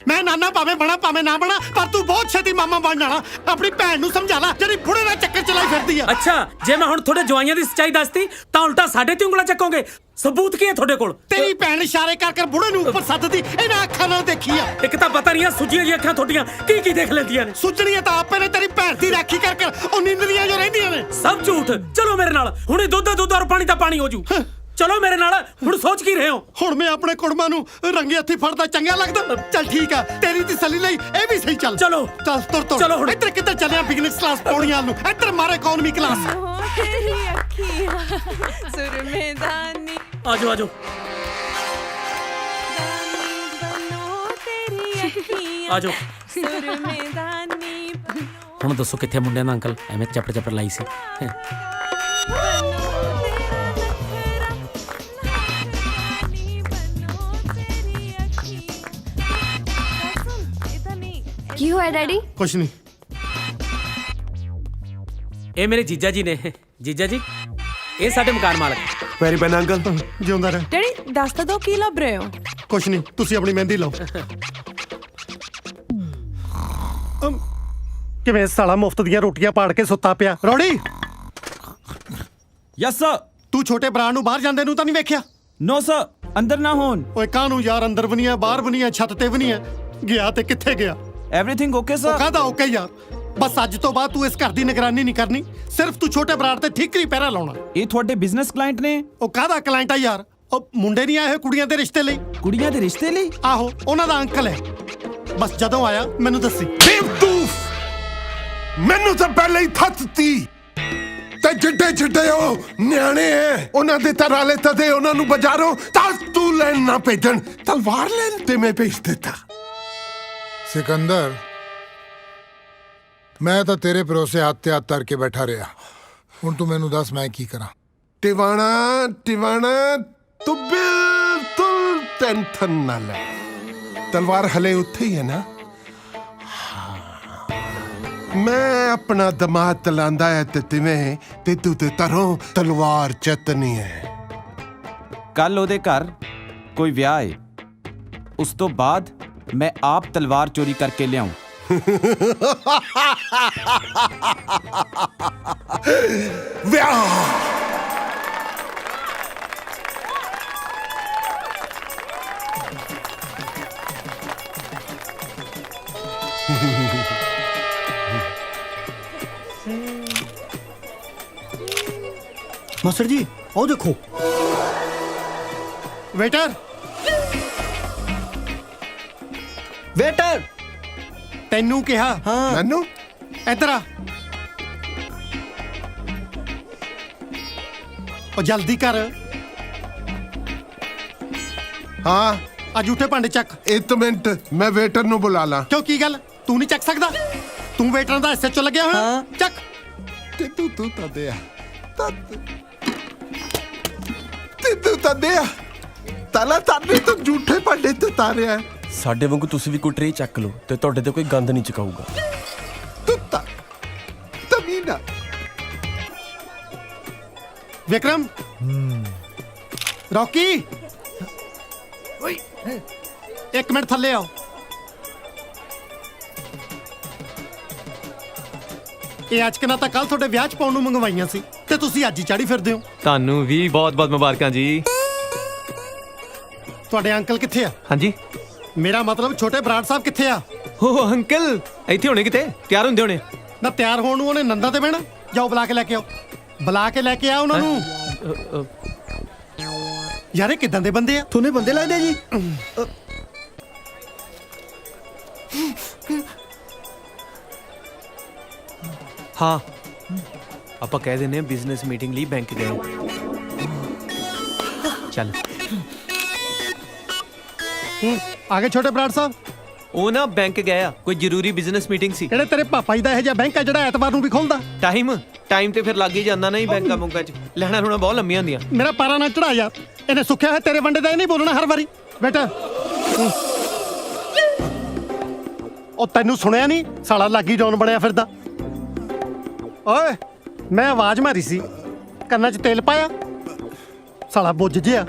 ਮੈਂ ਨਾਨਾ ਭਾਵੇਂ ਬਣਾ ਭਾਵੇਂ ਨਾ ਬਣਾ, ਪਰ ਤੂੰ ਬਹੁਤ ਛੇਤੀ ਮਾਮਾ ਬਣ ਜਾਣਾ। ਆਪਣੀ ਭੈਣ ਨੂੰ ਸਮਝਾ ਲੈ ਜਿਹੜੀ ਬੁੜੇ ਨਾਲ ਚੱਕਰ ਚਲਾਈ ਫਿਰਦੀ ਆ। ਅੱਛਾ, ਜੇ ਮੈਂ ਹੁਣ ਤੁਹਾਡੇ ਜਵਾਈਆਂ ਦੀ ਸੱਚਾਈ ਦੱਸਤੀ ਤਾਂ ਉਲਟਾ ਸਾਡੇ ਤੇ ਉਂਗਲਾਂ ਚੱਕੋਗੇ। ਸਬੂਤ ਕੀ ਹੈ ਤੁਹਾਡੇ ਕੋਲ? ਤੇਰੀ ਭੈਣ ਇਸ਼ਾਰੇ ਕਰ ਬੁੜੇ ਨੂੰ ਉੱਪਰ ਸੱਦਦੀ ਇਹਨਾਂ ਅੱਖਾਂ ਨਾਲ ਦੇਖੀ ਆ। ਇੱਕ ਤਾਂ ਪਤਾ ਨਹੀਂ ਆ ਸੁੱਜੀਆਂ ਜੀ ਅੱਖਾਂ ਤੁਹਾਡੀਆਂ ਕੀ ਦੇਖ ਲੈਂਦੀਆਂ ਨੇ। ਸੁੱਜਣੀਆਂ ਤਾਂ ਆਪੇ ਨੇ, ਤੇਰੀ ਭੈਣ ਦੀ ਰਾਖੀ ਕਰ ਉਹ ਨੀਂਦਰੀਆਂ ਜੋ ਰਹਿੰਦੀਆਂ ਨੇ। ਸਭ ਝੂਠ। ਚਲੋ ਮੇਰੇ ਨਾਲ, ਹੁਣੇ ਦੁੱਧ ਔਰ ਪਾਣੀ ਦਾ ਪਾਣੀ ਹੋ ਜੂ। ਚਲੋ ਮੇਰੇ ਨਾਲ। ਹੁਣ ਸੋਚ ਕੀ ਰਹੇ ਹੋ? ਹੁਣ ਮੈਂ ਆਪਣੇ ਕੁੜਮਾਂ ਨੂੰ ਰੰਗੇ ਹੱਥੀ ਫੜਦਾ ਚੰਗਾ ਲੱਗਦਾ? ਚੱਲ ਠੀਕ ਆ, ਤੇਰੀ ਤਸੱਲੀ ਲਈ ਇਹ ਵੀ ਸਹੀ। ਚੱਲ ਚਲੋ ਚੱਲ ਤੁਰ ਚਲੋ ਹੁਣ। ਇੱਧਰ ਕਿੱਧਰ ਚੱਲਿਆ? ਬਿਜ਼ਨਸ ਕਲਾਸ ਪੌੜੀਆਂ ਨੂੰ, ਇੱਧਰ ਮਾਰੇ ਇਕਨੋਮੀ ਕਲਾਸ। ਤੇਰੀ ਅੱਖੀਆਂ ਸੁਰਮੇਦਾਨੀ ਆਜੋ ਆਜੋ। ਬਨੋ ਤੇਰੀ ਅੱਖੀਆਂ ਆਜੋ। ਸੁਰਮੇਦਾਨੀ ਹੁਣ ਦੱਸੋ ਕਿੱਥੇ ਮੁੰਡਿਆਂ ਦਾ ਅੰਕਲ? ਐਵੇਂ ਚੱਪੜ ਲਾਈ ਸੀ। ਕੀ ਹੋਇਆ ਡੈਡੀ? ਕੁਛ ਨਹੀਂ। ਇਹ ਮੇਰੇ ਜੀਜਾ ਜੀ ਨੇ। ਜੀਜਾ ਜੀ, ਇਹ ਸਾਡੇ ਮਕਾਨ ਮਾਲਕ। ਪੈਰੀ ਪੈਨ ਅੰਕਲ। ਜਿਉਂਦਾ ਰਹਿ। ਡੈਡੀ ਦੱਸ ਤਾਂ ਦੋ ਕੀ ਲੱਭ ਰਹੇ ਹੋ? ਕੁਛ ਨਹੀਂ, ਤੁਸੀਂ ਆਪਣੀ ਮਹਿੰਦੀ ਲਾਓ। ਕਿਵੇਂ ਸਾਲਾ ਮੁਫਤ ਦੀਆਂ ਰੋਟੀਆਂ ਪਾੜ ਕੇ ਸੁੱਤਾ ਪਿਆ? ਰੋੜੀ, ਯਸ ਸਰ। ਤੂੰ ਛੋਟੇ ਭਰਾ ਨੂੰ ਬਾਹਰ ਜਾਂਦੇ ਨੂੰ ਤਾਂ ਨਹੀਂ ਵੇਖਿਆ? ਨੋ ਸਰ, ਅੰਦਰ ਨਾ ਹੋਣ। ਓਏ ਕਾਹਨੂੰ ਯਾਰ? ਅੰਦਰ ਵੀ ਨਹੀਂ ਆ, ਬਾਹਰ ਵੀ ਨਹੀਂ ਆ, ਛੱਤ ਤੇ ਵੀ ਨਹੀਂ ਆ। ਗਿਆ ਤੇ ਕਿੱਥੇ ਗਿਆ? ਐਵਰੀਥਿੰਗ ਓਕੇ ਉਹ ਸਰ। ਕਾਹਦਾ ਓਕੇ ਯਾਰ? ਬਸ ਅੱਜ ਤੋਂ ਬਾਅਦ ਤੂੰ ਇਸ ਘਰ ਦੀ ਨਿਗਰਾਨੀ ਨਹੀਂ ਕਰਨੀ। ਸਿਰਫ ਤੂੰ ਛੋਟੇ ਭਰਾ ਤੇ ਠੀਕਰੀ ਪਹਿਰਾ ਲਾਉਣਾ। ਇਹ ਤੁਹਾਡੇ ਬਿਜ਼ਨਸ ਕਲਾਇੰਟ ਨੇ? ਉਹ ਕਾਹਦਾ ਕਲਾਇੰਟ ਆ ਯਾਰ? ਉਹ ਮੁੰਡੇ ਨਹੀਂ ਆਏ ਹੋਏ ਕੁੜੀਆਂ ਦੇ ਰਿਸ਼ਤੇ ਲਈ? ਕੁੜੀਆਂ ਦੇ ਰਿਸ਼ਤੇ ਲਈ? ਆਹੋ, ਉਹਨਾਂ ਦਾ ਅੰਕਲ ਹੈ। ਬਸ ਜਦੋਂ ਆਇਆ ਮੈਨੂੰ ਦੱਸੀ। ਬੇਵਕੂਫ, ਮੈਨੂੰ ਤਾਂ ਪਹਿਲਾਂ ਹੀ ਥੱਤਤੀ ਤੇ ਜਿੱਡੇ ਉਹ ਨਿਆਣੇ ਐ, ਉਹਨਾਂ ਦੇ ਤਰਾਲੇ ਤਦੇ ਉਹਨਾਂ ਨੂੰ ਬਾਜ਼ਾਰੋਂ ਤਾਂ ਤੂੰ ਲੈਣ ਨਾ ਭੇਜਣ, ਤਲਵਾਰ ਲੈਣ ਤੇ ਮੈਂ ਭੇਜ ਦਿੱਤਾ। ਸਿਕੰਦਰ, ਮੈਂ ਤਾਂ ਤੇਰੇ ਭਰੋਸੇ ਹੱਥ ਤੇ ਹੱਥ ਧਰ ਕੇ ਬੈਠਾ ਰਿਹਾ। ਹੁਣ ਤੂੰ ਮੈਨੂੰ ਦੱਸ ਮੈਂ ਕੀ ਕਰਾਂ? ਟਿਵਾਣਾ ਤੂੰ ਬਿਲਕੁਲ ਟੈਨਸ਼ਨ ਨਾ ਲੈ। ਤਲਵਾਰ ਹਲੇ ਉੱਥੇ ਹੀ ਹੈ ਨਾ? ਮੈਂ ਆਪਣਾ ਦਿਮਾਗ ਚਲਾਉਂਦਾ ਹੈ ਤੇ ਤਿਵੇਂ ਤੇ ਤੂੰ ਤੇ ਤਰੋਂ ਤਲਵਾਰ ਚਤਨੀ ਹੈ। ਕੱਲ ਉਹਦੇ ਘਰ ਕੋਈ ਵਿਆਹ ਹੈ, ਉਸ ਤੋਂ ਬਾਅਦ ਮੈਂ ਆਪ ਤਲਵਾਰ ਚੋਰੀ ਕਰਕੇ ਲਿਆਉਂ। ਵਿਆਹ ਮਾਸਟਰ ਜੀ ਉਹ ਦੇਖੋ। ਵੇਟਰ, ਵੇਟਰ, ਤੈਨੂੰ ਕਿਹਾ। ਮੈਨੂੰ ਇੱਧਰ ਆ। ਉਹ ਜਲਦੀ ਕਰ। ਹਾਂ, ਆ ਝੂਠੇ ਭਾਂਡੇ ਚੱਕ। ਇੱਕ ਮਿੰਟ, ਮੈਂ ਵੇਟਰ ਨੂੰ ਬੁਲਾ ਲਾਂ। ਕਿਉਂ, ਕੀ ਗੱਲ? ਤੂੰ ਨਹੀਂ ਚੱਕ ਸਕਦਾ? ਤੂੰ ਵੇਟਰਾਂ ਦਾ ਐਸਐਚਓ ਲੱਗਿਆ ਹੋਇਆ? ਚੱਕ। ਤੇ ਤੂੰ ਤਾਂ ਦਿਆ ਤੂੰ ਤਾਂ ਦਿਆ ਤਾਲਾ ਤਾਨੇ ਤੂੰ ਝੂਠੇ ਭਾਂਡੇ ਤੇ ਤਾਰਿਆ। ਸਾਡੇ ਵਾਂਗੂ ਤੁਸੀਂ ਵੀ ਕੋਈ ਟਰੇ ਚੱਕ ਲਓ ਤੇ ਤੁਹਾਡੇ ਤੇ ਕੋਈ ਗੰਦ ਨਹੀਂ ਚਕਾਊਗਾ। ਤੂੰ ਤਾਂ ਤਮੀਨਾ। ਵਿਕਰਮ, ਰੌਕੀ, ਓਏ ਇੱਕ ਮਿੰਟ ਥੱਲੇ ਆਓ। ਇਹ ਅਚਕਨਾ ਤਾਂ ਕੱਲ ਤੁਹਾਡੇ ਵਿਆਹ 'ਚ ਪਾਉਣ ਨੂੰ ਮੰਗਵਾਈਆਂ ਸੀ ਤੇ ਤੁਸੀਂ ਅੱਜ ਹੀ ਚਾੜੀ ਫਿਰਦੇ ਹੋ। ਤੁਹਾਨੂੰ ਵੀ ਬਹੁਤ-ਬਹੁਤ ਮੁਬਾਰਕਾਂ ਜੀ। ਤੁਹਾਡੇ ਅੰਕਲ ਕਿੱਥੇ ਆ? ਹਾਂਜੀ, ਮੇਰਾ ਮਤਲਬ ਛੋਟੇ ਬਰਾੜ ਸਾਹਿਬ ਕਿੱਥੇ ਆ? ਹੋ ਅੰਕਲ ਇੱਥੇ ਹੋਣੇ, ਕਿਤੇ ਤਿਆਰ ਹੁੰਦੇ ਹੋਣੇ। ਨਾ ਤਿਆਰ ਹੋਣ ਨੂੰ ਉਹਨੇ ਨੰਦਾ ਤੇ ਬਹਿਣਾ। ਜਾਓ ਬੁਲਾ ਕੇ ਲੈ ਕੇ ਆਓ, ਬੁਲਾ ਕੇ ਲੈ ਕੇ ਆ ਉਹਨਾਂ ਨੂੰ। ਯਾਰ ਇਹ ਕਿਦਾਂ ਦੇ ਬੰਦੇ ਆ? ਤੁਹਾਨੂੰ ਬੰਦੇ ਲੱਗਦੇ ਜੀ? ਹਾਂ ਆਪਾਂ ਕਹਿ ਦਿੰਦੇ ਆ ਬਿਜ਼ਨਸ ਮੀਟਿੰਗ ਲਈ ਬੈਂਕ ਗਏ ਚੱਲ ਆ ਗਏ ਛੋਟੇ ਬਰਾੜ ਸਾਹਿਬ। ਉਹ ਨਾ ਬੈਂਕ ਗਏ ਆ ਕੋਈ ਜ਼ਰੂਰੀ ਬਿਜ਼ਨਸ ਮੀਟਿੰਗ ਸੀ। ਕਿਹੜੇ ਤੇਰੇ ਪਾਪਾ ਜੀ ਦਾ ਇਹ ਜਿਹਾ ਬੈਂਕ ਆ ਜਿਹੜਾ ਐਤਵਾਰ ਨੂੰ ਵੀ ਖੁੱਲਦਾ? ਟਾਈਮ ਤੇ ਫਿਰ ਲੱਗ ਹੀ ਜਾਂਦਾ ਨਹੀਂ ਬੈਂਕਾਂ ਬੁੰਕਾਂ 'ਚ ਲੈਣਾ ਲੂਣਾ ਬਹੁਤ ਲੰਮੀਆਂ ਹੁੰਦੀਆਂ। ਮੇਰਾ ਪਾਰਾ ਨਾ ਚੜਾ ਯਾਰ, ਇਹਨੇ ਸੁੱਕਿਆ ਹੋਇਆ ਤੇਰੇ ਵੰਡੇ ਦਾ ਇਹ ਨਹੀਂ ਬੋਲਣਾ ਹਰ ਵਾਰੀ। ਬੇਟਾ ਉਹ ਤੈਨੂੰ ਸੁਣਿਆ ਨਹੀਂ ਸਾਲਾ ਲਾਗੀ ਡਾਉਨ ਬਣਿਆ ਫਿਰਦਾ। ਓਏ ਮੈਂ ਆਵਾਜ਼ ਮਾਰੀ ਸੀ, ਕੰਨਾਂ 'ਚ ਤੇਲ ਪਾਇਆ, ਸਾਲਾ ਬੁੱਝ ਜਿਆ।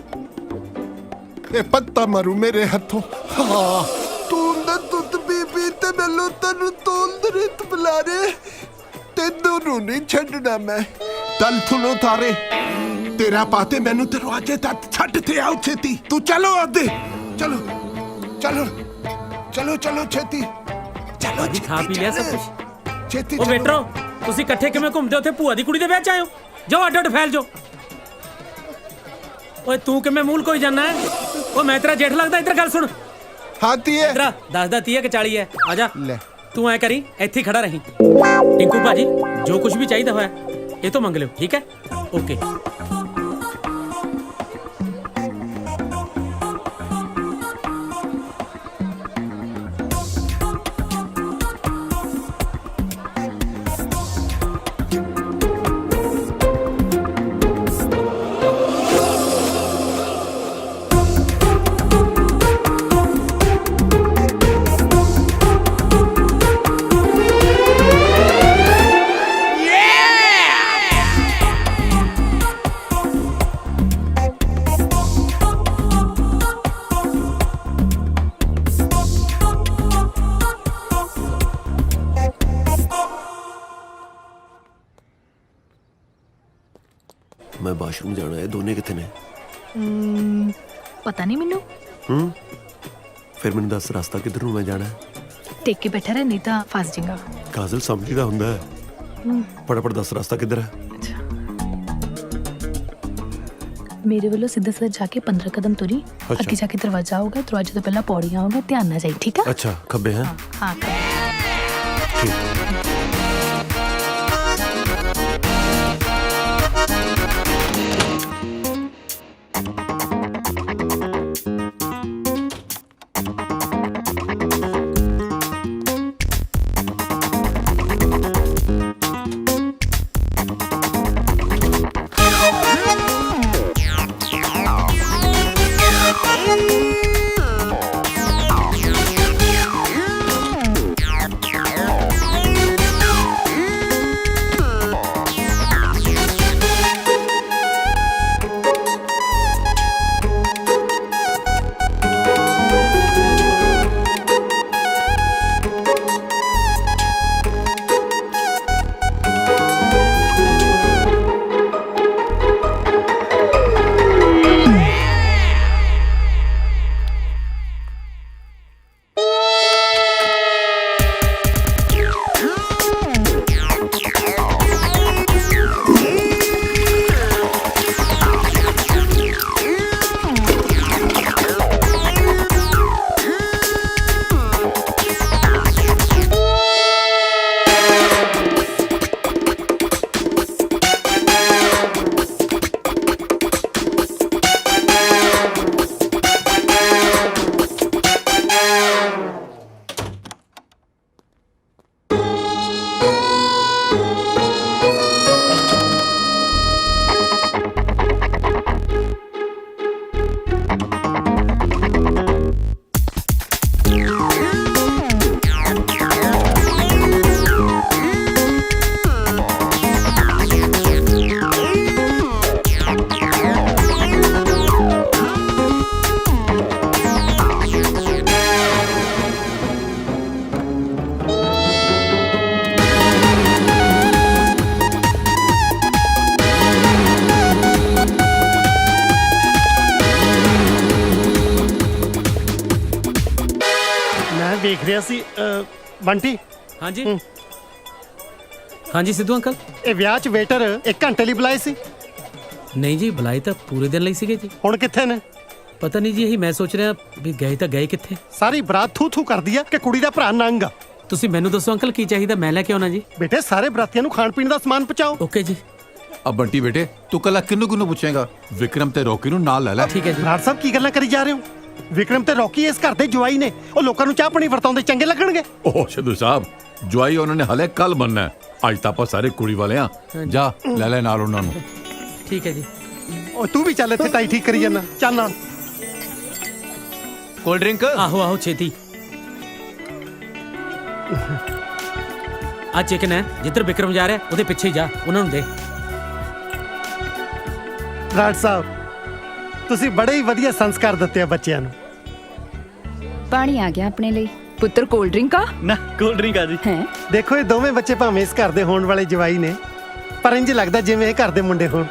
ਇਹ ਪੱਤਾ ਮਾਰੂ ਮੇਰੇ ਹੱਥੋਂ। ਹਾਂ ਤੂੰ ਨਾ ਦੁੱਧ ਬੀਬੀ ਤੇ ਮੈਨੂੰ ਤੈਨੂੰ ਤੋਲ ਰਿਤ ਬੁਲਾਰੇ ਤੈਨੂੰ ਨੂੰ ਨਹੀਂ ਛੱਡਣਾ ਮੈਂ। ਤਲ ਥੁਨੋ ਤਾਰੇ ਤੇਰਾ ਪਾਤੇ ਮੈਨੂੰ ਦਰਵਾਜ਼ੇ ਤੱਕ ਛੱਡ ਤੇ ਆਉ ਛੇਤੀ। ਤੂੰ ਚਲੋ ਆਦੇ ਚਲੋ ਚਲੋ ਚਲੋ ਚਲੋ ਛੇਤੀ ਚਲੋ ਜੀ ਖਾ ਪੀ ਲਿਆ ਸਭ ਕੁਝ? ਛੇਤੀ ਉਹ ਵੇਟਰੋ ਤੁਸੀਂ ਇਕੱਠੇ ਕਿਵੇਂ ਘੁੰਮਦੇ ਉੱਥੇ ਭੂਆ ਦੀ ਕੁੜੀ ਦੇ ਵਿਆਹ ਚ ਆਇਓ? ਜਾਓ ਅੱਡ ਅੱਡ ਫੈਲ ਜਾਓ। ਓਏ ਤੂੰ ਕਿਵੇਂ ਮੂਲ ਕੋਈ ਜਾਣਾ ਹੈ? ਉਹ ਮੈਂ ਤੇਰਾ ਜੇਠ ਲੱਗਦਾ? ਇੱਧਰ ਗੱਲ ਸੁਣ। ਹਾਂ ਤੀਏ ਇਧਰ ਦੱਸਦਾ 30 ਕਿ 40 ਹੈ। ਆ ਜਾ ਲੈ ਤੂੰ ਐ ਕਰੀ ਇੱਥੇ ਹੀ ਖੜਾ ਰਹੀਂ। ਟਿੰਕੂ ਭਾਜੀ ਜੋ ਕੁਝ ਵੀ ਚਾਹੀਦਾ ਹੋਇਆ ਇਹ ਤੋਂ ਮੰਗ ਲਿਓ ਠੀਕ ਹੈ? ਓਕੇ। ਮੈਂ ਬਾਥਰੂਮ ਜਾਣਾ ਹੈ। ਦੋਨੇ ਕਿੱਥੇ ਨੇ? ਪਤਾ ਨਹੀਂ ਮੈਨੂੰ। ਫਿਰ ਮੈਨੂੰ ਦੱਸ ਰਸਤਾ ਕਿੱਧਰ ਨੂੰ ਮੈਂ ਜਾਣਾ ਹੈ? ਟੇਕ ਕੇ ਬੈਠਾ ਰਹਿ ਨਹੀਂ ਤਾਂ ਫਸ ਜਾਏਗਾ। ਕਾਜ਼ਲ ਸਮਝੀਦਾ ਹੁੰਦਾ ਹੈ। ਫਟਾਫਟ ਦੱਸ ਰਸਤਾ ਕਿੱਧਰ ਹੈ? ਮੇਰੇ ਵੱਲੋਂ ਸਿੱਧਾ ਸਿੱਧਾ ਜਾ ਕੇ 15 ਕਦਮ ਤੁਰੀ, ਅੱਗੇ ਜਾ ਕੇ ਦਰਵਾਜ਼ਾ ਆਊਗਾ, ਦਰਵਾਜ਼ੇ ਤੋਂ ਪਹਿਲਾਂ ਪੌੜੀਆਂ ਆਊਗਾ, ਧਿਆਨ ਨਾਲ ਜਾਈ ਠੀਕ ਆ? ਅੱਛਾ ਖੱਬੇ ਹੈ? ਹਾਂ ਦੇਖ ਰਿਹਾ ਸੀ ਬੰਟੀ। ਹਾਂਜੀ ਹਾਂਜੀ ਸਿੱਧੂ ਅੰਕਲ, ਇਹ ਵਿਆਹ 'ਚ ਵੇਟਰ 1 ਘੰਟੇ ਲਈ ਬੁਲਾਏ ਸੀ? ਨਹੀਂ ਜੀ ਬੁਲਾਏ ਤਾਂ ਪੂਰੇ ਦਿਨ ਲਈ ਸੀਗੇ ਜੀ। ਹੁਣ ਕਿੱਥੇ ਨੇ? ਪਤਾ ਨਹੀਂ ਜੀ, ਇਹੀ ਮੈਂ ਸੋਚ ਰਿਹਾ ਵੀ ਗਏ ਤਾਂ ਗਏ ਕਿੱਥੇ। ਸਾਰੀ ਬਰਾਤ ਥੂ ਥੂ ਕਰਦੀ ਆ ਕਿ ਕੁੜੀ ਦਾ ਭਰਾ ਨੰਗ ਆ। ਤੁਸੀਂ ਮੈਨੂੰ ਦੱਸੋ ਅੰਕਲ ਕੀ ਚਾਹੀਦਾ, ਮੈਂ ਲੈ ਕੇ ਆਉਣਾ ਜੀ। ਬੇਟੇ ਸਾਰੇ ਬਰਾਤੀਆਂ ਨੂੰ ਖਾਣ ਪੀਣ ਦਾ ਸਮਾਨ ਪਹੁੰਚਾਓ। ਓਕੇ ਜੀ। अब बंटी बेटे तू कल किन्नू पूछेगा? विक्रम ते रॉकी नु नाल ले ले। ठीक है जी। ਬਰਾੜ ਸਾਹਿਬ ਕੀ ਗੱਲਾਂ ਕਰੀ ਜਾ ਰਹੇ ਹੋ? ਵਿਕਰਮ ਤੇ ਰੌਕੀ ਇਸ ਘਰ ਦੇ ਜਵਾਈ ਨੇ, ਉਹ ਲੋਕਾਂ ਨੂੰ ਚਾਹ ਪਾਣੀ ਵਰਤਾਉਂਦੇ ਚੰਗੇ ਲੱਗਣਗੇ? ओह सिद्धू साहब जवाई उन्होंने हले कल बनना है, आज तो आप सारे कुड़ी वाले हाँ। जा ले ले नाल उन्होंने। ठीक है जी। ਉਹ ਤੂੰ ਵੀ ਚੱਲ ਇੱਥੇ ਟਾਈ ਠੀਕ ਕਰੀ ਜਾਂਦਾ, ਚੱਲ ਨਾਲ। Cold drink? ਆਹੋ ਆਹੋ ਛੇਤੀ। ਆ ਚਿਕਨ ਹੈ, ਜਿੱਧਰ ਵਿਕਰਮ ਜਾ ਰਿਹਾ ਉਹਦੇ ਪਿੱਛੇ ਹੀ ਜਾ, ਉਹਨਾਂ ਨੂੰ ਦੇ। ਬਰਾੜ ਸਾਹਿਬ ਤੁਸੀਂ ਬੜੇ ਹੀ ਵਧੀਆ ਸੰਸਕਾਰ ਦਿੱਤੇ ਆ ਬੱਚਿਆਂ ਨੂੰ। ਪਾਣੀ ਆ ਗਿਆ ਆਪਣੇ ਲਈ। ਪੁੱਤਰ ਕੋਲਡ ਡਰਿੰਕ ਆ? ਨਾ ਕੋਲਡ ਡਰਿੰਕ ਆ ਜੀ। ਹੈ ਦੇਖੋ ਇਹ ਦੋਵੇਂ ਬੱਚੇ ਭਾਵੇਂ ਇਸ ਘਰ ਦੇ ਹੋਣ ਵਾਲੇ ਜਵਾਈ ਨੇ, ਪਰ ਇੰਜ ਲੱਗਦਾ ਜਿਵੇਂ ਇਹ ਘਰ ਦੇ ਮੁੰਡੇ ਹੋਣ।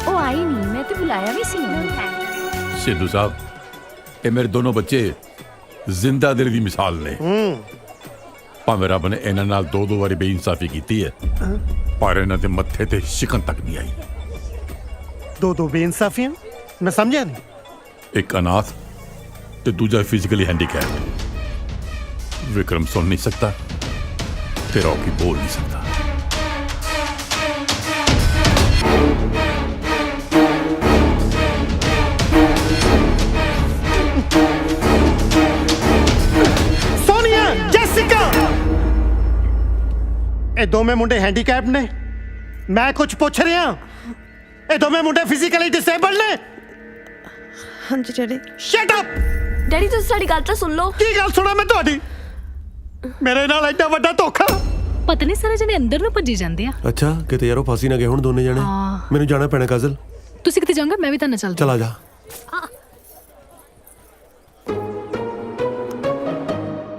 ਉਹ ਆਈ ਨਹੀਂ, ਮੈਂ ਤੇ ਬੁਲਾਇਆ ਵੀ ਸੀ ਉਹਨੂੰ। सिद्धू साहब ये मेरे दोनों बच्चे जिंदा दिल की मिसाल ने। भावें रब ने इन्हां नाल दो बारी बेइंसाफी की है, पर इन्हां दे मत्थे ते शिकन तक नहीं आई। दो बेइंसाफियां? मैं समझा नहीं। एक अनाथ ते दूजा फिजिकली हैंडीकैप। विक्रम सुन नहीं सकता ते रॉकी बोल नहीं सकता। सोनिया, जेसिका, ਇਹ ਦੋਵੇਂ ਮੁੰਡੇ ਹੈਂਡੀਕੈਪ ਨੇ। ਮੈਂ ਕੁਝ ਪੁੱਛ ਰਿਹਾ, ਇਹ ਦੋਵੇਂ ਮੁੰਡੇ ਫਿਜ਼ੀਕਲੀ ਡਿਸੇਬਲਡ ਨੇ? ਹਾਂਜੀ ਡੈਡੀ। Shut up. ਡੈਡੀ ਤੁਸੀਂ ਸਾਡੀ ਗੱਲ ਤਾਂ ਸੁਣ ਲਓ। ਕੀ ਗੱਲ ਸੁਣਾ ਮੈਂ ਤੁਹਾਡੀ? ਮੇਰੇ ਨਾਲ ਐਡਾ ਵੱਡਾ ਧੋਖਾ। ਪਤਾ ਨਹੀਂ ਸਾਰੇ ਜਣੇ ਅੰਦਰ ਨੂੰ ਭੱਜੀ ਜਾਂਦੇ ਆ। ਅੱਛਾ ਕਿਤੇ ਯਾਰੋ ਫਾਸੀ ਨਾ ਗਏ ਹੁਣ ਦੋਨੇ ਜਣੇ। ਮੈਨੂੰ ਜਾਣਾ ਪੈਣਾ ਕਾਜ਼ਲ। ਤੁਸੀਂ ਕਿਤੇ ਜਾਓਗੇ? ਮੈਂ ਵੀ ਤਾਂ ਨਾਲ ਚੱਲਦਾ। ਚਲਾ ਜਾ।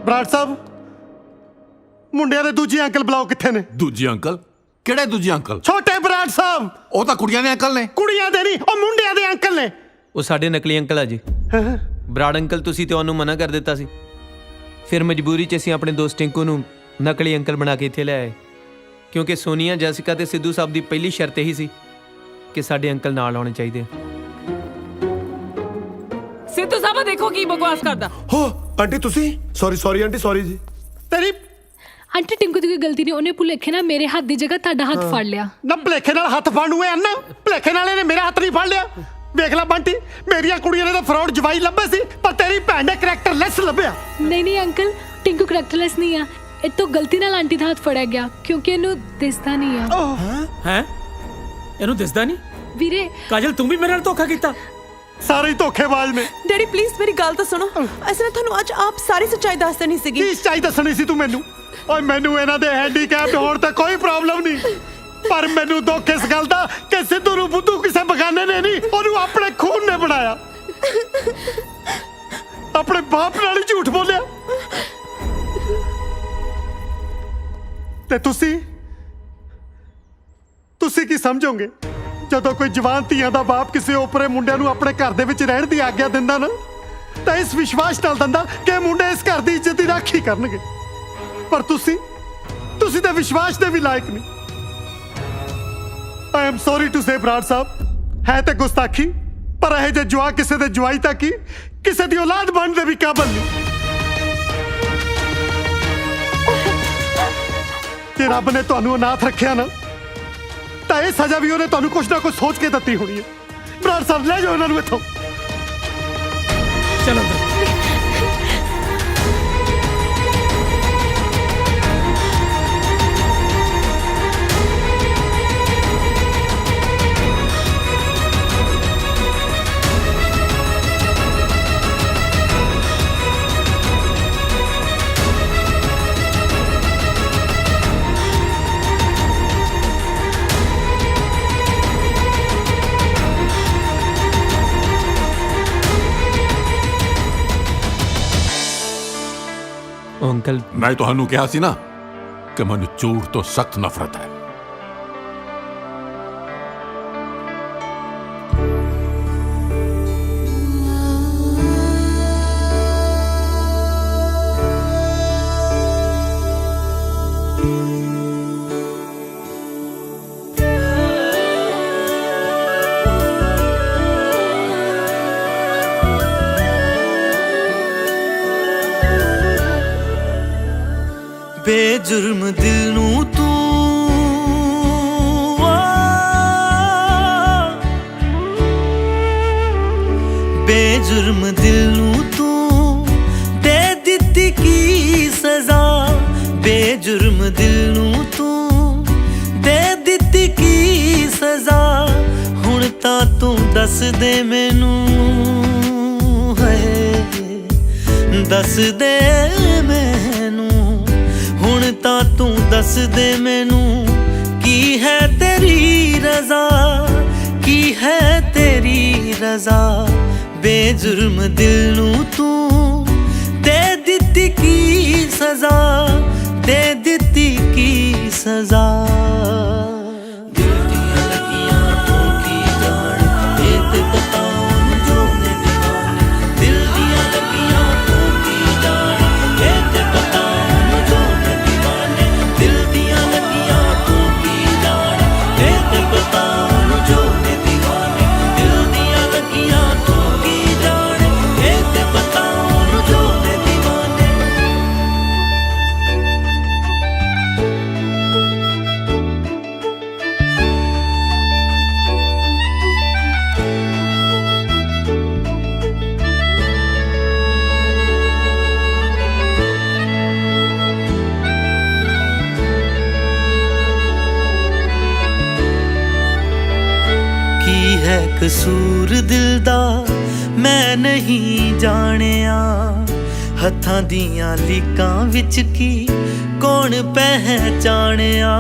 ਬਰਾੜ ਸਾਹਿਬ ਮੁੰਡਿਆਂ ਦੇ ਦੂਜੇ ਅੰਕਲ ਬੁਲਾਓ, ਕਿੱਥੇ ਨੇ? दूजे अंकल? ਕਿਹੜੇ ਦੂਜੇ ਅੰਕਲ? ਛੋਟੇ ਬਰਾੜ ਸਾਹਿਬ। ਉਹ ਤਾਂ ਕੁੜੀਆਂ ਦੇ ਅੰਕਲ ਨੇ। ਕੁੜੀਆਂ ਦੇ ਨਹੀਂ, ਉਹ ਮੁੰਡਿਆਂ ਦੇ ਅੰਕਲ ਨੇ। ਉਹ ਸਾਡੇ ਨਕਲੀ ਅੰਕਲ ਆ ਜੀ। ਬਰਾੜ ਅੰਕਲ ਤੁਸੀਂ ਤੇ ਉਹਨੂੰ ਮਨਾ ਕਰ ਦਿੱਤਾ ਸੀ, ਫਿਰ ਮਜਬੂਰੀ 'ਚ ਅਸੀਂ ਆਪਣੇ ਦੋਸਤ ਟਿੰਕੂ ਨੂੰ ਨਕਲੀ ਅੰਕਲ ਬਣਾ ਕੇ ਇੱਥੇ ਲੈ ਆਏ, ਕਿਉਂਕਿ ਸੋਨੀਆ, ਜੈਸਿਕਾ ਤੇ ਸਿੱਧੂ ਸਾਹਿਬ ਦੀ ਪਹਿਲੀ ਸ਼ਰਤ ਇਹੀ ਸੀ ਕਿ ਸਾਡੇ ਅੰਕਲ ਨਾਲ ਆਉਣੇ ਚਾਹੀਦੇ ਆ। ਸਿੱਧੂ ਸਾਹਿਬ ਦੇਖੋ ਕੀ ਬਕਵਾਸ ਕਰਦਾ। ਹੋ ਆਂਟੀ ਤੁਸੀਂ? ਸੌਰੀ ਆਂਟੀ, ਸੌਰੀ ਜੀ। ਤੇਰੀ ਆਂਟੀ ਟਿੰਕੂ ਦੀ ਕੋਈ ਗਲਤੀ ਨਹੀਂ, ਉਹਨੇ ਭੁਲੇਖੇ ਨਾਲ ਮੇਰੇ ਹੱਥ ਦੀ ਜਗ੍ਹਾ ਤੁਹਾਡਾ ਹੱਥ ਫੜ ਲਿਆ। ਨਾ ਭਲੇਖੇ ਨਾਲ ਹੱਥ ਫੜਨ ਨੂੰ ਐ ਨਾ, ਭਲੇਖੇ ਨਾਲ ਇਹਨੇ ਮੇਰਾ ਹੱਥ ਨਹੀਂ ਫੜ ਲਿਆ। ਵੇਖ ਲੈ ਬੰਟੀ, ਮੇਰੀਆਂ ਕੁੜੀਆਂ ਨੇ ਤਾਂ ਫਰਾਡ ਜਵਾਈ ਲੱਭੇ ਸੀ, ਪਰ ਤੇਰੀ ਭੈਣ ਨੇ ਕਰੈਕਟਰਲੈਸ ਲੱਭਿਆ। ਨਹੀਂ ਅੰਕਲ, ਟਿੰਕੂ ਕਰੈਕਟਰਲੈਸ ਨਹੀਂ ਆ। ਇਹ ਤੋਂ ਗਲਤੀ ਨਾਲ ਆਂਟੀ ਦਾ ਹੱਥ ਫੜਿਆ ਗਿਆ, ਕਿਉਂਕਿ ਇਹਨੂੰ ਦਿਸਦਾ ਨਹੀਂ ਆ। ਹੈ ਇਹਨੂੰ ਦਿਸਦਾ ਨਹੀਂ? ਵੀਰੇ ਕਾਜਲ ਤੂੰ ਵੀ ਮੇਰੇ ਨਾਲ ਧੋਖਾ ਕੀਤਾ। ਸਾਰੇ ਹੀ ਧੋਖੇਬਾਜ਼ ਨੇ। ਡੈਡੀ ਪਲੀਜ਼ ਮੇਰੀ ਗੱਲ ਤਾਂ ਸੁਣੋ। ਅਸੀਂ ਨਾ ਤੁਹਾਨੂੰ ਅੱਜ ਆਪ ਸਾਰੀ ਸੱਚਾਈ ਦੱਸ ਦੇਣੀ ਸੀਗੀ। ਕੀ ਸੱਚਾਈ ਦੱਸਣੀ ਸੀ ਤੂੰ ਮੈਨੂੰ? ਓਏ ਮੈਨੂੰ ਇਹਨਾਂ ਦੇ ਹੈਂਡੀਕੈਪਡ ਹੋਣ ਤੇ ਕੋਈ ਪ੍ਰੋਬਲਮ ਨਹੀਂ, ਪਰ ਮੈਨੂੰ ਦੁੱਖ ਇਸ ਗੱਲ ਦਾ ਕਿ ਸਿੱਧੂ ਨੂੰ ਬੁੱਧੂ ਕਿਸੇ ਬਗਾਨੇ ਨੇ ਨਹੀਂ, ਉਹਨੂੰ ਆਪਣੇ ਖੂਨ ਨੇ ਬਣਾਇਆ। ਆਪਣੇ ਬਾਪ ਨਾਲ ਹੀ ਝੂਠ ਬੋਲਿਆ। ਤੇ ਤੁਸੀਂ ਕੀ ਸਮਝੋਗੇ ਜਦੋਂ ਕੋਈ ਜਵਾਨ ਧੀਆਂ ਦਾ ਬਾਪ ਕਿਸੇ ਓਪਰੇ ਮੁੰਡਿਆਂ ਨੂੰ ਆਪਣੇ ਘਰ ਦੇ ਵਿੱਚ ਰਹਿਣ ਦੀ ਆਗਿਆ ਦਿੰਦਾ ਨਾ, ਤਾਂ ਇਸ ਵਿਸ਼ਵਾਸ ਨਾਲ ਦਿੰਦਾ ਕਿ ਮੁੰਡੇ ਇਸ ਘਰ ਦੀ ਇੱਜ਼ਤ ਦੀ ਰਾਖੀ ਕਰਨਗੇ। ਪਰ ਤੁਸੀਂ ਤਾਂ ਵਿਸ਼ਵਾਸ ਦੇ ਵੀ ਲਾਇਕ ਨਹੀਂ। I am sorry to say Brar sahib, ਹੈ ਤੇ ਗੁਸਤਾਖੀ, ਪਰ ਇਹ ਜੇ ਜਵਾ ਕਿਸੇ ਦੇ ਜਵਾਈ ਤੱਕ ਹੀ ਕਿਸੇ ਦੀ ਔਲਾਦ ਬਣਨ ਦੇ ਵੀ ਕਾਬਲ ਨਹੀਂ। ਜੇ ਰੱਬ ਨੇ ਤੁਹਾਨੂੰ ਅਨਾਥ ਰੱਖਿਆ ਨਾ, ਤਾਂ ਇਹ ਸਜ਼ਾ ਵੀ ਉਹਨੇ ਤੁਹਾਨੂੰ ਕੁਛ ਨਾ ਕੁਛ ਸੋਚ ਕੇ ਦਿੱਤੀ ਹੋਣੀ ਹੈ। ਬਰਾੜ ਸਾਹਿਬ ਲੈ ਜਾਓ ਇਹਨਾਂ ਨੂੰ ਇੱਥੋਂ। ਚਲੋ ਅੰਕਲ ਮੈਂ ਤੁਹਾਨੂੰ ਕਿਹਾ ਸੀ ਨਾ ਕਿ ਮੈਨੂੰ ਝੂਠ ਤੋਂ ਸਖਤ ਨਫ਼ਰਤ ਹੈ। ਬੇਜੁਰਮ ਦਿਲ ਨੂੰ ਤੂੰ ਬੇਜੁਰਮ ਦਿਲ ਨੂੰ ਤੂੰ ਦੇ ਦਿੱਤੀ ਕੀ ਸਜ਼ਾ ਬੇਜੁਰਮ ਦਿਲ ਨੂੰ ਤੂੰ ਦੇ ਦਿੱਤੀ ਕੀ ਸਜ਼ਾ ਹੁਣ ਤਾਂ ਤੂੰ ਦੱਸ ਦੇ ਮੈਨੂੰ ਹੈ ਦੱਸ ਦੇ ਮੈਨੂੰ ਹੁਣ ਤਾਂ ਤੂੰ ਦੱਸ ਦੇ ਮੈਨੂੰ ਕੀ ਹੈ ਤੇਰੀ ਰਜ਼ਾ ਕੀ ਹੈ ਤੇਰੀ ਰਜ਼ਾ ਬੇਜੁਰਮ ਦਿਲ ਨੂੰ ਤੂੰ ਦੇ ਦਿੱਤੀ ਕੀ ਸਜ਼ਾ ਦੇ ਦਿੱਤੀ ਕੀ ਸਜ਼ਾ ਦਿਲ ਦੀਆਂ ਲੱਗੀਆਂ ਤੂੰ ਕੀ ਜਾਣ ਇਹ ਤੇ ਬਤਾਉਣ ਜੋ ਨੇ ਦੀਵਾਨੇ ਦਿਲ ਦੀਆਂ ਲੱਗੀਆਂ ਤੂੰ ਕੀ ਜਾਣ ਇਹ ਤੇ ਬਤਾਉਣ ਜੋ ਨੇ ਦੀਵਾਨੇ ਦਿਲ ਦੀਆਂ ਲੱਗੀਆਂ ਤੂੰ ਕੀ ਜਾਣ ਇਹ ਤੇ ਬਤਾਉਣ ਜੋ ਨੇ ਦੀਵਾਨੇ ਦਿਲ ਦੀਆਂ ਲੱਗੀਆਂ ਤੂੰ ਕੀ ਜਾਣ ਇਹ ਤੇ ਬਤਾਉਣ ਜੋ ਨੇ ਦੀਵਾਨੇ ਕੀ ਹੈ ਕਸੂਰ ਦਿਲ ਦਾ ਮੈਂ ਨਹੀਂ ਜਾਣਿਆ ਹੱਥਾਂ ਦੀਆਂ ਲੀਕਾਂ ਵਿੱਚ ਕੀ ਕੌਣ ਪਹਿਚਾਣਿਆ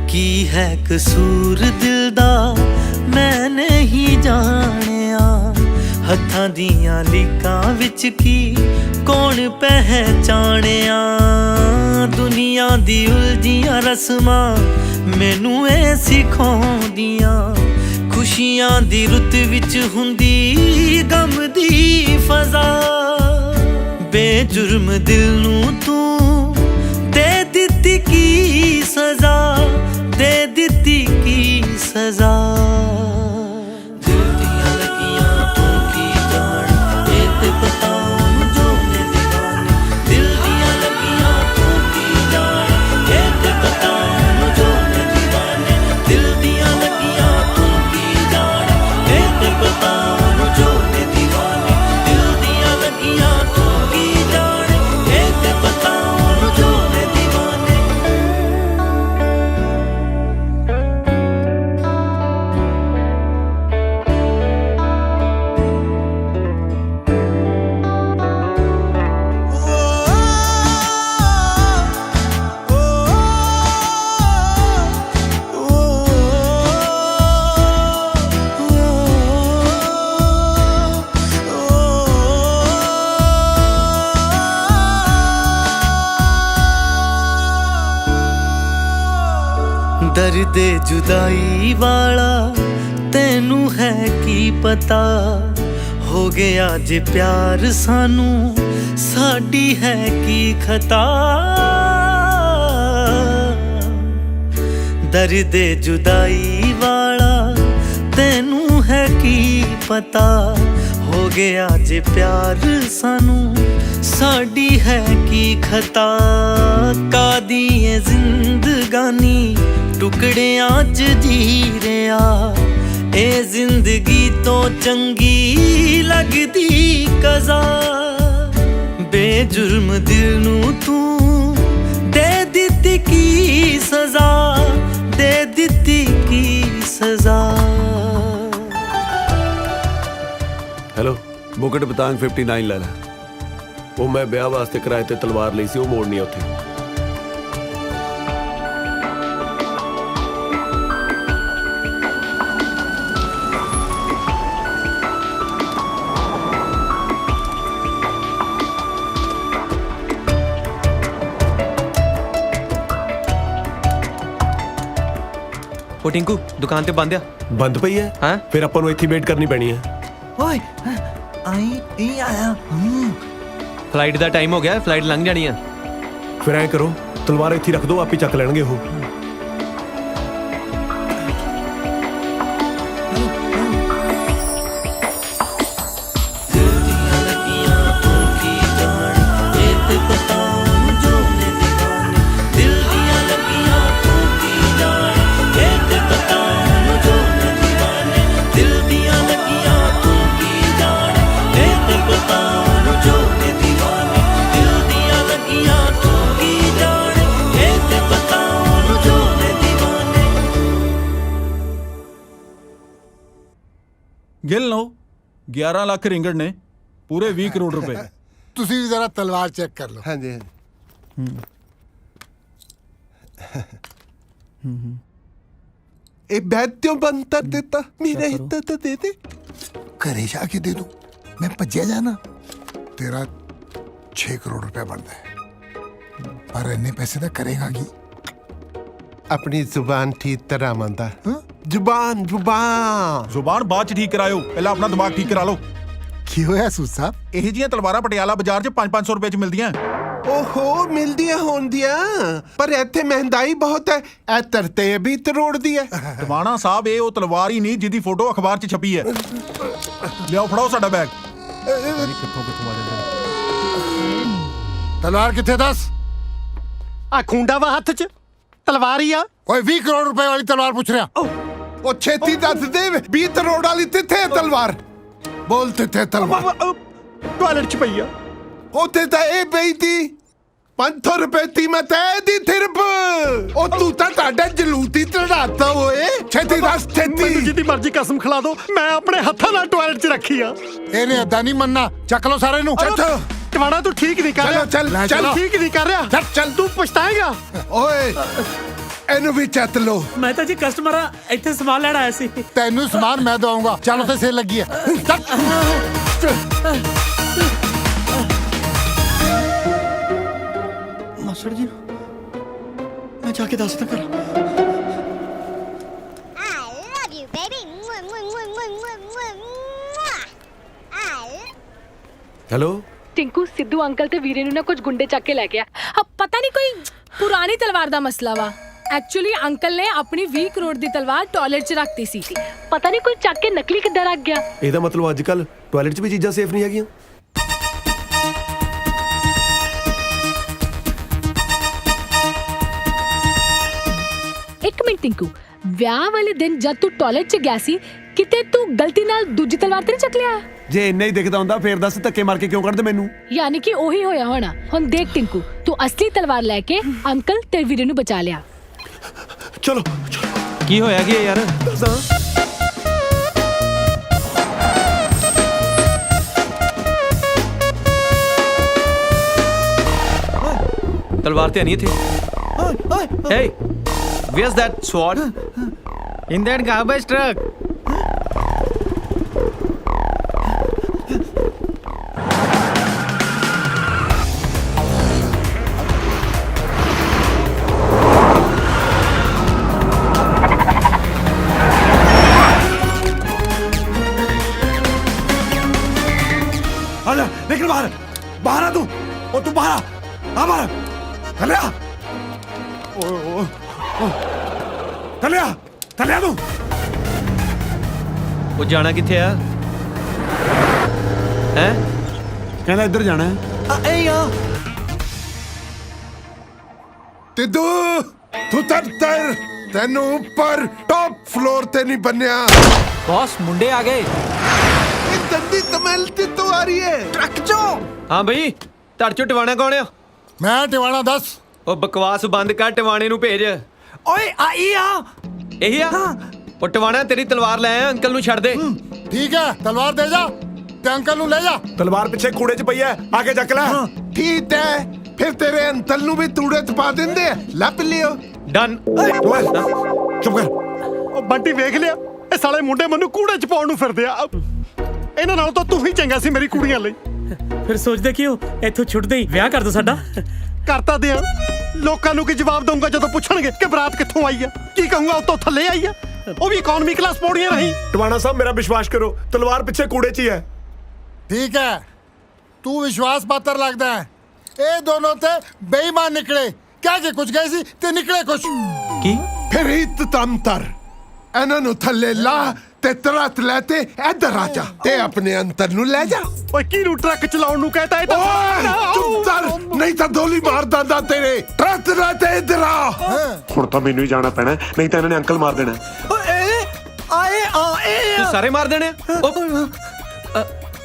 ਕੀ ਹੈ ਕਸੂਰ ਦਿਲ ਦਾ ਮੈਂ ਨਹੀਂ ਜਾਣਿਆ ਹੱਥਾਂ ਦੀਆਂ ਲੀਕਾਂ ਵਿੱਚ ਕੀ ਕੌਣ ਪਹਿਚਾਣਿਆ ਦੁਨੀਆ ਦੀ ਉਲਝੀਆਂ ਰਸਮਾਂ ਮੈਨੂੰ ਇਹ ਸਿਖਾਉਂਦੀਆਂ ਖੁਸ਼ੀਆਂ ਦੀ ਰੁੱਤ ਵਿੱਚ ਹੁੰਦੀ ਗਮ ਦੀ ਫਜ਼ਾ ਬੇਜੁਰਮ ਦਿਲ ਨੂੰ ਤੂੰ ਦੇ ਦਿੱਤੀ ਕੀ ਸਜ਼ਾ ਦੇ ਦਿੱਤੀ ਕੀ ਸਜ਼ਾ ਦਿਲ ਦੀਆਂ ਲੱਗੀਆਂ ਤੂੰ ਕੀ ਜਾਣ ਇਹ ਤੇ ਬਤਾਉਣ ਜੋ ਨੇ ਦੀਵਾਨੇ ਦਿਲ ਦੀਆਂ ਲੱਗੀਆਂ ਤੂੰ ਕੀ ਜਾਣ ਇਹ ਤੇ ਬਤਾਉਣ ਜੋ ਨੇ ਦੀਵਾਨੇ ਦਿਲ ਦੀਆਂ ਲੱਗੀਆਂ ਤੂੰ ਕੀ ਜਾਣ ਇਹ ਤੇ ਬਤਾਉਣ ਜੋ ਨੇ ਦੀਵਾਨੇ ਦਿਲ ਦੀਆਂ ਲੱਗੀਆਂ ਤੂੰ ਕੀ ਜਾਣ ਇਹ ਤੇ ਬਤਾਉਣ ਜੋ ਨੇ ਦੀਵਾਨੇ ਦਰਦ ਜੁਦਾਈ ਵਾਲਾ ਤੈਨੂੰ ਹੈ ਕੀ ਪਤਾ ਹੋ ਗਿਆ ਜੇ ਪਿਆਰ ਸਾਨੂੰ ਸਾਡੀ ਹੈ ਕੀ ਖਤਾ ਦਰਦ ਜੁਦਾਈ ਵਾਲਾ ਤੈਨੂੰ ਹੈ ਕੀ ਪਤਾ ਹੋ ਗਿਆ ਜੇ ਪਿਆਰ ਸਾਨੂੰ ਸਾਡੀ ਹੈ ਕੀ ਖਤਾ ਕਾਦੀ ਏ ਜ਼ਿੰਦਗਾਨੀ ਟੁਕੜਿਆਂ 'ਚ ਜੀ ਰਿਹਾ ਇਹ ਜ਼ਿੰਦਗੀ ਤੋਂ ਚੰਗੀ ਲੱਗਦੀ ਕਜ਼ਾ ਬੇਜੁਰਮ ਦਿਲ ਨੂੰ ਤੂੰ ਦੇ ਦਿੱਤੀ ਕੀ ਸਜ਼ਾ ਦੇ ਦਿੱਤੀ ਕੀ ਸਜ਼ਾ ਹੈਲੋ ਬੁਕਟ ਬਤਾਂਗ 59 ਲੈ ਲੈ ਉਹ ਮੈਂ ਵਿਆਹ ਵਾਸਤੇ ਕਿਰਾਏ ਤੇ ਤਲਵਾਰ ਲਈ ਸੀ ਉਹ ਮੋੜਨੀ ਆ ਉੱਥੇ ਉਹ ਟਿੰਕੂ ਦੁਕਾਨ ਤੇ ਬੰਦ ਆ ਬੰਦ ਪਈ ਹੈ ਹਾਂ ਫਿਰ ਆਪਾਂ ਨੂੰ ਇੱਥੇ ਵੇਟ ਕਰਨੀ ਪੈਣੀ ਹੈ ਓਏ ਆਈ ਇਹ ਆਇਆ ਫਲਾਈਟ ਦਾ ਟਾਈਮ ਹੋ ਗਿਆ ਫਲਾਈਟ ਲੰਘ ਜਾਣੀ ਆ ਫਿਰ ਐਂ ਕਰੋ ਤਲਵਾਰ ਇੱਥੇ ਰੱਖ ਦਿਓ ਆਪੇ ਚੱਕ ਲੈਣਗੇ ਉਹ ਦਿਲ ਦੀਆਂ ਲੱਗੀਆਂ ਤੂੰ ਕੀ ਜਾਣ ਗਿਣ ਲਓ 11 ਲੱਖ ਰਿੰਗੜ ਨੇ ਪੂਰੇ 20 ਕਰੋੜ ਰੁਪਏ। ਤੁਸੀਂ ਵੀ ਜ਼ਰਾ ਤਲਵਾਰ ਚੈੱਕ ਕਰ ਲਓ। ਹਾਂਜੀ ਹਾਂਜੀ ਇਹ ਬੈਠਿਓ ਬੰਤਰ ਦਿੱਤਾ ਮੇਰੇ ਹਿੱਤ ਤੇ ਦੇ ਦੇ ਘਰੇ ਜਾ ਕੇ ਦੇ ਦੂੰ, ਮੈਂ ਭੱਜਿਆ ਜਾਣਾ। ਤੇਰਾ 6 ਕਰੋੜ ਰੁਪਏ ਬਣਦਾ ਹੈ, ਪਰ ਇੰਨੇ ਪੈਸੇ ਦਾ ਕਰੇਗਾ ਕੀ? ਆਪਣੀ ਜ਼ੁਬਾਨ ਠੀਕ ਤਰ੍ਹਾਂ ਮੰਦਾ ਜ਼ੁਬਾਨ ਜ਼ੁਬਾਨ ਬਾਅਦ ਚ ਠੀਕ ਕਰਾਇਓ, ਪਹਿਲਾਂ ਆਪਣਾ ਦਿਮਾਗ ਠੀਕ ਕਰਾ ਲਓ। ਕੀ ਹੋਇਆ ਸੂਦ ਸਾਹਿਬ? ਇਹ ਜੀਆਂ ਤਲਵਾਰਾਂ ਪਟਿਆਲਾ ਬਾਜ਼ਾਰ 'ਚ 5-500 ਰੁਪਏ 'ਚ ਮਿਲਦੀਆਂ। ਓਹੋ ਮਿਲਦੀਆਂ ਹੋਣਦੀਆਂ, ਪਰ ਇੱਥੇ ਮਹਿੰਗਾਈ ਬਹੁਤ ਹੈ। ਇਹ ਤਰਤੇ ਵੀ ਤਰੋੜ ਦੀ ਹੈ। ਟਵਾਣਾ ਸਾਹਿਬ ਇਹ ਉਹ ਤਲਵਾਰ ਹੀ ਨਹੀਂ ਜਿਹਦੀ ਫੋਟੋ ਅਖਬਾਰ 'ਚ ਛਪੀ ਹੈ। ਲਿਆਓ ਫੜਾਓ ਸਾਡਾ ਬੈਗ। ਕਿੱਥੋਂ ਆ ਜਾਂਦੇ। ਤਲਵਾਰ ਕਿੱਥੇ ਦੱਸ? ਆ ਖੁੰਡਾ ਵਾ ਹੱਥ 'ਚ, ਤਲਵਾਰ ਹੀ ਆ। ਓਏ 20 ਕਰੋੜ ਰੁਪਏ ਵਾਲੀ ਤਲਵਾਰ ਪੁੱਛ ਰਿਹਾ। ਉਹ ਛੇਤੀ ਦੱਸ ਦੇ 20 ਕਰੋੜ ਵਾਲੀ ਕਿੱਥੇ ਹੈ ਤਲਵਾਰ? ਬੋਲ ਕਿੱਥੇ ਤਲਵਾਰ? ਟਾਇਲਟ 'ਚ ਪਈ ਆ। ਉੱਥੇ ਤਾਂ ਇਹ ਪਈ ਤੀ 500 ਰੁਪਏ ਕੀਮਤ ਹੈ ਦੀ ਥਿਰਪ। ਉਹ ਤੂੰ ਤਾਂ ਤੁਹਾਡਾ ਜਲੂਤੀ ਚੜਾਤਾ ਓਏ। ਛੇਤੀ ਦੱਸ ਛੇਤੀ। ਮੈਨੂੰ ਜਿੱਦੀ ਮਰਜ਼ੀ ਕਸਮ ਖਿਲਾ ਦੋ, ਮੈਂ ਆਪਣੇ ਹੱਥਾਂ ਨਾਲ ਟਾਇਲਟ 'ਚ ਰੱਖੀ ਆ। ਇਹਨੇ ਏਦਾਂ ਨਹੀਂ ਮੰਨਣਾ, ਚੱਕ ਲਓ ਸਾਰੇ ਨੂੰ। ਟਵਾਣਾ ਤੂੰ ਠੀਕ ਨਹੀਂ ਕਰ ਰਿਹਾ। ਚੱਲ ਠੀਕ ਨਹੀਂ ਕਰ ਰਿਹਾ। ਚੱਲ ਤੂੰ ਪਛਤਾਏਗਾ। ਓਏ ਇਹਨੂੰ ਵੀ ਚੱਤ ਲੋ। ਮੈਂ ਤਾਂ ਜੀ ਕਸਟਮਰ ਆ, ਇੱਥੇ ਸਮਾਨ ਲੈਣ ਆਇਆ ਸੀ। ਤੈਨੂੰ ਸਮਾਨ ਮੈਂ ਦਵਾਉਂਗਾ। ਚੱਲ ਉੱਥੇ ਸੇਲ ਲੱਗੀ ਹੈ। ਮਾਸੜ ਜੀ ਮੈਂ ਜਾ ਕੇ ਦੱਸਦਾ ਕਰ। ਹੈਲੋ टिंकू सिद्धू अंकल ते वीरे ना कुछ गुंडे चक के ले गया। अब पता नहीं कोई पुरानी तलवार दा मसला वा। एक्चुअली अंकल ने अपनी 20 करोड़ दी तलवार टॉयलेट च रखती सी। पता नहीं कोई चक के नकली किद्दां रख गया। ਇਹਦਾ ਮਤਲਬ ਅੱਜ ਕੱਲ ਟਾਇਲਟ 'ਚ ਵੀ ਚੀਜ਼ਾਂ ਸੇਫ ਨਹੀਂ ਹੈਗੀਆਂ। एक मिनट टिंकू, ब्याह वाले दिन जब तू टॉयलेट च गया सी किते तू गलती नाल दूजी तलवार ते नहीं चक लिया? ਜੇ ਇੰਨਾ ਹੀ ਦਿਖਦਾ ਹੁੰਦਾ ਫੇਰ ਦੱਸ ਧੱਕੇ ਮਾਰ ਕੇ ਕਿਉਂ ਕੱਢਦੇ ਮੈਨੂੰ? यानी कि ओही होया होना। हुन देख टिंकू, तू असली तलवार लेके अंकल ते वीरे नु बचा लिया। ਚਲੋ ਕੀ ਹੋਇਆ ਕੀ ਯਾਰ? ਤਲਵਾਰ ਤੇ ਨਹੀਂ ਇੱਥੇ। Hey, where's that sword? In that garbage truck. आजा निकल बाहर, बाहर आ तू। ओ तू बाहर आ बाहर। थले आ। थले आ तू। ਉਹ ਜਾਣਾ ਕਿੱਥੇ ਆ? ਹੈ ਕਹਿੰਦਾ ਇੱਧਰ ਜਾਣਾ ਹੈ। ਤਿੱਦੂ ਤੂੰ ਤਰ ਤੈਨੂੰ ਉੱਪਰ ਟੌਪ ਫਲੋਰ ਤੇ ਨਹੀਂ ਬੰਨਿਆ। ਬੌਸ ਮੁੰਡੇ ਆ ਗਏ। ਇਹ ਦੰਦੀ ਤਮੈਲ ਤੇ ਤੋਂ ਆ ਰਹੀ ਹੈ ਟਰੱਕ ਚੋਂ। ਹਾਂ ਬਈ ਧੜ ਚੋਂ ਟਿਵਾਣਾ ਕੌਣ ਆ? ਮੈਂ ਟਿਵਾਣਾ ਦੱਸ। ਉਹ ਬਕਵਾਸ ਬੰਦ ਕਰ, ਟਿਵਾਣੇ ਨੂੰ ਭੇਜ। ਓਏ ਆਈ ਆ। ਇਹੀ ਆ ਉਹ ਟਿਵਾਣਾ, ਤੇਰੀ ਤਲਵਾਰ ਲੈ ਆ, ਅੰਕਲ ਨੂੰ ਛੱਡ ਦੇ। ਠੀਕ ਹੈ ਤਲਵਾਰ ਦੇ ਜਾ ਤੇ ਅੰਕਲ ਨੂੰ ਲੈ ਜਾ। ਤਲਵਾਰ ਪਿੱਛੇ ਕੂੜੇ 'ਚ ਪਈ ਹੈ, ਆ ਕੇ ਚੱਕ ਲੈ। ਠੀਕ ਹੈ ਫਿਰ ਤੇਰੇ ਅੰਕਲ ਨੂੰ ਵੀ ਤੂੜੇ 'ਚ ਪਾ ਦਿੰਦੇ ਆ। ਲੱਭ ਲਿਓ। ਡਨ। ਚੁੱਪ ਕਰ। ਉਹ ਬੰਟੀ ਵੇਖ ਲਿਆ, ਇਹ ਸਾਲੇ ਮੁੰਡੇ ਮੈਨੂੰ ਕੂੜੇ 'ਚ ਪਾਉਣ ਨੂੰ ਫਿਰਦੇ ਆ। ਇਹਨਾਂ ਨਾਲ ਤਾਂ ਤੂੰ ਹੀ ਚੰਗਾ ਸੀ ਮੇਰੀ ਕੁੜੀਆਂ ਲਈ। ਫਿਰ ਸੋਚਦੇ ਕਿਉਂ ਇੱਥੋਂ ਛੁੱਟਦੇ ਹੀ ਵਿਆਹ ਕਰ ਦੋ ਸਾਡਾ। ਕਰਤਾ ਦਿਆਂ। ਲੋਕਾਂ ਨੂੰ ਕੀ ਜਵਾਬ ਦਊਂਗਾ ਜਦੋਂ ਪੁੱਛਣਗੇ ਕਿ ਬਰਾਤ ਕਿੱਥੋਂ ਆਈ ਆ? ਕੀ ਕਹੂੰਗਾ ਉੱਤੋਂ ਥੱਲੇ ਆਈ ਆ? ਉਹ ਵੀ ਇਕਨੋਮੀ ਕਲਾਸ ਪੌੜੀਆਂ ਨਹੀਂ। ਟਵਾਣਾ ਸਾਹਿਬ ਮੇਰਾ ਵਿਸ਼ਵਾਸ ਕਰੋ, ਤਲਵਾਰ ਪਿੱਛੇ ਕੂੜੇ 'ਚ ਹੀ ਹੈ। ਠੀਕ ਹੈ ਤੂੰ ਵਿਸ਼ਵਾਸ ਪਾਤਰ ਲੱਗਦਾ ਹੈ। ਇਹ ਦੋਨੋਂ ਤੇ ਬੇਈਮਾਨ ਨਿਕਲੇ। ਕਹਿ ਕੇ ਕੁਝ ਗਏ ਸੀ ਤੇ ਨਿਕਲੇ ਕੁਝ। ਕੀ? ਫਿਰ ਇਤਤੰਤਰ ਇਹਨਾਂ ਨੂੰ ਥੱਲੇ ਲਾ ਤੇ ਤਰਤ ਲੈ ਤੇ ਇੱਧਰ ਆ ਜਾ ਤੇ ਆਪਣੇ ਅੰਤਰ ਨੂੰ ਲੈ ਜਾ। ਓਏ ਕਿਹਨੂੰ ਟਰੱਕ ਚਲਾਉਣ ਨੂੰ ਕਹਤਾ? ਇਹ ਤਾਂ ਚੁੱਪ ਕਰ ਨਹੀਂ ਤਾਂ ਗੋਲੀ ਮਾਰ ਦਾਂਦਾ ਤੇਰੇ। ਤਰਤ ਲੈ ਤੇ ਇੱਧਰ ਆ। ਹੁਣ ਤਾਂ ਮੈਨੂੰ ਹੀ ਜਾਣਾ ਪੈਣਾ, ਨਹੀਂ ਤਾਂ ਇਹਨਾਂ ਨੇ ਅੰਕਲ ਮਾਰ ਦੇਣਾ। ਤੂੰ ਸਾਰੇ ਮਾਰ ਦੇਣੇ?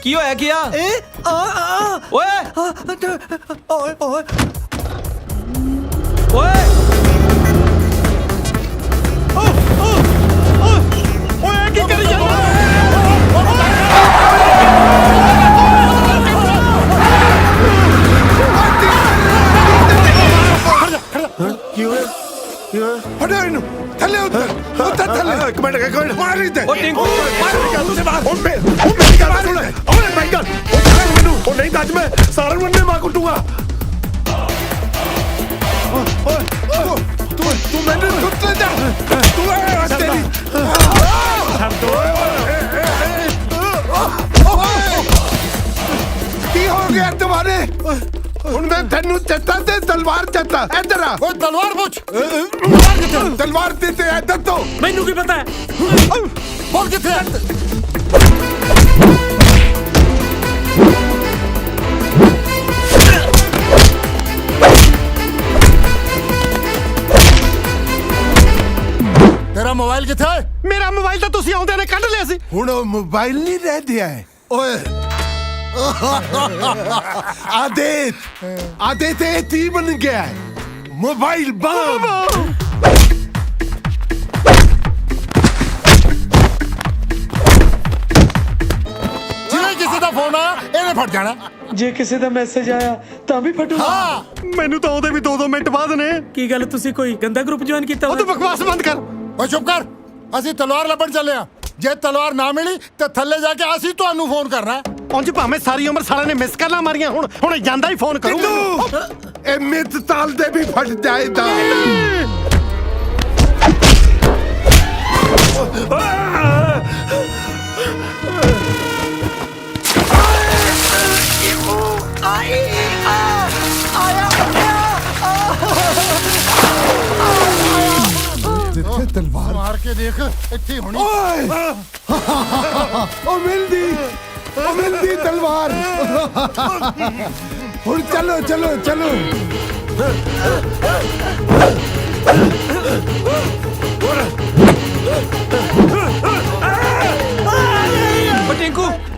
ਕੀ ਹੋਇਆ? ਕੀ ਆ? ਓਏ ਓਏ ਓਏ ਕੀ ਕਰੀ ਜਾਂਦਾ? ਫੜੋ ਇਹਨੂੰ ਥੱਲੇ ਉੱਤਰ ਥੱਲੇ ਇੱਕ ਮਿੰਟ ਮਾਰ ਹੀ ਦੇ ਉਹ ਟਿੰਕੂ ਤੁਸੀਂ ਬਾਹਰ ਉਹ ਮੇਰੀ ਗੱਲ ਸੁਣ ਲੈ ਓਏ ਮੇਰੀ ਗੱਲ ਉਹ ਸਾਰਾ ਮੈਨੂੰ ਉਹ ਨਹੀਂ ਤਾਂ ਅੱਜ ਮੈਂ ਸਾਰਾ ਨੂੰ ਅੰਨੇ ਮਾਰ ਕੁੱਟੂਗਾ ਤੂੰ ਮੈਨੂੰ ਕੁੱਟ ਲੈ ਜਾ ਤੂੰ ਇਹ ਤੇਰੀ ਛੱਡ ਦੋ ਕੀ ਹੋ ਗਿਆ ਤੁਹਾਡੇ ਹੁਣ ਮੈਂ ਤੈਨੂੰ ਚੱਤਾ ਤੇ ਤਲਵਾਰ ਚੱਤਾ ਇੱਧਰ ਆ ਓਏ ਤਲਵਾਰ ਪੁੱਛ ਤਲਵਾਰ ਤੇ ਇੱਧਰ ਤੋਂ ਮੈਨੂੰ ਕੀ ਪਤਾ ਹੈ ਬੋਲ ਕਿੱਥੇ ਹੈ ਤੇਰਾ ਮੋਬਾਈਲ ਕਿੱਥੇ ਹੈ ਮੇਰਾ ਮੋਬਾਈਲ ਤਾਂ ਤੁਸੀਂ ਆਉਂਦੇ ਨੇ ਕੱਢ ਲਿਆ ਸੀ ਹੁਣ ਉਹ ਮੋਬਾਈਲ ਨਹੀਂ ਰਹਿ ਗਿਆ ਹੈ ਓਏ ਆਦੇਤ ਇਹ ਤੀ ਬਣ ਗਿਆ ਹੈ ਮੋਬਾਈਲ ਬੰਬ ਜਿਵੇਂ ਕਿਸੇ ਦਾ ਫੋਨ ਆ ਇਹਨੇ ਫੜ ਜਾਣਾ ਜੇ ਕਿਸੇ ਦਾ ਮੈਸੇਜ ਆਇਆ ਤਾਂ ਵੀ ਫਟੂਗਾ ਹਾਂ ਮੈਨੂੰ ਤਾਂ ਉਹਦੇ ਵੀ 2-2 ਮਿੰਟ ਬਾਅਦ ਨੇ ਕੀ ਗੱਲ ਤੁਸੀਂ ਕੋਈ ਗੰਦਾ ਗਰੁੱਪ ਜੁਆਇਨ ਕੀਤਾ ਉਹ ਤੂੰ ਬਕਵਾਸ ਬੰਦ ਕਰ ਓਏ ਚੁੱਪ ਕਰ ਅਸੀਂ ਤਲਵਾਰ ਲੱਭਣ ਚੱਲੇ ਆ ਜੇ ਤਲਵਾਰ ਨਾ ਮਿਲੀ ਤੇ ਥੱਲੇ ਜਾ ਕੇ ਅਸੀਂ ਤੁਹਾਨੂੰ ਫੋਨ ਕਰਨਾ ਉਂਝ ਭਾਵੇਂ ਸਾਰੀ ਉਮਰ ਸਾਲਿਆਂ ਨੇ ਮਿਸ ਕਾਲਾਂ ਮਾਰੀਆਂ ਹੁਣ ਜਾਂਦਾ ਹੀ ਫੋਨ ਕਰੂ ਇਹ ਮਿੱਤ ਤਾਲ ਦੇ ਵੀ ਫਟ ਜਾਏਗਾ ਜਿੱਥੇ ਤਲਵਾਰ ਮਾਰ ਕੇ ਦੇਖ ਇੱਥੇ ਹੋਣੀ ਓਏ ਉਹ ਮਿਲਦੀ ਤਲਵਾਰ ਹੁਣ ਚਲੋ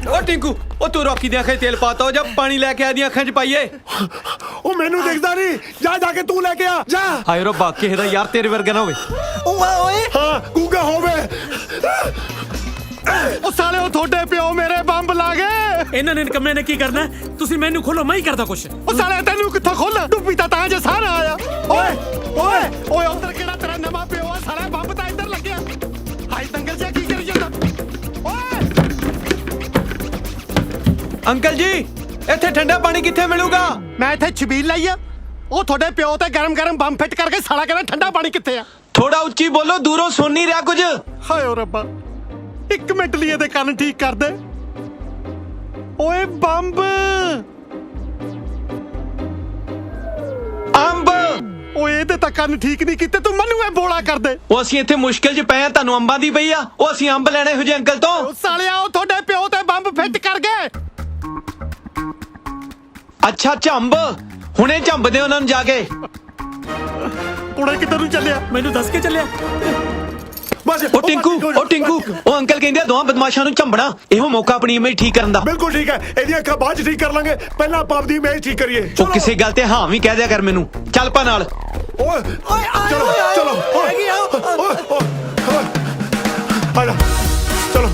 ਉਹ ਟਿੰਕੂ ਉਹ ਤੂੰ ਰੌਕੀ ਦੀਆਂ ਅੱਖਾਂ 'ਚ ਤੇਲ ਪਾਤਾ ਹੋ ਜਾ ਪਾਣੀ ਲੈ ਕੇ ਆਦੀਆਂ ਅੱਖਾਂ 'ਚ ਪਾਈਏ ਉਹ ਮੈਨੂੰ ਦਿਖਦਾ ਨਹੀਂ ਜਾ ਕੇ ਤੂੰ ਲੈ ਕੇ ਆ ਜਾ ਹਾਏ ਰੱਬਾ ਕਿਸੇ ਦਾ ਯਾਰ ਤੇਰੇ ਵਰਗਾ ਨਾ ਹੋਵੇ ਓਏ ਹਾਂ ਗੂੰਗਾ ਹੋਵੇ ਉਹ ਸਾਲੇ ਉਹ ਤੁਹਾਡੇ ਪਿਓ ਮੇਰੇ ਬੰਬ ਲਾ ਗਏ ਇਹਨਾਂ ਨੇ ਨਿਕੰਮੇ ਨੇ ਕੀ ਕਰਨਾ ਤੁਸੀਂ ਮੈਨੂੰ ਖੋਲੋ ਮੈਂ ਹੀ ਕਰਦਾ ਕੁਛ ਉਹ ਸਾਲੇ ਤੈਨੂੰ ਕਿੱਥੋਂ ਖੋਲ ਡੁੱਬੀ ਤਾਂ ਜੇ ਸਾਰਾ ਆਇਆ ਓਏ ਉਧਰ ਕਿਹੜਾ ਤੇਰਾ ਨਵਾਂ ਪਿਓ ਆ ਸਾਲਾ ਬੰਬ ਤਾਂ ਇੱਧਰ ਲੱਗਿਆ ਹਾਈ ਦੰਗਲ ਜਿਹਾ ਕੀ ਕਰੀ ਜਾਂਦਾ ਓਏ ਅੰਕਲ ਜੀ ਇੱਥੇ ਠੰਡਾ ਪਾਣੀ ਕਿੱਥੇ ਮਿਲੂਗਾ ਮੈਂ ਇੱਥੇ ਛਬੀਲ ਲਈ ਆ ਉਹ ਤੁਹਾਡੇ ਪਿਓ ਤੇ ਗਰਮ ਬੰਬ ਫਿੱਟ ਕਰਕੇ ਸਾਲਾ ਕਹਿੰਦਾ ਠੰਡਾ ਪਾਣੀ ਕਿੱਥੇ ਆ ਥੋੜਾ ਉੱਚੀ ਬੋਲੋ ਦੂਰੋਂ ਸੁਣ ਨਹੀਂ ਰਿਹਾ ਕੁਝ ਹਾਏ ਓ ਰੱਬਾ 1 ਮਿੰਟ ਲਈ ਇਹਦੇ ਕੰਨ ਠੀਕ ਕਰ ਦੇ ਓਏ ਬੰਬ ਅੰਬ ਓਏ ਇਹਦੇ ਤਾਂ ਕੰਨ ਠੀਕ ਨਹੀਂ ਕੀਤੇ ਤੂੰ ਮੈਨੂੰ ਇਹ ਬੋਲਾ ਕਰ ਦੇ ਉਹ ਅਸੀਂ ਇੱਥੇ ਮੁਸ਼ਕਿਲ 'ਚ ਪਏ ਆ ਤੁਹਾਨੂੰ ਅੰਬਾਂ ਦੀ ਪਈ ਆ ਉਹ ਅਸੀਂ ਅੰਬ ਲੈਣੇ ਹੋ ਜੇ ਅੰਕਲ ਤੋਂ ਉਹ ਸਾਲਿਆ ਉਹ ਤੁਹਾਡੇ ਪਿਓ ਤੇ ਬੰਬ ਫਿੱਟ ਕਰ ਗਏ ਅੱਛਾ ਝੰਬ ਹੁਣੇ ਝੰਬਦੇ ਉਹਨਾਂ ਨੂੰ ਜਾ ਕੇ ਕੁੜੇ ਕਿੱਧਰ ਨੂੰ ਚੱਲਿਆ ਮੈਨੂੰ ਦੱਸ ਕੇ ਚੱਲਿਆ ਬਸ ਉਹ ਟਿੰਕੂ ਉਹ ਅੰਕਲ ਕਹਿੰਦੇ ਆ ਦੋਹਾਂ ਬਦਮਾਸ਼ਾਂ ਨੂੰ ਝੰਬਣਾ ਇਹੋ ਮੌਕਾ ਆਪਣੀ ਇਮੇਜ ਠੀਕ ਕਰਨ ਦਾ ਬਿਲਕੁਲ ਠੀਕ ਹੈ ਇਹਦੀਆਂ ਅੱਖਾਂ ਬਾਅਦ ਚ ਠੀਕ ਕਰ ਲਾਂਗੇ ਪਹਿਲਾਂ ਆਪਾਂ ਆਪਦੀ ਇਮੇਜ ਠੀਕ ਕਰੀਏ ਉਹ ਕਿਸੇ ਗੱਲ ਤੇ ਹਾਂ ਵੀ ਕਹਿ ਦਿਆ ਕਰ ਮੈਨੂੰ ਚੱਲ ਪਾ ਨਾਲ ਓਏ ਚਲੋ ਓਏ ਆ ਜਾ ਚਲੋ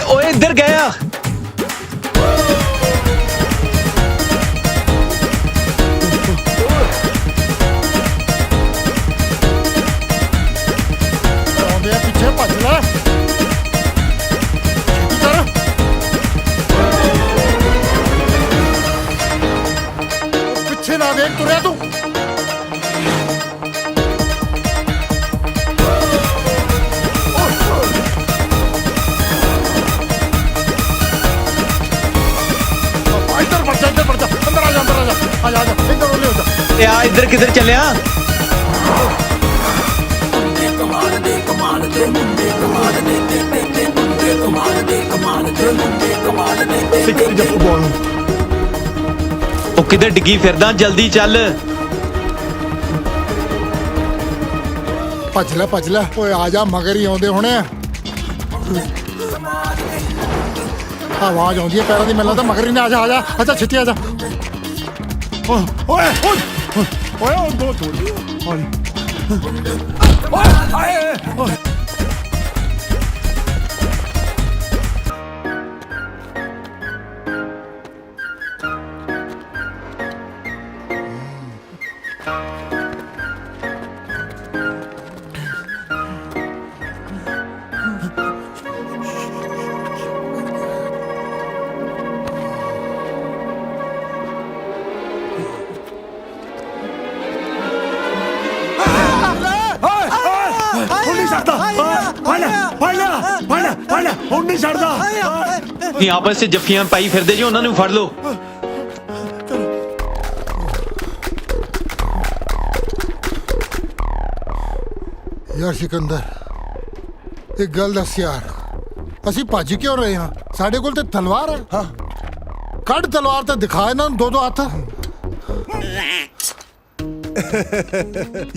ਓਏ ਇੱਧਰ ਗਿਆ ਪਿੱਛੇ ਭੱਜ ਲੈ ਪਿੱਛੇ ਨਾ ਦੇਖ ਤੁਰਿਆ ਤੂੰ ਤੇ ਆ ਇੱਧਰ ਕਿੱਧਰ ਚੱਲਿਆ ਉਹ ਕਿੱਧਰ ਡਿੱਗੀ ਫਿਰਦਾ ਜਲਦੀ ਚੱਲ ਭੱਜ ਲੈ ਓਏ ਆ ਜਾ ਮਗਰ ਹੀ ਆਉਂਦੇ ਹੋਣੇ ਆਵਾਜ਼ ਆਉਂਦੀ ਹੈ ਪੈਰਾਂ ਦੀ, ਮੈਨੂੰ ਲੱਗਦਾ ਮਗਰ ਹੀ ਨਾ। ਆ ਜਾ ਅੱਛਾ ਛੇਤੀ ਆ ਜਾ। ਓਏ ਓਏ ਓਏ ਦੋ ਥੋੜੀ ਓਏ ਤੁਸੀਂ ਆਪਸ ਵਿੱਚ ਜੱਫੀਆਂ ਪਾਈ ਫਿਰਦੇ ਜੀ, ਉਹਨਾਂ ਨੂੰ ਫੜ ਲਓ। ਯਾਰ ਸਿਕੰਦਰ, ਇੱਕ ਗੱਲ ਦੱਸ ਯਾਰ, ਅਸੀਂ ਭੱਜ ਕਿਉਂ ਰਹੇ ਹਾਂ? ਸਾਡੇ ਕੋਲ ਤੇ ਤਲਵਾਰ ਹੈ। ਹਾਂ ਕੱਢ ਤਲਵਾਰ ਤੇ ਦਿਖਾ ਇਹਨਾਂ ਨੂੰ ਦੋ ਹੱਥ।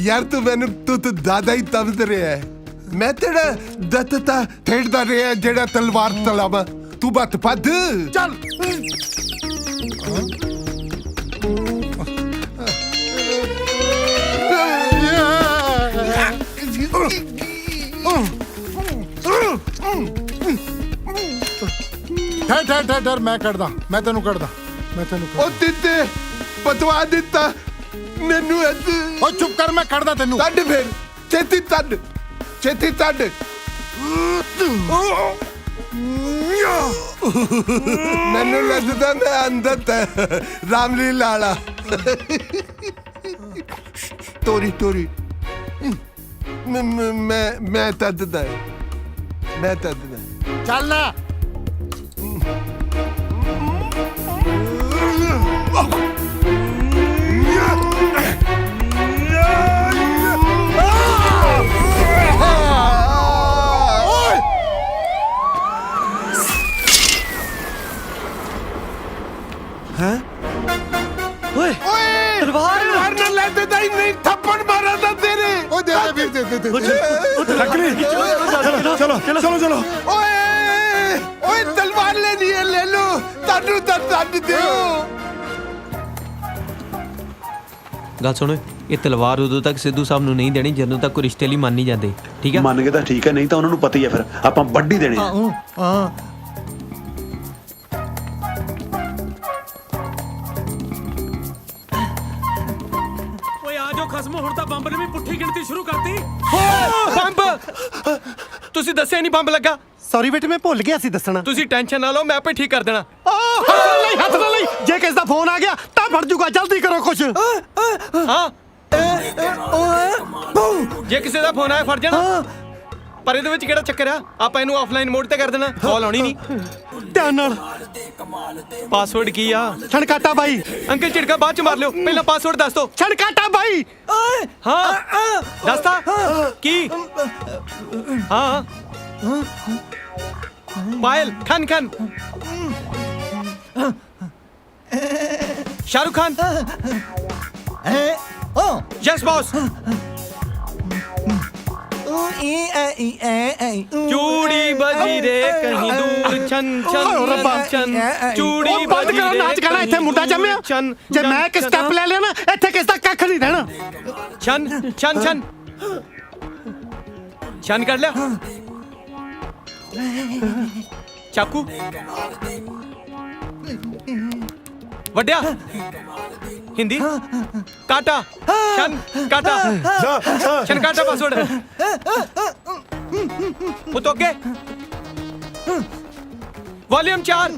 ਯਾਰ ਤੂੰ ਮੈਨੂੰ ਤੂੰ ਦਾਦਾ ਹੀ ਤਬਦ ਰਿਹਾ ਹੈ। ਮੈਂ ਤੇਰਾ ਦੱਤਤਾ ਠੇੜਦਾ ਰਿਹਾ ਜਿਹੜਾ ਤਲਵਾਰ ਤਲਾਵਾ। ਤੂੰ ਬੱਤ ਪੱਦ ਚੱਲ। ਠਹਿਰ ਮੈਂ ਕੱਢਦਾ, ਮੈਂ ਤੈਨੂੰ ਕੱਢਦਾ। ਉਹ ਦਿੱਤੇ ਬਤਵਾ ਦਿੱਤਾ ਮੈਨੂੰ। ਉਹ ਚੁੱਪ ਕਰ, ਮੈਂ ਕੱਢਦਾ ਤੈਨੂੰ। ਤੱਡ ਫਿਰ ਛੇਤੀ ਤੱਡ, ਛੇਤੀ ਤੱਡ। ਮੈਨੂੰ ਲੱਗਦਾ ਮੈਂ ਅੰਦਰ ਤੇ ਰਾਮਲੀਲਾ ਵਾਲਾ ਤੋਰੀ ਤੋਰੀ। ਮੈਂ ਤੱਦਦਾ, ਮੈਂ ਤੱਦਦਾ। ਚੱਲ ਨਾ। ਤਲਵਾਰ ਨਾਲ ਲੈ ਦੇ ਤਾਂ ਨਹੀਂ ਥੱਪੜ ਮਾਰਾ ਤਾਂ ਤੇਰੇ। ਉਹ ਦੇ ਵੀਰ ਦੇ ਚਲੋ। ਓਏ ਤਲਵਾਰ ਲੈਣੀ ਹੈ, ਲੈ ਲੋ। ਤੁਹਾਨੂੰ ਤਾਂ ਦੱਦ ਦਿਓ। ਗੱਲ ਸੁਣੋ, ਇਹ ਤਲਵਾਰ ਉਦੋਂ ਤੱਕ ਸਿੱਧੂ ਸਾਹਿਬ ਨੂੰ ਨਹੀਂ ਦੇਣੀ ਜਦੋਂ ਤੱਕ ਕੋਈ ਰਿਸ਼ਤੇ ਲਈ ਮੰਨ ਨਹੀਂ ਜਾਂਦੇ, ਠੀਕ ਹੈ? ਮੰਨ ਕੇ ਤਾਂ ਠੀਕ ਹੈ, ਨਹੀਂ ਤਾਂ ਉਹਨਾਂ ਨੂੰ ਪਤਾ ਹੀ ਹੈ ਫਿਰ ਆਪਾਂ ਵੱਡੀ ਦੇਣੀ ਹੈ। ਹਾਂ ਓਏ ਆ ਜਾਓ ਖਸਮ, ਹੁਣ ਤਾਂ ਬੰਬ ਨੇ ਵੀ ਪੁੱਠੀ ਗਿਣਤੀ ਸ਼ੁਰੂ ਕਰਤੀ। ਬੰਬ! ਤੁਸੀਂ ਦੱਸਿਆ ਨਹੀਂ ਬੰਬ ਲੱਗਾ। ਸੌਰੀ ਬੇਟੇ, ਮੈਂ ਭੁੱਲ ਗਿਆ ਸੀ ਦੱਸਣਾ। ਤੁਸੀਂ ਟੈਨਸ਼ਨ ਨਾ ਲਓ, ਮੈਂ ਆਪੇ ਠੀਕ ਕਰ ਦੇਣਾ। ਹੱਥ ਨਾਲ ਲਈ, ਜੇ ਕਿਸ ਦਾ ਫੋਨ ਆ ਗਿਆ ਤਾਂ ਫੜ ਜੂਗਾ। ਜਲਦੀ ਕਰੋ ਕੁਛ। ਹਾਂ, ਜੇ ਕਿਸੇ ਦਾ ਫੋਨ ਆਇਆ ਫੜ ਜਾਣਾ। ਪਰ ਇਹਦੇ ਵਿੱਚ ਕਿਹੜਾ ਚੱਕਰ ਆ? ਆਪਾਂ ਇਹਨੂੰ ਆਫਲਾਈਨ ਮੋਡ ਤੇ ਕਰ ਦੇਣਾ, ਕਾਲ ਆਉਣੀ ਨਹੀਂ। ਧਿਆਨ ਨਾਲ। ਪਾਸਵਰਡ ਕੀ ਆ? ਛਣਕਾਟਾ ਬਾਈ। ਅੰਕਲ ਝਿੜਕਾ ਬਾਅਦ ਚ ਮਾਰ ਲਿਓ, ਪਹਿਲਾਂ ਪਾਸਵਰਡ ਦੱਸ ਦਿਓ। ਛਣਕਾਟਾ ਬਾਈ। ਹਾਂ ਦੱਸਤਾ ਕੀ? ਹਾਂ ਪਾਇਲ ਖਾਨ ਖਾਨ, शाहरुख खान, यस बॉस, चूड़ी बजी रे कहीं दूर छन छन छन, चूड़ी बंद करो नाच गाना। ਇੱਥੇ ਮੁੰਡਾ ਜੰਮਿਆ, ਜੇ ਮੈਂ ਇੱਕ ਸਟੈਪ ਲੈ ਲਿਆ ਨਾ ਇੱਥੇ ਕਿਸ ਦਾ ਕੱਖ ਨਹੀਂ ਰਹਿਣਾ। छन छन छन छन कर लिया। चाकू वड्या, हिंदी काटा, शन काटा, शन काटा पासवर्ड। मुतोके वॉल्यूम 4।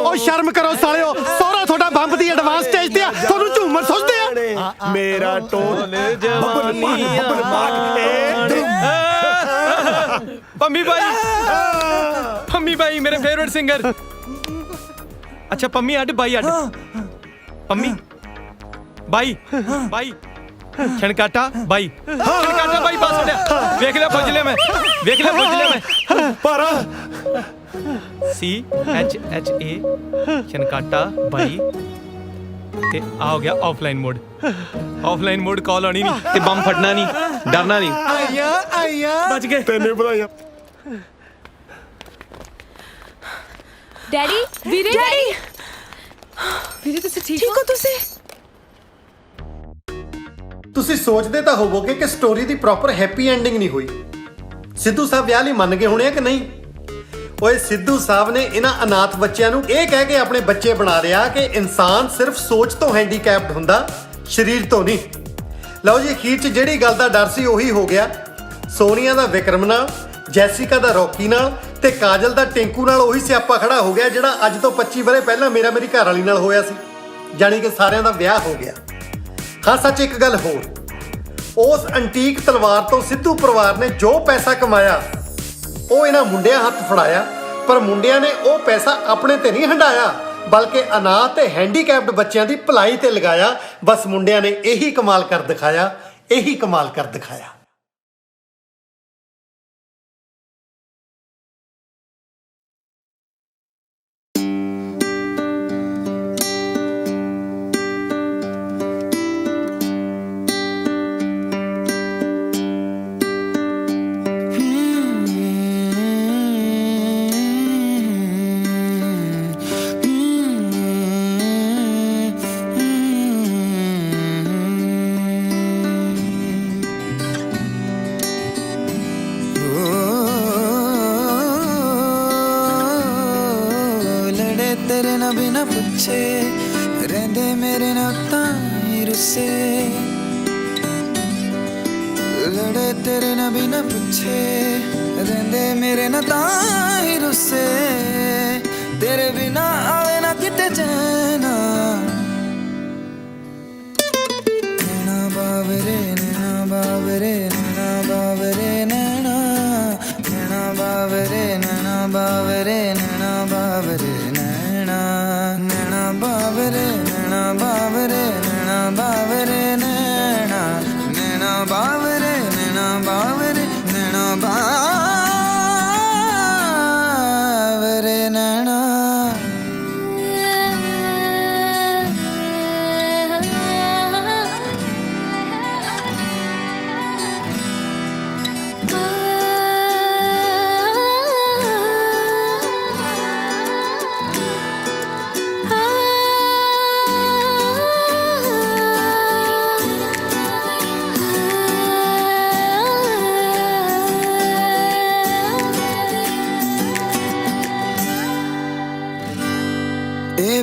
ਓ ਸ਼ਰਮ ਕਰੋ ਸਾਲਿਓ, ਸੋਹਰਾ ਤੁਹਾਡਾ ਬੰਬ ਦੀ ਐਡਵਾਂਸ ਸਟੇਜ ਤੇ ਆ, ਤੁਹਾਨੂੰ ਝੂਮਰ ਸੁਝਦੇ ਆ। ਮੇਰਾ ਟੋਨ पम्मी भाई मेरे फेवरेट सिंगर। अच्छा पम्मी अड भाई अड, पम्मी भाई भाई छणकाटा भाई, छणकाटा भाई पास उड़िया। देख लिया फुजले में, देख लिया फुजले में। पर CHHA छणकाटा भाई ਤੇ ਆ ਹੋ ਗਿਆ ਆਫਲਾਈਨ ਮੋਡ। ਆਫਲਾਈਨ ਮੋਡ ਕਾਲ ਆਣੀ ਨਹੀਂ ਤੇ ਬੰਮ ਫਟਣਾ ਨਹੀਂ, ਡਰਨਾ ਨਹੀਂ। ਆਇਆ ਬਚ ਗਏ। ਤੈਨੂੰ ਵਧਾਈਆਂ। ਡੈਡੀ ਵੀਰੇ ਡੈਡੀ ਵੀਰੇ ਤੁਸੀਂ ਠੀਕ ਹੋ ਤੁਸੀਂ ਤੁਸੀਂ ਸੋਚਦੇ ਤਾਂ ਹੋਵੋਗੇ ਕਿ ਸਟੋਰੀ ਦੀ ਪ੍ਰੋਪਰ ਹੈਪੀ ਐਂਡਿੰਗ ਨਹੀਂ ਹੋਈ। ਸਿੱਧੂ ਸਾਹਿਬ ਵਿਆਹ ਲਈ ਮੰਨ ਗਏ ਹੋਣੇ ਆ ਕਿ ਨਹੀਂ? ਓਏ ਸਿੱਧੂ ਸਾਹਿਬ ਨੇ ਇਹਨਾਂ ਅਨਾਥ ਬੱਚਿਆਂ ਨੂੰ ਇਹ ਕਹਿ ਕੇ ਆਪਣੇ ਬੱਚੇ ਬਣਾ ਲਿਆ ਕਿ ਇਨਸਾਨ ਸਿਰਫ ਸੋਚ ਤੋਂ ਹੈਂਡੀਕੈਪਡ ਹੁੰਦਾ, ਸਰੀਰ ਤੋਂ ਨਹੀਂ। ਲਓ ਜੀ, ਅਖੀਰ 'ਚ ਜਿਹੜੀ ਗੱਲ ਦਾ ਡਰ ਸੀ ਉਹੀ ਹੋ ਗਿਆ। ਸੋਨੀਆ ਦਾ ਵਿਕਰਮ ਨਾਲ, ਜੈਸਿਕਾ ਦਾ ਰੌਕੀ ਨਾਲ ਤੇ ਕਾਜਲ ਦਾ ਟਿੰਕੂ ਨਾਲ ਉਹੀ ਸਿਆਪਾ ਖੜਾ ਹੋ ਗਿਆ ਜਿਹੜਾ ਅੱਜ ਤੋਂ 25 ਵਰੇ ਪਹਿਲਾਂ ਮੇਰੀ ਘਰ ਵਾਲੀ ਨਾਲ ਹੋਇਆ ਸੀ। ਜਾਣੀ ਕਿ ਸਾਰਿਆਂ ਦਾ ਵਿਆਹ ਹੋ ਗਿਆ। ਹਾਂ ਸੱਚ, ਇੱਕ ਗੱਲ ਹੋਰ, ਉਸ ਅੰਟੀਕ ਤਲਵਾਰ ਤੋਂ ਸਿੱਧੂ ਪਰਿਵਾਰ ਨੇ ਜੋ ਪੈਸਾ ਕਮਾਇਆ ਉਹ ਇਹਨਾਂ ਮੁੰਡਿਆਂ ਹੱਥ ਫੜਾਇਆ, ਪਰ ਮੁੰਡਿਆਂ ਨੇ ਉਹ ਪੈਸਾ ਆਪਣੇ ਤੇ ਨਹੀਂ ਹੰਡਾਇਆ, ਬਲਕਿ ਅਨਾਥ ਤੇ ਹੈਂਡੀਕੈਪਡ ਬੱਚਿਆਂ ਦੀ ਭਲਾਈ ਤੇ ਲਗਾਇਆ। ਬਸ ਮੁੰਡਿਆਂ ਨੇ ਇਹੀ ਕਮਾਲ ਕਰ ਦਿਖਾਇਆ, ਇਹੀ ਕਮਾਲ ਕਰ ਦਿਖਾਇਆ। तेरे ना बिना पूछे रहंदे मेरे ना ताई रुसे, लड़े तेरे ना बिना पूछे रहंदे मेरे ना ताई रुसे, तेरे बिना आवे ना किते चैना, नैना बावरे नैना बावरे नैना बावरे नैना, नैना बावरे नैना बावरे नैना बावरे नैना बावरे नैना बावरे नैना बावरे नैना, नैना बावरे नैना बावरे नैना बावरे नैना।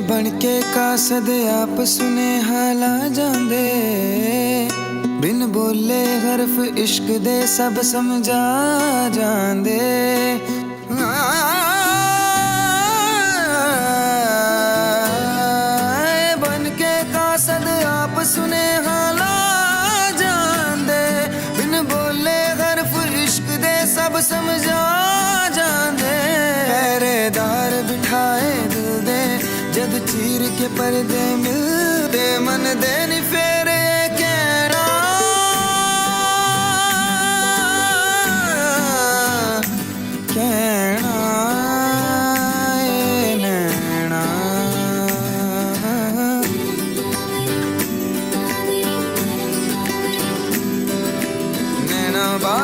बन के कासद आप सुने हाला जांदे, बिन बोले हरफ इश्क दे सब समझा जांदे, बन के कासद आप सुने हाला जांदे, बिन बोले हरफ इश्क दे सब समझा जांदे, पहरेदार बिठाए दिल दे जद चीर के पर्दे मिलते मन दे नी फेरे कहना, कहना नैना, नैना बा